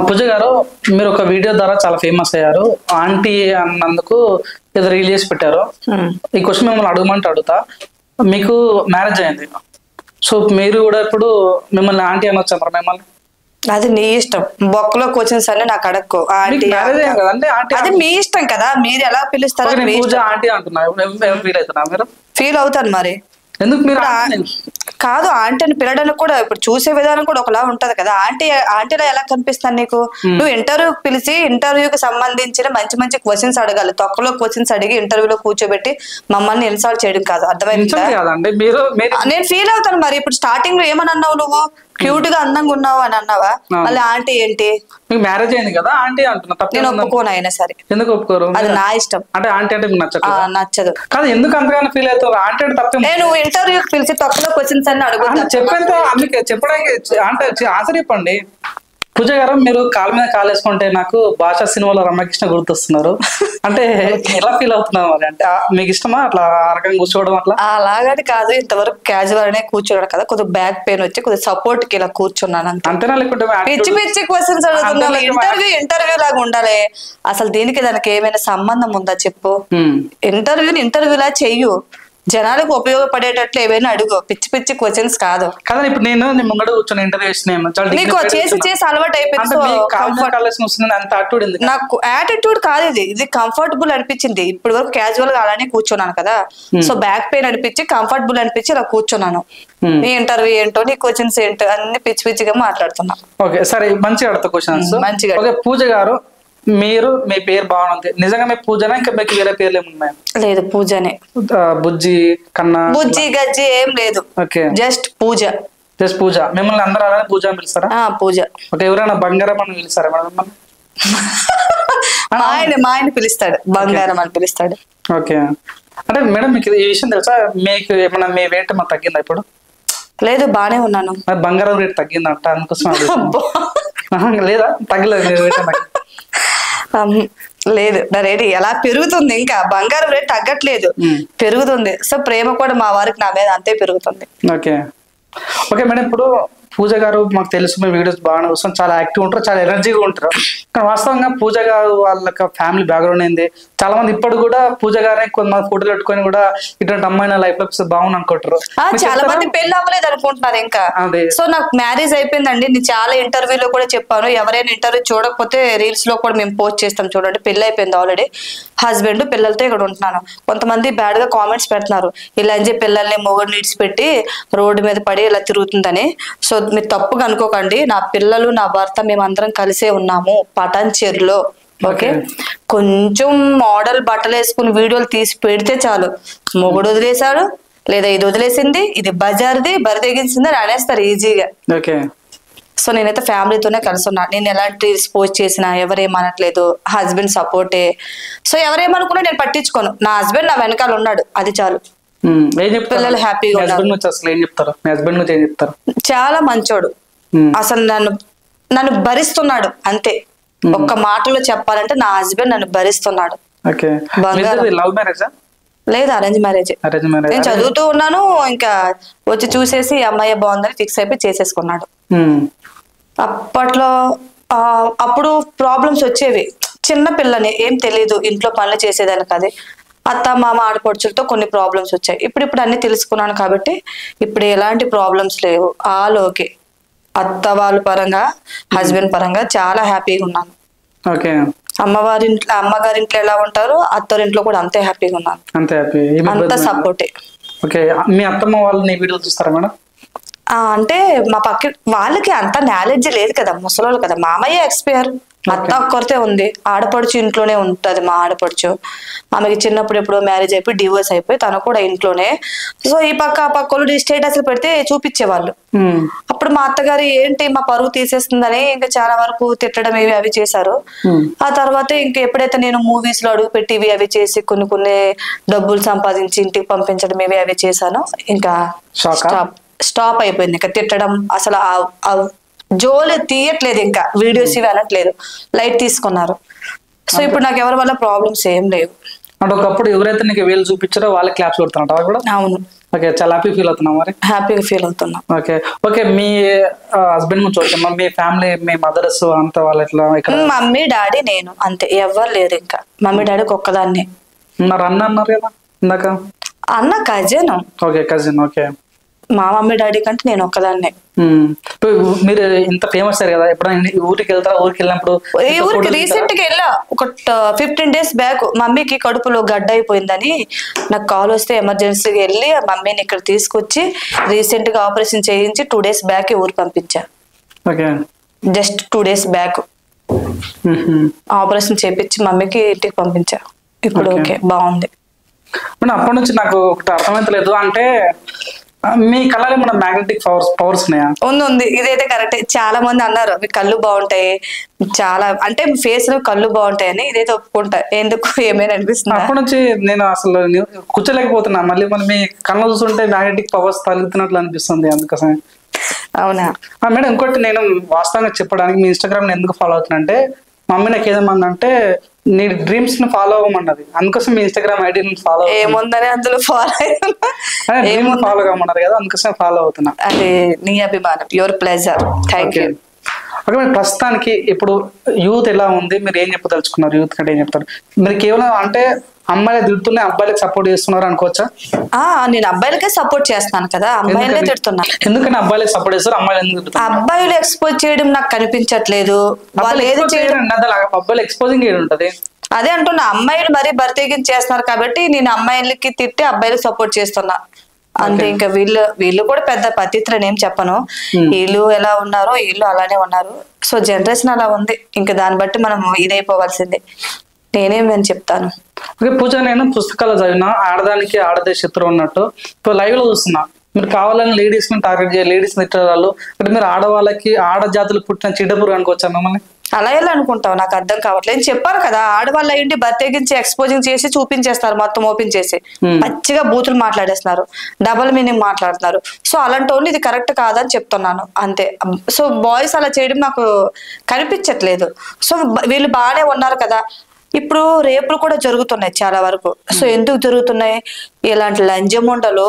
పూజ గారు, మీరు ఒక వీడియో ద్వారా చాలా ఫేమస్ అయ్యారు. ఆంటీ అన్నందుకు ఏదో రీల్ చేసి పెట్టారు. ఈ క్వశ్చన్ మిమ్మల్ని అడగమంటే అడుగుతా. మీకు మ్యారేజ్ అయింది, సో మీరు కూడా ఇప్పుడు మిమ్మల్ని ఆంటీ అనొచ్చు అంటారు మిమ్మల్ని? అది నీ ఇష్టం. బొక్కలో క్వశ్చన్స్ అన్ని నాకు అడక్కు. ఆంటీ అది మీ ఇష్టం కదా, మీరు ఎలా పిలుస్తారో. పూజ ఆంటీ అంటున్నారు, ఫీల్ అవుతున్నా మీరు? ఫీల్ అవుతాను మరి. ఎందుకు మీరు కాదు, ఆంటీని పిలవడానికి కూడా ఇప్పుడు చూసే విధానం కూడా ఒకలా ఉంటది కదా. ఆంటీలో ఎలా కనిపిస్తాను నీకు? నువ్వు ఇంటర్వ్యూ పిలిచి ఇంటర్వ్యూకి సంబంధించిన మంచి మంచి క్వశ్చన్స్ అడగాలి. తొక్కలో క్వశ్చన్స్ అడిగి ఇంటర్వ్యూలో కూర్చోబెట్టి మమ్మల్ని ఇన్సల్ట్ చేయడం కాదు. అర్థమైందా? నేను ఫీల్ అవుతాను మరి. ఇప్పుడు స్టార్టింగ్ లో ఏమని అన్నావు నువ్వు? క్యూట్ గా అందంగా ఉన్నావు అని అన్నావా? మళ్ళీ ఆంటీ ఏంటి? మీకు మ్యారేజ్ అయింది కదా ఆంటీ అంటున్నా. నేను ఒప్పుకోను. అయినా సరే ఎందుకు ఒప్పుకోరు? అది నా ఇష్టం. అంటే ఆంటీ అంటే నచ్చదు. కాదు, ఎందుకు అంతగానో ఫీల్ అవుతారు? ఆంటీ అంటే తప్ప. నేను ఇంటర్వ్యూకి పిలిచి తొక్కలో క్వశ్చన్స్ అన్ని అడుగుతాను. చెప్పేంత మీకు చెప్పడానికి అంటే ఆన్సర్ చెప్పండి. పూజ గారు, మీరు కాలు మీద కాలు వేసుకుంటే నాకు భాషా సినిమాలో రమ్యకృష్ణ గుర్తొస్తున్నారు. అంటే ఎలా ఫీల్ అవుతున్నారు మరి? అంటే మీకు ఇష్టమా అట్లా ఆ రకంగా కూర్చోవడం? అట్లా అలాగని కాదు, ఇంతవరకు క్యాజువల్ అనే కూర్చోడు కదా. కొద్దిగా బ్యాక్ పెయిన్ వచ్చి కొద్దిగా సపోర్ట్ కి ఇలా కూర్చున్నాను అంతేనా? లేకుంటే పిచ్చి పిచ్చి క్వశ్చన్స్ అడుగుతున్నాను. ఇంటర్వ్యూ లాగా ఉండాలి. అసలు దీనికి దానికి ఏమైనా సంబంధం ఉందా చెప్పు? ఇంటర్వ్యూలా చెయ్యు, జనాలకు ఉపయోగపడేటట్లు ఏవైనా అడుగు. పిచ్చి పిచ్చి క్వశ్చన్స్ కాదు కదా. ఇప్పుడు నేను ముంగడ కూర్చొని ఇంటర్వ్యూ చేసి అలవాటు అయిపోయింది. నాకు యాటిట్యూడ్ కాదు ఇది కంఫర్టబుల్ అనిపించింది. ఇప్పుడు వరకు క్యాజువల్ గా అలానే కూర్చున్నాను కదా. సో బ్యాక్ పెయిన్ అనిపించి కంఫర్టబుల్ అనిపించి ఇలా కూర్చున్నాను. నీ ఇంటర్వ్యూ ఏంటో, నీ క్వశ్చన్స్ ఏంటో అన్ని పిచ్చి పిచ్చిగా మాట్లాడుతున్నా. ఓకే సరే, మంచిగా అడుగుతా క్వశ్చన్స్. మంచిగా. పూజ గారు, మీరు మీ పేరు బాగుంది, నిజంగా మీ పూజనా ఇంకా మీకు వేరే పేర్లు ఏమున్నాయి? లేదు, పూజనే. బుజ్జి, కన్నా, బుజ్జి గజ్జి ఏం లేదు. ఓకే, జస్ట్ పూజ. జస్ట్ పూజ. మిమ్మల్ని అందరూ అలానే పూజ అని పిలుస్తారా? పూజ. ఓకే. ఎవరైనా బంగారం అని పిలుస్తారా మేడం? మా ఆయన పిలుస్తాడు, బంగారం అని పిలుస్తాడు. ఓకే. అంటే మేడం, మీకు ఈ విషయం తెలుసా? మీకు ఏమన్నా మీ వెయిట్ ఏమన్నా తగ్గిందా ఇప్పుడు? లేదు, బానే ఉన్నాను. బంగారం రేట్ తగ్గిందంట, అందుకోసం. లేదా? తగ్గలేదు. లేదు, నా రేటు ఎలా పెరుగుతుంది, ఇంకా బంగారం రేట్ తగ్గట్లేదు, పెరుగుతుంది. సో ప్రేమ కూడా మా వారికి నా మీద అంతే పెరుగుతుంది. ఓకే. ఓకే మేడం, ఇప్పుడు పూజ గారు మాకు తెలుసు, మీ వీడియోస్ బాగా వస్తాం, చాలా యాక్టివ్ ఉంటారు, చాలా ఎనర్జీగా ఉంటారు. కానీ వాస్తవంగా పూజ గారు వాళ్ళకి ఫ్యామిలీ బ్యాక్గ్రౌండ్ ఏంది? చాలా మంది ఇప్పుడు కూడా పూజ గారిని కొంతమంది ఫోటోలు పెట్టుకొని కూడా ఇటువంటి అమ్మాయి లైఫ్ లో బాగుంది అనుకుంటారు. చాలా మంది పెళ్లి అవ్వలేదు అనుకుంటున్నారు ఇంకా. సో నాకు మ్యారేజ్ అయిపోయిందండి. నేను చాలా ఇంటర్వ్యూలో కూడా చెప్పాను. ఎవరైనా ఇంటర్వ్యూ చూడకపోతే రీల్స్ లో కూడా మేము పోస్ట్ చేస్తాం చూడండి. పెళ్లి అయిపోయింది ఆల్రెడీ, హస్బెండ్ పిల్లలతో ఇక్కడ ఉంటున్నాను. కొంతమంది బ్యాడ్ గా కామెంట్స్ పెడుతున్నారు, ఇలా అని చెప్పి పిల్లల్ని మొగుడిని ఇడిచిపెట్టి రోడ్డు మీద పడి ఇలా తిరుగుతుందని. సో మీరు తప్పుగా అనుకోకండి, నా పిల్లలు నా భర్త మేమందరం కలిసే ఉన్నాము పటాన్చేరులో. ఓకే, కొంచెం మోడల్ బట్టలు వేసుకుని వీడియోలు తీసి పెడితే చాలు, మొగుడు వదిలేశాడు, లేదా ఇది వదిలేసింది, ఇది బజార్ది, బరి తెగించింది అని అనేస్తారు ఈజీగా. ఓకే. సో నేనైతే ఫ్యామిలీతోనే కలిసి ఉన్నా. నేను ఎలాంటి పోస్ట్ చేసినా ఎవరేమనట్లేదు, హస్బెండ్ సపోర్టే. సో ఎవరేమనుకున్నా నేను పట్టించుకోను, నా హస్బెండ్ నా వెనకాల ఉన్నాడు, అది చాలు. పిల్లలు హ్యాపీగా ఉన్నారు. చాలా మంచోడు, అసలు నన్ను భరిస్తున్నాడు అంతే. ఒక్క మాటలో చెప్పాలంటే నా హస్బెండ్ నన్ను భరిస్తున్నాడు. లేదు, అరేంజ్ మ్యారేజ్. నేను చదువుతూ ఉన్నాను, ఇంకా వచ్చి చూసేసి అమ్మాయి బాగుందని ఫిక్స్ అయిపోయి చేసేసుకున్నాడు. అప్పట్లో అప్పుడు ప్రాబ్లమ్స్ వచ్చేవి, చిన్న పిల్లని ఏం తెలీదు, ఇంట్లో పనులు చేసేదాన్ని కాదు. అత్త మామ ఆడపడుచులతో కొన్ని ప్రాబ్లమ్స్ వచ్చాయి. ఇప్పుడు అన్ని తెలుసుకున్నాను కాబట్టి ఇప్పుడు ఎలాంటి ప్రాబ్లమ్స్ లేవు. ఓకే, అత్త వాళ్ళ పరంగా హస్బెండ్ పరంగా చాలా హ్యాపీగా ఉన్నాను. ఓకే. అమ్మగారింట్లో ఎలా ఉంటారో అత్తగారింట్లో కూడా అంతే హ్యాపీగా ఉన్నాను, అంత సపోర్టే. ఓకే. మీ అత్తమ్మ వాళ్ళు నీ వీడియోలు చూస్తారా మేడం? అంటే మా పక్క వాళ్ళకి అంత నాలెడ్జ్ లేదు కదా, ముసలోళ్ళు కదా. మామయ్య ఎక్స్పైర్, అత్త ఒక్కరితే ఉంది, ఆడపడుచు ఇంట్లోనే ఉంటది. మా ఆడపడుచు ఆమెకి చిన్నప్పుడు ఎప్పుడో మ్యారేజ్ అయిపోయి డివోర్స్ అయిపోయి తను కూడా ఇంట్లోనే. సో ఈ పక్క ఆ పక్క వాళ్ళు స్టేటస్లు పెడితే చూపించేవాళ్ళు. అప్పుడు మా అత్తగారు ఏంటి మా పరువు తీసేస్తుందని ఇంకా చాలా వరకు తిట్టడం ఇవి అవి చేశారు. ఆ తర్వాత ఇంకా ఎప్పుడైతే నేను మూవీస్ లో అడుగు పెట్టి ఇవి అవి చేసి కొన్ని డబ్బులు సంపాదించి ఇంటికి పంపించడం ఇవి అవి చేశాను, ఇంకా స్టాప్ అయిపోయింది. ఇంకా తిట్టడం అసలు జోలు తీయట్లేదు, ఇంకా వీడియోస్ ఇవి అనట్లేదు, లైట్ తీసుకున్నారు. సో ఇప్పుడు నాకు ఎవరి వల్ల ప్రాబ్లమ్స్ ఏం లేవు. అంటే ఒకప్పుడు ఎవరైతే నీకు వేలు చూపించారో వాళ్ళకి క్లాప్స్ కొడుతున్నట్టు కూడా. అవును. ఓకే, చాలా హ్యాపీ ఫీల్ అవుతున్నాం. మరి హ్యాపీగా ఫీల్ అవుతున్నా. ఓకే ఓకే, మీ హస్బెండ్ నుంచి వచ్చామా, మీ ఫ్యామిలీ, మీ మదర్స్ అంతా వాళ్ళు ఎట్లా? మమ్మీ డాడీ నేను అంతే, ఎవరు లేరు. ఇంకా మమ్మీ డాడీకి ఒక్కదాన్ని. మరి అన్న అన్నారు కదా ఇందాక? అన్న కజిన్. Okay, cousin. ఓకే, మా మమ్మీ డాడీ కంటే నేను ఒక్కదాన్నే. మీరు ఇంత ఫేమస్ అయ్యారు కదా, ఎప్పుడైనా ఊరికి వెళ్తారా? ఊరికి వెళ్ళినప్పుడు ఈ ఊరికి రీసెంట్ గా వెళ్ళా, ఒక 15 days బ్యాక్. మమ్మీకి కడుపులో గడ్డ అయిపోయిందని నాకు కాల్ వస్తే ఎమర్జెన్సీగా వెళ్ళి మమ్మీని ఇక్కడ తీసుకొచ్చి రీసెంట్ గా ఆపరేషన్ చేయించి 2 days బ్యాక్ ఊరు పంపించా. జస్ట్ 2 days బ్యాక్ ఆపరేషన్ చేపించి మమ్మీకి ఇంటికి పంపించా. ఇప్పుడు ఓకే, బాగుంది. అప్పటి నుంచి నాకు ఒకటి అర్థమైతలేదు, అంటే మీ కళ్ళలో మన మ్యాగ్నెటిక్ పవర్స్ ఉన్నాయా? ఉంది. ఇదైతే కరెక్ట్. చాలా మంది అన్నారు మీ కళ్ళు బాగుంటాయి, చాలా అంటే ఫేస్ లో కళ్ళు బాగుంటాయని. ఇదైతే ఒప్పుకుంటా. ఎందుకు ఏమైనా అనిపిస్తుంది? అప్పటి నుంచి నేను అసలు కూర్చోలేకపోతున్నా. మళ్ళీ మీ కళ్ళు చూస్తుంటే మ్యాగ్నెటిక్ పవర్స్ తగ్గుతున్నట్లు అనిపిస్తుంది, అందుకోసమే. అవునా మేడం? ఇంకోటి నేను వాస్తవంగా చెప్పడానికి మీ ఇన్స్టాగ్రామ్ ఎందుకు ఫాలో అవుతున్నా, మమ్మీ నాకు ఏదేమన్నంటే నీ డ్రీమ్స్ ని ఫాలో అవ్వమన్నది, అందుకోసం మీ ఇన్స్టాగ్రామ్ ఐడిని ఫాలో. ఏముందని అందులో ఫాలో కామన్నారు కదా, అందుకోసం ఫాలో అవుతున్నా. అది నీ అభిమానం. Your pleasure. Thank you. Okay, మీరు ప్రస్తుతానికి ఇప్పుడు యూత్ ఎలా ఉంది, మీరు ఏం చెప్పదలుచుకున్నారు? యూత్ కంటే ఏం చెప్తారు? మీరు కేవలం అంటే అమ్మాయిలు తిడుతున్నాయి, అబ్బాయిలకు సపోర్ట్ చేస్తున్నారు అనుకోవచ్చా? నేను అబ్బాయిలకే సపోర్ట్ చేస్తాను కదా, అమ్మాయిలే తిడుతున్నా. ఎందుకని అబ్బాయిలకు సపోర్ట్ చేస్తారు, అమ్మాయిలు ఎందుకు తిడుతున్నారు? అబ్బాయిలు ఎక్స్పోజ్ చేయడం నాకు కనిపించట్లేదు. వాళ్ళు ఏది చేయడం, అబ్బాయిలు ఎక్స్పోజింగ్ ఏది ఉంటది? అదే అంటున్నా, అమ్మాయిలు మరీ బర్తీకించి చేస్తున్నారు కాబట్టి నేను అమ్మాయిలకి తిట్టి అబ్బాయిలకు సపోర్ట్ చేస్తున్నా అంతే. ఇంకా వీళ్ళు కూడా పెద్ద పతిత్రని ఏం చెప్పను. వీళ్ళు ఎలా ఉన్నారో వీళ్ళు అలానే ఉన్నారు. సో జనరేషన్ అలా ఉంది, ఇంకా దాన్ని బట్టి మనం ఇదైపోవాల్సిందే. నేనేమని చెప్తాను. ఓకే పూజ, నేను పుస్తకాలు చదివినా ఆడదానికి ఆడదే శత్రువు ఉన్నట్టు ఇప్పుడు లైవ్ లో చూస్తున్నా. మీరు కావాలని లేడీస్ ని టార్గెట్ చేయాలి, లేడీస్ తిట్టడాలు, అంటే మీరు ఆడవాళ్ళకి ఆడ జాతులు పుట్టిన చిడపురు అనుకోవచ్చా మిమ్మల్ని? అలా ఎలా అనుకుంటావు? నాకు అర్థం కావట్లేదు. నేను చెప్పాను కదా, ఆడవాళ్ళు అయ్యిండి బర్తేగించి ఎక్స్పోజింగ్ చేసి చూపించేస్తారు, మొత్తం ఓపెన్ చేసి పచ్చిగా బూతులు మాట్లాడేస్తున్నారు, డబుల్ మీనింగ్ మాట్లాడుతున్నారు. సో అలాంటి వాళ్ళు ఇది కరెక్ట్ కాదని చెప్తున్నాను అంతే. సో బాయ్స్ అలా చేయడం నాకు కనిపించట్లేదు. సో వీళ్ళు బాగానే ఉన్నారు కదా. ఇప్పుడు రేపులు కూడా జరుగుతున్నాయి చాలా వరకు. సో ఎందుకు జరుగుతున్నాయి? ఇలాంటి లంజముండలు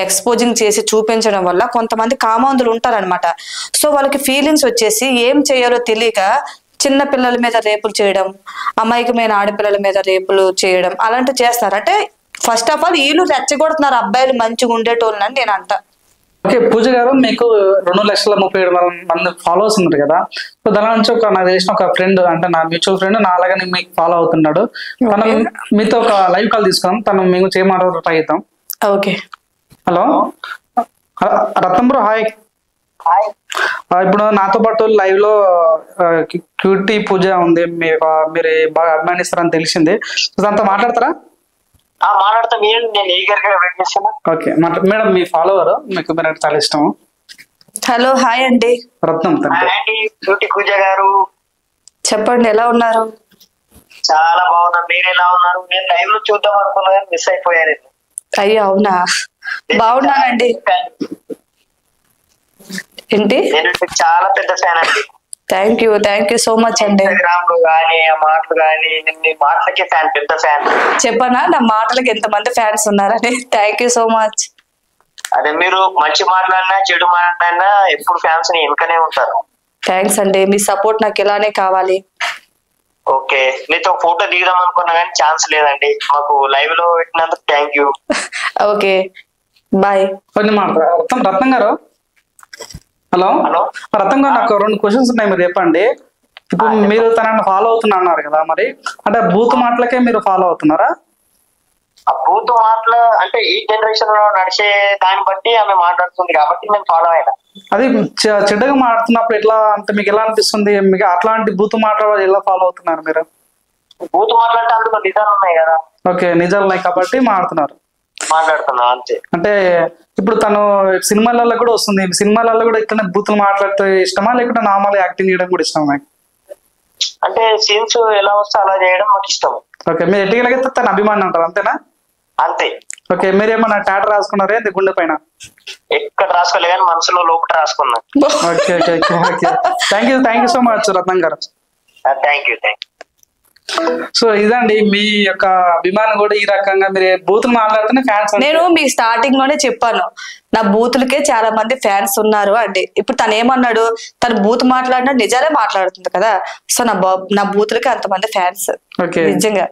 ఎక్స్పోజింగ్ చేసి చూపించడం వల్ల కొంతమంది కామాంధులు ఉంటారనమాట. సో వాళ్ళకి ఫీలింగ్స్ వచ్చేసి ఏం చేయాలో తెలియక చిన్న పిల్లల మీద రేపులు చేయడం, అమాయకమైన ఆడపిల్లల మీద రేపులు చేయడం అలాంటివి చేస్తారు. అంటే ఫస్ట్ ఆఫ్ ఆల్ వీళ్ళు రెచ్చగొడుతున్నారు అబ్బాయిలు మంచిగా ఉండేటోళ్ళని నేను అంట. ఓకే పూజ గారు, మీకు 2,37,000 మంది ఫాలోవర్స్ ఉన్నారు కదా. సో దాని నుంచి నాకు తెలిసిన ఒక ఫ్రెండ్, అంటే నా మ్యూచువల్ ఫ్రెండ్, నా అలాగని మీకు ఫాలో అవుతున్నాడు. తను మీతో ఒక లైవ్ కాల్ తీసుకున్నాం, తను మేము చేయమంటారు, ట్రై చేద్దాం. ఓకే. హలో రత్నం బ్రో, హాయ్. ఇప్పుడు నాతో పాటు లైవ్ లో క్యూటీ పూజ ఉంది, మీరు బాగా అభిమానిస్తారని తెలిసింది. దాంతో మాట్లాడతారా? మాట్లాడతాం. ఓకే మేడం, మీ ఫాలోవర్, మీకు మీరు చాలా ఇష్టం. హలో, హాయ్ అండి. రత్నం క్యూటీ పూజ గారు, చెప్పండి ఎలా ఉన్నారు? చాలా బాగున్నా, మీరు ఎలా ఉన్నారు? నేను లైవ్ లో చూద్దాం అనుకున్నా కానీ మిస్ అయిపోయారు. అయ్యో అవునా? బాగున్నానండి. ఏంటి? నేను చాలా పెద్ద ఫ్యాన్ అండి. థ్యాంక్ యూ సో మచ్ అండి. ఇన్స్టాగ్రామ్ లో కానీ ఆ మాటలు కానీ, మీ మాటలకి ఫ్యాన్, పెద్ద ఫ్యాన్. చెప్పనా నా మాటలకి ఎంతమంది ఫ్యాన్స్ ఉన్నారని? Thank you so much. అదే మీరు మంచి మాట్లాడినా చెడు మాట్లాడినా ఎప్పుడు ఫ్యాన్స్ ని వెనుకనే ఉంటారు. థ్యాంక్స్ అండి, మీ సపోర్ట్ నాకు ఇలానే కావాలి. ఓకే, మీతో ఫోటో దిగుదాం అనుకున్నా కానీ ఛాన్స్ లేదండి. మాకు లైవ్ లో పెట్టినందుకు thank you. Okay bye. Ratnam garu, hello రత్నం గారు, నాకు 2 క్వశ్చన్స్ ఉన్నాయి, మీరు చెప్పండి. ఇప్పుడు మీరు తనని ఫాలో అవుతున్నా అన్నారు కదా, మరి అంటే బూత్ మాటలకే మీరు ఫాలో అవుతున్నారా? ఆ బూత్ మాటలు అంటే ఈ జనరేషన్ లో నడిచే దాన్ని బట్టి ఆమె మాట్లాడుతుంది కాబట్టి నేను ఫాలో అయినా. అది చెడ్డగా మాట్లాడుతున్నప్పుడు ఎట్లా అంటే మీకు ఎలా అనిపిస్తుంది? మీకు అట్లాంటి బూతు మాట్లాడాలి ఎలా ఫాలో అవుతున్నారు మీరు? బూత్ మాట్లాడితే అందులో నిజాలు ఉన్నాయి కదా. ఓకే, నిజాలు ఉన్నాయి కాబట్టి మాట్లాడుతున్నా అంతే. అంటే ఇప్పుడు తను సినిమాలలో కూడా వస్తుంది, సినిమాలలో కూడా ఇట్లా బూతులు మాట్లాడితే ఇష్టమా లేకుంటే నార్మల్ యాక్టింగ్ చేయడం కూడా ఇష్టమా? అంటే సీన్స్ ఎలా వస్తే అలా చేయడం మాకు ఇష్టం. ఓకే, మీరు ఎట్టిగలగైతే తన అభిమానం అంటారు అంతేనా? అంతే. ఓకే, మీరు ఏమన్నా టాటర్ రాసుకున్నారే గుండె పైన? ఎక్కడ రాసుకోలే కానీ మనసులో లోపల రాసుకున్నా. Okay okay okay, thank you so much Ratnam garu. Thank you. So ఇదండి మీ యొక్క అభిమానం కూడా ఈ రకంగా మీరు బూతులు మాట్లాడుతున్న ఫ్యాన్స్. నేను మీకు స్టార్టింగ్ లోనే చెప్పాను, నా బూతులకే చాలా మంది ఫ్యాన్స్ ఉన్నారు అండి. ఇప్పుడు తను ఏమన్నాడు, తను బూత్ మాట్లాడినా నిజాలే మాట్లాడుతుంది కదా. సో నా బూతులకే అంతమంది ఫ్యాన్స్. నిజంగా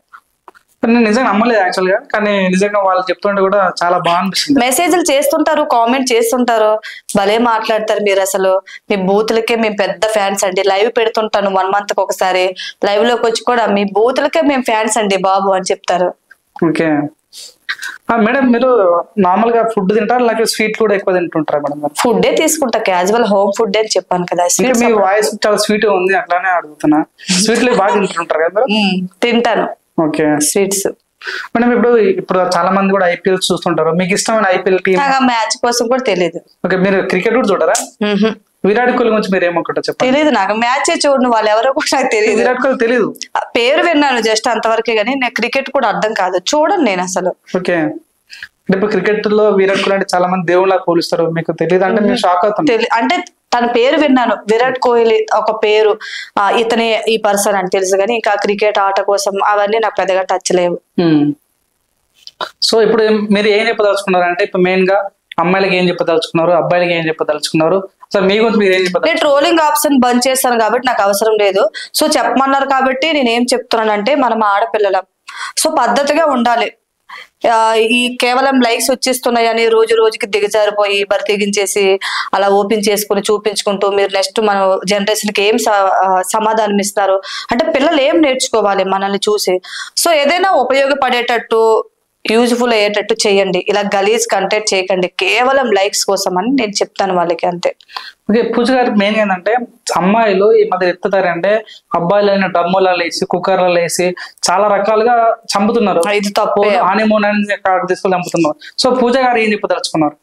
నేను నిజంగా నమ్మలేదు యాక్చువల్ గా, కానీ నిజంగా వాళ్ళు చెప్తుంటే కూడా చాలా బాగా అనిపిస్తుంది. మెసేజ్లు చేస్తుంటారు, కామెంట్ చేస్తుంటారు, భలే మాట్లాడతారు మీరు. అసలు మీ బూతులకే మేము పెద్ద ఫ్యాన్స్ అండి. లైవ్ పెడుతుంటాను 1 month ఒకసారి, లైవ్ లోకి వచ్చి కూడా మీ బూతులకే మేము ఫ్యాన్స్ అండి బాబు అని చెప్తారు. ఓకే మేడం, మీరు నార్మల్ గా ఫుడ్ తింటారా లేకపోతే స్వీట్ కూడా ఎక్కువ తింటుంటారా మేడం? ఫుడ్ తీసుకుంటా, క్యాజువల్ హోమ్ ఫుడ్ అని చెప్పాను కదా. మీ వాయిస్ చాలా స్వీట్ ఉంది, అట్లానే అడుగుతున్నా. స్వీట్లు బాగా తింటుంటారు కదా? తింటాను. Okay, sweets. మేడం ఇప్పుడు చాలా మంది కూడా ఐపీఎల్ చూస్తుంటారు, మీకు ఇష్టమైన ఐపీఎల్ టీం? మ్యాచ్ కోసం కూడా తెలియదు. ఓకే, మీరు క్రికెట్ కూడా చూడరా? విరాట్ కోహ్లీ గురించి మీరు ఏమనుకుంటా చెప్పండి. తెలీదు నాకు, మ్యాచ్ చూడను, వాళ్ళు ఎవరో కూడా నాకు తెలియదు. విరాట్ కోహ్లీ తెలీదు? పేరు విన్నాను జస్ట్ అంతవరకే, కానీ నేను క్రికెట్ కూడా అర్థం కాదు, చూడను నేను అసలు. ఓకే, అంటే ఇప్పుడు క్రికెట్ లో విరాట్ కోహ్లీ అంటే చాలా మంది దేవుళ్ళ పోలిస్తారు, మీకు తెలియదు అంటే మీరు షాక్ అవుతారు. అంటే తన పేరు విన్నాను, విరాట్ కోహ్లీ ఒక పేరు, ఇతనే ఈ పర్సన్ అని తెలుసు, కానీ ఇంకా క్రికెట్ ఆట కోసం అవన్నీ నాకు పెద్దగా టచ్ లేవు. సో ఇప్పుడు మీరు ఏం చెప్పదలుచుకున్నారు అంటే, ఇప్పుడు మెయిన్ గా అమ్మాయిలకి ఏం చెప్పదలుచుకున్నారు, అబ్బాయిలకి ఏం చెప్పదలుచుకున్నారు? సార్ మీ గురించి మీరు ఏం చెప్పారు? నేను ట్రోలింగ్ ఆప్షన్ బంద్ చేస్తాను కాబట్టి నాకు అవసరం లేదు. సో చెప్పమన్నారు కాబట్టి నేను ఏం చెప్తున్నానంటే, మనం ఆడపిల్లలం, సో పద్ధతిగా ఉండాలి. ఈ కేవలం లైక్స్ వచ్చేస్తున్నాయని రోజు రోజుకి దిగజారిపోయి బరితెగించేసి అలా ఓపెన్ చేసుకుని చూపించుకుంటూ మీరు నెక్స్ట్ మన జనరేషన్ కి ఏం సమాధానం ఇస్తారు అంటే, పిల్లలు ఏం నేర్చుకోవాలి మనల్ని చూసి? సో ఏదైనా ఉపయోగపడేటట్టు, యూజ్ఫుల్ అయ్యేటట్టు చేయండి, ఇలా గలీజ్ కంటెంట్ చేయకండి కేవలం లైక్స్ కోసం అని నేను చెప్తాను వాళ్ళకి, అంతే. ఓకే, పూజ గారు మెయిన్ ఏంటంటే అమ్మాయిలు ఈ మధ్య ఎత్తుతారంటే అబ్బాయిలైన డ్రమ్ములలో వేసి కుక్కర్లలో వేసి చాలా రకాలుగా చంపుతున్నారు. ఇది తప్పు, హానీమూన్ అని తీసుకొని చంపుతున్నారు. సో పూజ గారు ఏం చెప్పదలుచుకున్నారు?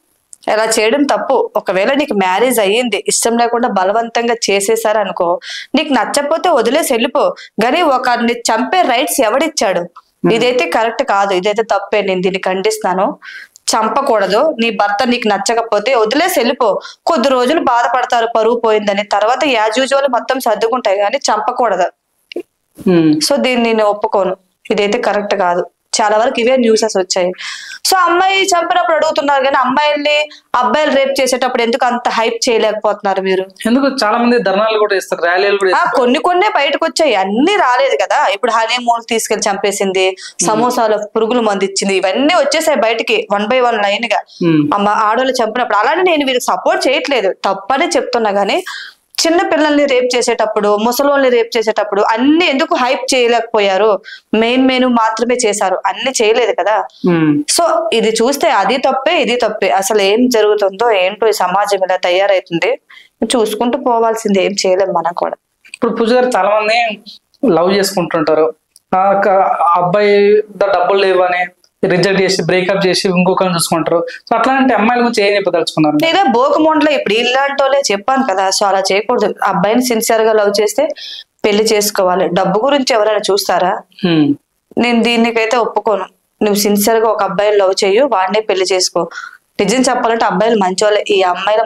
ఇలా చేయడం తప్పు. ఒకవేళ నీకు మ్యారేజ్ అయ్యింది, ఇష్టం లేకుండా బలవంతంగా చేసేసారు అనుకో, నీకు నచ్చకపోతే వదిలేసి వెళ్ళిపో, కానీ ఒకరిని చంపే రైట్స్ ఎవడిచ్చాడు? ఇదైతే కరెక్ట్ కాదు, ఇదైతే తప్పే, నేను దీన్ని ఖండిస్తాను. చంపకూడదు. నీ భర్త నీకు నచ్చకపోతే వదిలేసి వెళ్ళిపో, కొద్ది రోజులు బాధపడతారు పరువు పోయిందని, తర్వాత యాజ్ యూజువల్ మొత్తం సర్దుకుంటాయి, కానీ చంపకూడదు. సో దీన్ని నేను ఒప్పుకోను, ఇదైతే కరెక్ట్ కాదు. చాలా వరకు ఇవే న్యూసెస్ వచ్చాయి. సో అమ్మాయి చంపినప్పుడు అడుగుతున్నారు, కానీ అమ్మాయిల్ని అబ్బాయిలు రేప్ చేసేటప్పుడు ఎందుకు అంత హైప్ చేయలేకపోతున్నారు మీరు? ఎందుకు చాలా మంది ధర్నాలు కూడా ఇస్తారు, ర్యాలీలు కూడా. కొన్ని బయటకు వచ్చాయి, అన్ని రాలేదు కదా. ఇప్పుడు హనీమూన్ తీసుకెళ్లి చంపేసింది, సమోసాలో పురుగులు మంది ఇచ్చింది, ఇవన్నీ వచ్చేసాయి బయటికి 1 by 1 లైన్ గా. ఆడవాళ్ళు చంపినప్పుడు అలానే నేను వీరికి సపోర్ట్ చేయట్లేదు, తప్పనే చెప్తున్నా. గానీ చిన్న పిల్లల్ని రేప్ చేసేటప్పుడు, ముసలోళ్ళని రేప్ చేసేటప్పుడు అన్ని ఎందుకు హైప్ చేయలేకపోయారు? మెయిన్ మాత్రమే చేశారు, అన్ని చేయలేదు కదా. సో ఇది చూస్తే అది తప్పే, ఇది తప్పే. అసలు ఏం జరుగుతుందో ఏంటో, ఈ సమాజం ఇలా తయారైతుంది, చూసుకుంటూ పోవాల్సింది, ఏం చేయలేము మనం కూడా. ఇప్పుడు పూజ గారు చాలా మంది లవ్ చేసుకుంటుంటారు, అబ్బాయి డబ్బులు లేవు అని రిజెక్ట్ చేసి బ్రేకప్ చేసి ఇంకొకరిని చూసుకుంటారు. సో అట్లాంటి అమ్మాయిల గురించి ఏం చెప్పదలుచుకున్నారు? నేనే బోకమోండ్లో ఇప్పుడు ఇలాంటి వాళ్ళే చెప్పాను కదా. సో అలా చేయకూడదు. అబ్బాయిని సిన్సియర్ గా లవ్ చేస్తే పెళ్లి చేసుకోవాలి. డబ్బు గురించి ఎవరైనా చూస్తారా? నేను దీనికైతే ఒప్పుకోను. నువ్వు సిన్సియర్ గా ఒక అబ్బాయిని లవ్ చేయు, వాడినే పెళ్లి చేసుకో. నిజం చెప్పాలంటే అబ్బాయిలు మంచి వాళ్ళే, ఈ అమ్మాయిల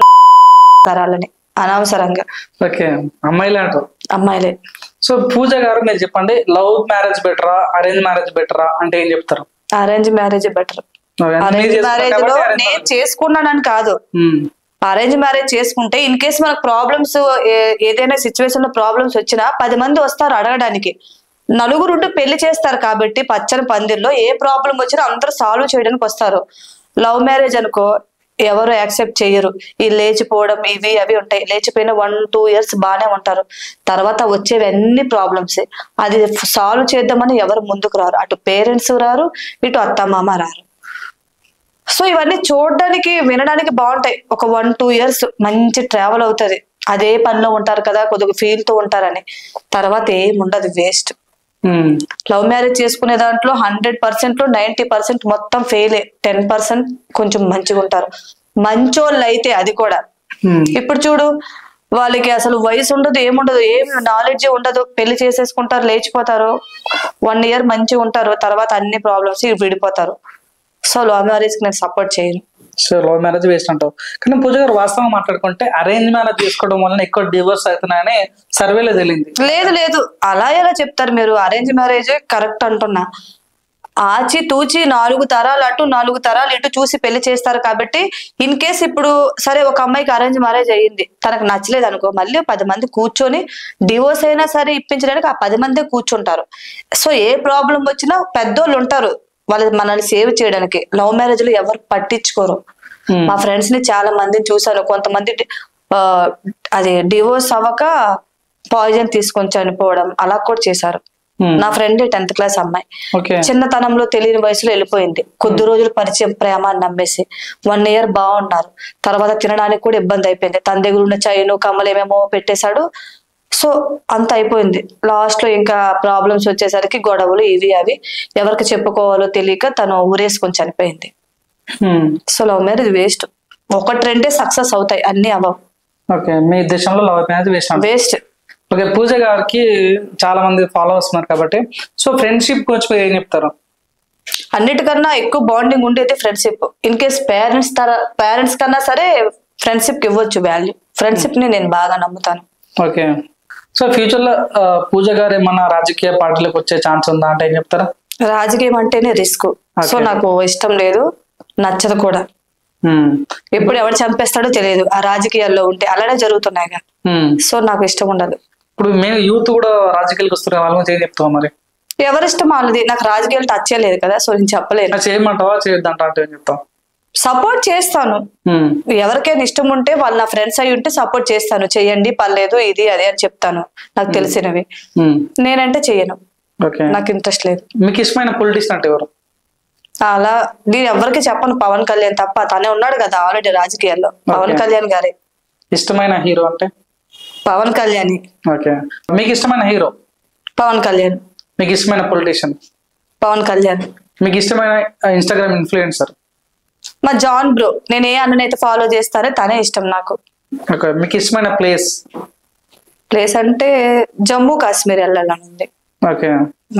తరాలని అనవసరంగా. ఓకే, అమ్మాయిలే అంటారు? అమ్మాయిలే. సో పూజ గారు మీరు చెప్పండి, లవ్ మ్యారేజ్ బెటరా అరేంజ్ మ్యారేజ్ బెటరా అంటే ఏం చెప్తారు? Arrange marriage better. Arrange marriage లో నేను చేసుకున్నానని కాదు, అరేంజ్ మ్యారేజ్ చేసుకుంటే ఇన్ కేసు మనకు ప్రాబ్లమ్స్, ఏదైనా సిచ్యువేషన్ లో ప్రాబ్లమ్స్ వచ్చినా 10 మంది వస్తారు అడగడానికి, 4 పెళ్లి చేస్తారు కాబట్టి పచ్చని పందిర్లో ఏ ప్రాబ్లం వచ్చినా అందరూ సాల్వ్ చేయడానికి వస్తారు. లవ్ మ్యారేజ్ అనుకో, ఎవరు యాక్సెప్ట్ చేయరు. ఈ లేచిపోవడం ఇవి అవి ఉంటాయి. లేచిపోయిన 1-2 years బాగానే ఉంటారు, తర్వాత వచ్చేవి అన్ని ప్రాబ్లమ్స్. అది సాల్వ్ చేద్దామని ఎవరు ముందుకు రారు. అటు పేరెంట్స్ రారు, ఇటు అత్తమామ రారు. సో ఇవన్నీ చూడడానికి వినడానికి బాగుంటాయి. ఒక 1-2 years మంచి ట్రావెల్ అవుతుంది. అదే పనిలో ఉంటారు కదా, కొద్దిగా ఫీల్ తో ఉంటారని. తర్వాత ఏముండదు, వేస్ట్. లవ్ మ్యారేజ్ చేసుకునే దాంట్లో 100%లో 90% మొత్తం ఫెయిలే. 10% కొంచెం మంచిగా ఉంటారు. మంచోళ్ళు అయితే అది కూడా. ఇప్పుడు చూడు, వాళ్ళకి అసలు వయసు ఉండదు, ఏముండదు, ఏం నాలెడ్జ్ ఉండదు, పెళ్లి చేసేసుకుంటారు, లేచిపోతారు. 1 year మంచిగా ఉంటారు, తర్వాత అన్ని ప్రాబ్లమ్స్ విడిపోతారు. సో లవ్ మ్యారేజ్ కి నేను సపోర్ట్ చేయను. సో లవ్ మ్యారేజ్ వేస్ట్ అంటావు. కానీ పూజ గారు వాస్తవం మాట్లాడుకుంటే అరేంజ్ మ్యారేజ్ చేసుకోవడం వలన ఎక్కువ డివోర్స్ అవుతున్నాయని సర్వేలో తెలియంది. లేదు, అలా ఎలా చెప్తారు మీరు? అరేంజ్ మ్యారేజ్ కరెక్ట్ అంటున్నా. ఆచి తూచి 4 తరాలు అటు 4 తరాలు ఇటు చూసి పెళ్లి చేస్తారు. కాబట్టి ఇన్ కేస్ ఇప్పుడు సరే ఒక అమ్మాయికి అరేంజ్ మ్యారేజ్ అయ్యింది, తనకు నచ్చలేదు అనుకో, మళ్ళీ 10 మంది కూర్చొని డివోర్స్ అయినా సరే ఇప్పించడానికి ఆ 10 మందే కూర్చుంటారు. సో ఏ ప్రాబ్లం వచ్చినా పెద్దోళ్ళు ఉంటారు వాళ్ళు మనల్ని సేవ్ చేయడానికి. లవ్ మ్యారేజ్ లో ఎవరు పట్టించుకోరు. మా ఫ్రెండ్స్ ని చాలా మందిని చూసాను. కొంతమంది అది డివోర్స్ అవ్వక పాయిజన్ తీసుకొని చనిపోవడం అలా కూడా చేశారు. నా ఫ్రెండ్ 10th class అమ్మాయి, చిన్నతనంలో తెలియని వయసులో వెళ్ళిపోయింది. కొద్ది రోజులు పరిచయం, ప్రేమ అని నమ్మేసి 1 year బాగున్నారు. తర్వాత తినడానికి కూడా ఇబ్బంది అయిపోయింది. తన దగ్గర ఉన్న చైను కమ్మలు ఏమేమో పెట్టేశాడు. సో అంత అయిపోయింది. లాస్ట్ లో ఇంకా ప్రాబ్లమ్స్ వచ్చేసరికి గొడవలు ఇవి అవి, ఎవరికి చెప్పుకోవాలో తెలియక తను ఊరేసుకొని చనిపోయింది. So love marriage waste. 1-2 success అవుతాయి, అన్ని అవ్వవు. ఓకే, మీ దేశంలో లవ్ మ్యారేజ్ వేస్ట్. ఓకే, పూజ గారికి చాలా మంది ఫాలోవర్స్ ఉన్నారు కాబట్టి సో ఫ్రెండ్షిప్ గురించి మీరు ఏం చెప్తారు? అన్నిటికన్నా ఎక్కువ బాండింగ్ ఉండేది ఫ్రెండ్షిప్. ఇన్ కేస్ పేరెంట్స్ కన్నా సరే ఫ్రెండ్షిప్ కి ఇవ్వచ్చు వాల్యూ. ఫ్రెండ్షిప్ ని నేను బాగా నమ్ముతాను. ఓకే, సో ఫ్యూచర్ లో పూజ గారు ఏమన్నా రాజకీయ పార్టీలకు వచ్చే ఛాన్స్ ఉందా అంటే ఏం చెప్తారా? రాజకీయం అంటేనే రిస్క్. సో నాకు ఇష్టం లేదు, నచ్చదు కూడా. ఎప్పుడు ఎవరు చంపేస్తాడో తెలియదు ఆ రాజకీయాల్లో ఉంటే, అలానే జరుగుతున్నాయిగా. సో నాకు ఇష్టం ఉండదు. ఇప్పుడు మేము యూత్ కూడా రాజకీయాలకు వస్తున్న వాళ్ళ గురించి ఏం చెప్తాం మరి? ఎవరిష్టం వాళ్ళది. నాకు రాజకీయాలు టచ్ చేయలేదు కదా, సో నేను చెప్పలేను. చేయమంటావా చేయొద్దంటా అంటే ఏం చెప్తాం? సపోర్ట్ చేస్తాను. ఎవరికైనా ఇష్టం ఉంటే వాళ్ళు నా ఫ్రెండ్స్ అయి ఉంటే సపోర్ట్ చేస్తాను. చెయ్యండి పర్లేదు ఇది అదే అని చెప్తాను నాకు తెలిసినవి. నేనంటే చెయ్యను, నాకు ఇంట్రెస్ట్ లేదు. మీకు ఇష్టమైన పొలిటీషియన్ అంటే ఎవరు? అలా నేను ఎవరికి చెప్పను, పవన్ కళ్యాణ్ తప్ప. తనే ఉన్నాడు కదా ఆల్రెడీ రాజకీయాల్లో, పవన్ కళ్యాణ్ గారే. ఇష్టమైన హీరో అంటే? పవన్ కళ్యాణ్. ఓకే, మీకు ఇష్టమైన హీరో? పవన్ కళ్యాణ్. మీకు ఇష్టమైన పొలిటీషియన్? పవన్ కళ్యాణ్. మీకు ఇష్టమైన ఇన్స్టాగ్రామ్ ఇన్ఫ్లుయెన్సర్? మా జాన్ బ్రో. నేను ఏ అన్ననైతే ఫాలో చేస్తానో తనే ఇష్టం నాకు. ఓకే, మీకు ఇష్టమైన ప్లేస్ అంటే జమ్మూ కాశ్మీర్ వెళ్ళాలని ఉంది. ఓకే,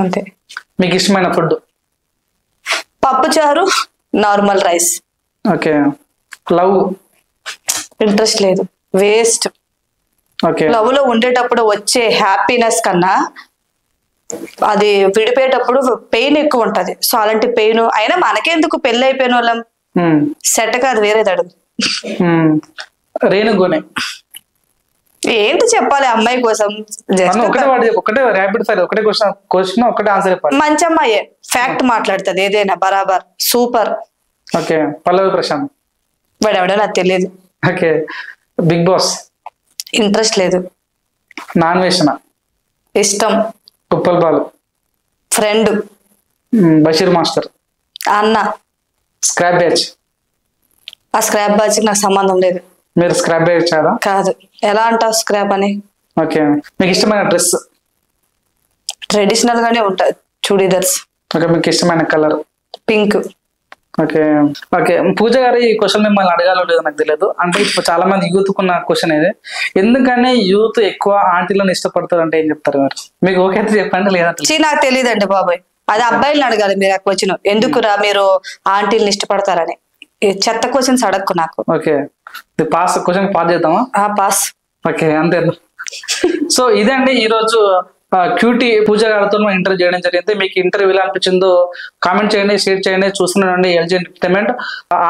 అంతే. మీకు ఇష్టమైన ఫుడ్? పప్పుచారు, normal rice. Okay, love? Interest లేదు, వేస్ట్. ఓకే, లవ్ లో ఉండేటప్పుడు వచ్చే హ్యాపీనెస్ కన్నా అది విడిపోయేటప్పుడు పెయిన్ ఎక్కువ ఉంటది. సో అలాంటి పెయిన్ అయినా మనకెందుకు, పెళ్లి అయిపోయిన వాళ్ళం సెట్ కాదు, వేరేది అడుగు. రేణుగునే ఏంటి చెప్పాలి అమ్మాయి కోసం? ఒకటే ర్యాపిడ్ ఫైర్, ఒకటే క్వశ్చన్ ఒకటే ఆన్సర్ చెప్పాలి. మంచి అమ్మాయే, ఫ్యాక్ట్ మాట్లాడుతుంది ఏదైనా బరాబర్, సూపర్. ఓకే, పల్లవి ప్రశాంత్? వాడు ఎవడో నాకు తెలియదు. Okay, big boss? ఇంట్రెస్ట్ లేదు. నాన్ వేషణ? ఇష్టం. ఉప్పల్ బాలు? ఫ్రెండ్. బషీర్ మాస్టర్? అన్న. Scrap batch? ఆ స్క్రాప్ బ్యాచ్ నాకు సంబంధం లేదు. మీరు స్క్రాప్ బ్యాచ్ కాదు? ఎలా అంటావు స్క్రాప్ అని? ఓకే, మీకు ఇష్టమైన డ్రెస్? ట్రెడిషనల్ గానే ఉంటది, చూడీదర్స్. ఓకే, మీకు ఇష్టమైన కలర్? పింక్. ఓకే ఓకే, పూజ గారు ఈ క్వశ్చన్ మిమ్మల్ని అడగాలో లేదో నాకు తెలియదు. అంటే ఇప్పుడు చాలా మంది యూత్ కున్న క్వశ్చన్ ఇది, ఎందుకని యూత్ ఎక్కువ ఆంటీలను ఇష్టపడతారు అంటే ఏం చెప్తారు మీరు? మీకు ఓకే అయితే చెప్పండి, లేదంటే నాకు తెలియదండి బాబాయ్. అది అబ్బాయిలను అడగాలి మీరు ఆ క్వశ్చన్. ఎందుకురా మీరు ఆంటీలను ఇష్టపడతారని చెత్త క్వశ్చన్స్ అడగకు నాకు. ఓకే, పాస్ క్వశ్చన్ పాస్ చేద్దామా? పాస్. ఓకే, అంతే. సో ఇదండి ఈరోజు క్యూటీ పూజ గారితో ఇంటర్వ్యూ చేయడం జరిగింది. మీకు ఇంటర్వ్యూ ఎలా అనిపించిందో కామెంట్ చేయండి, షేర్ చేయండి. చూస్తున్నానండి ఎల్జీ ఎంటర్టైన్మెంట్.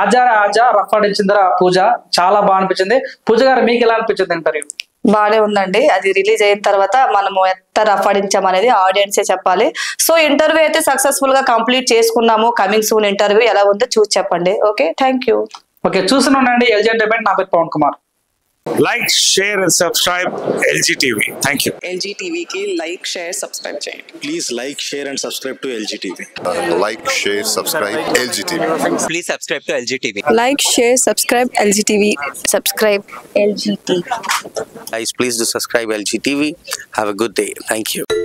ఆజా రఫాడించిందరా పూజ, చాలా బాగా అనిపించింది. పూజ గారు మీకు ఎలా అనిపించింది ఇంటర్వ్యూ? బాగానే ఉందండి. అది రిలీజ్ అయిన తర్వాత మనము ఎంత రఫాడించాం అనేది ఆడియన్సే చెప్పాలి. సో ఇంటర్వ్యూ అయితే సక్సెస్ఫుల్ గా కంప్లీట్ చేసుకున్నాము. కమింగ్ సూన్ ఇంటర్వ్యూ ఎలా ఉందో చూసి చెప్పండి. Okay, thank you. ఓకే, చూస్తూనే ఉండండి ఎల్జీ ఎంటర్టైన్మెంట్. నా పేరు Pawan Kumar. Like, share and subscribe LG TV. Thank you. LG TV की like, share, subscribe చేయండి. Please like, share and subscribe to LG TV. Like, share, subscribe LG TV. Please subscribe to LG TV. Like, share, subscribe LG TV. Subscribe LG TV. Guys, please do subscribe LG TV. Have a good day. Thank you.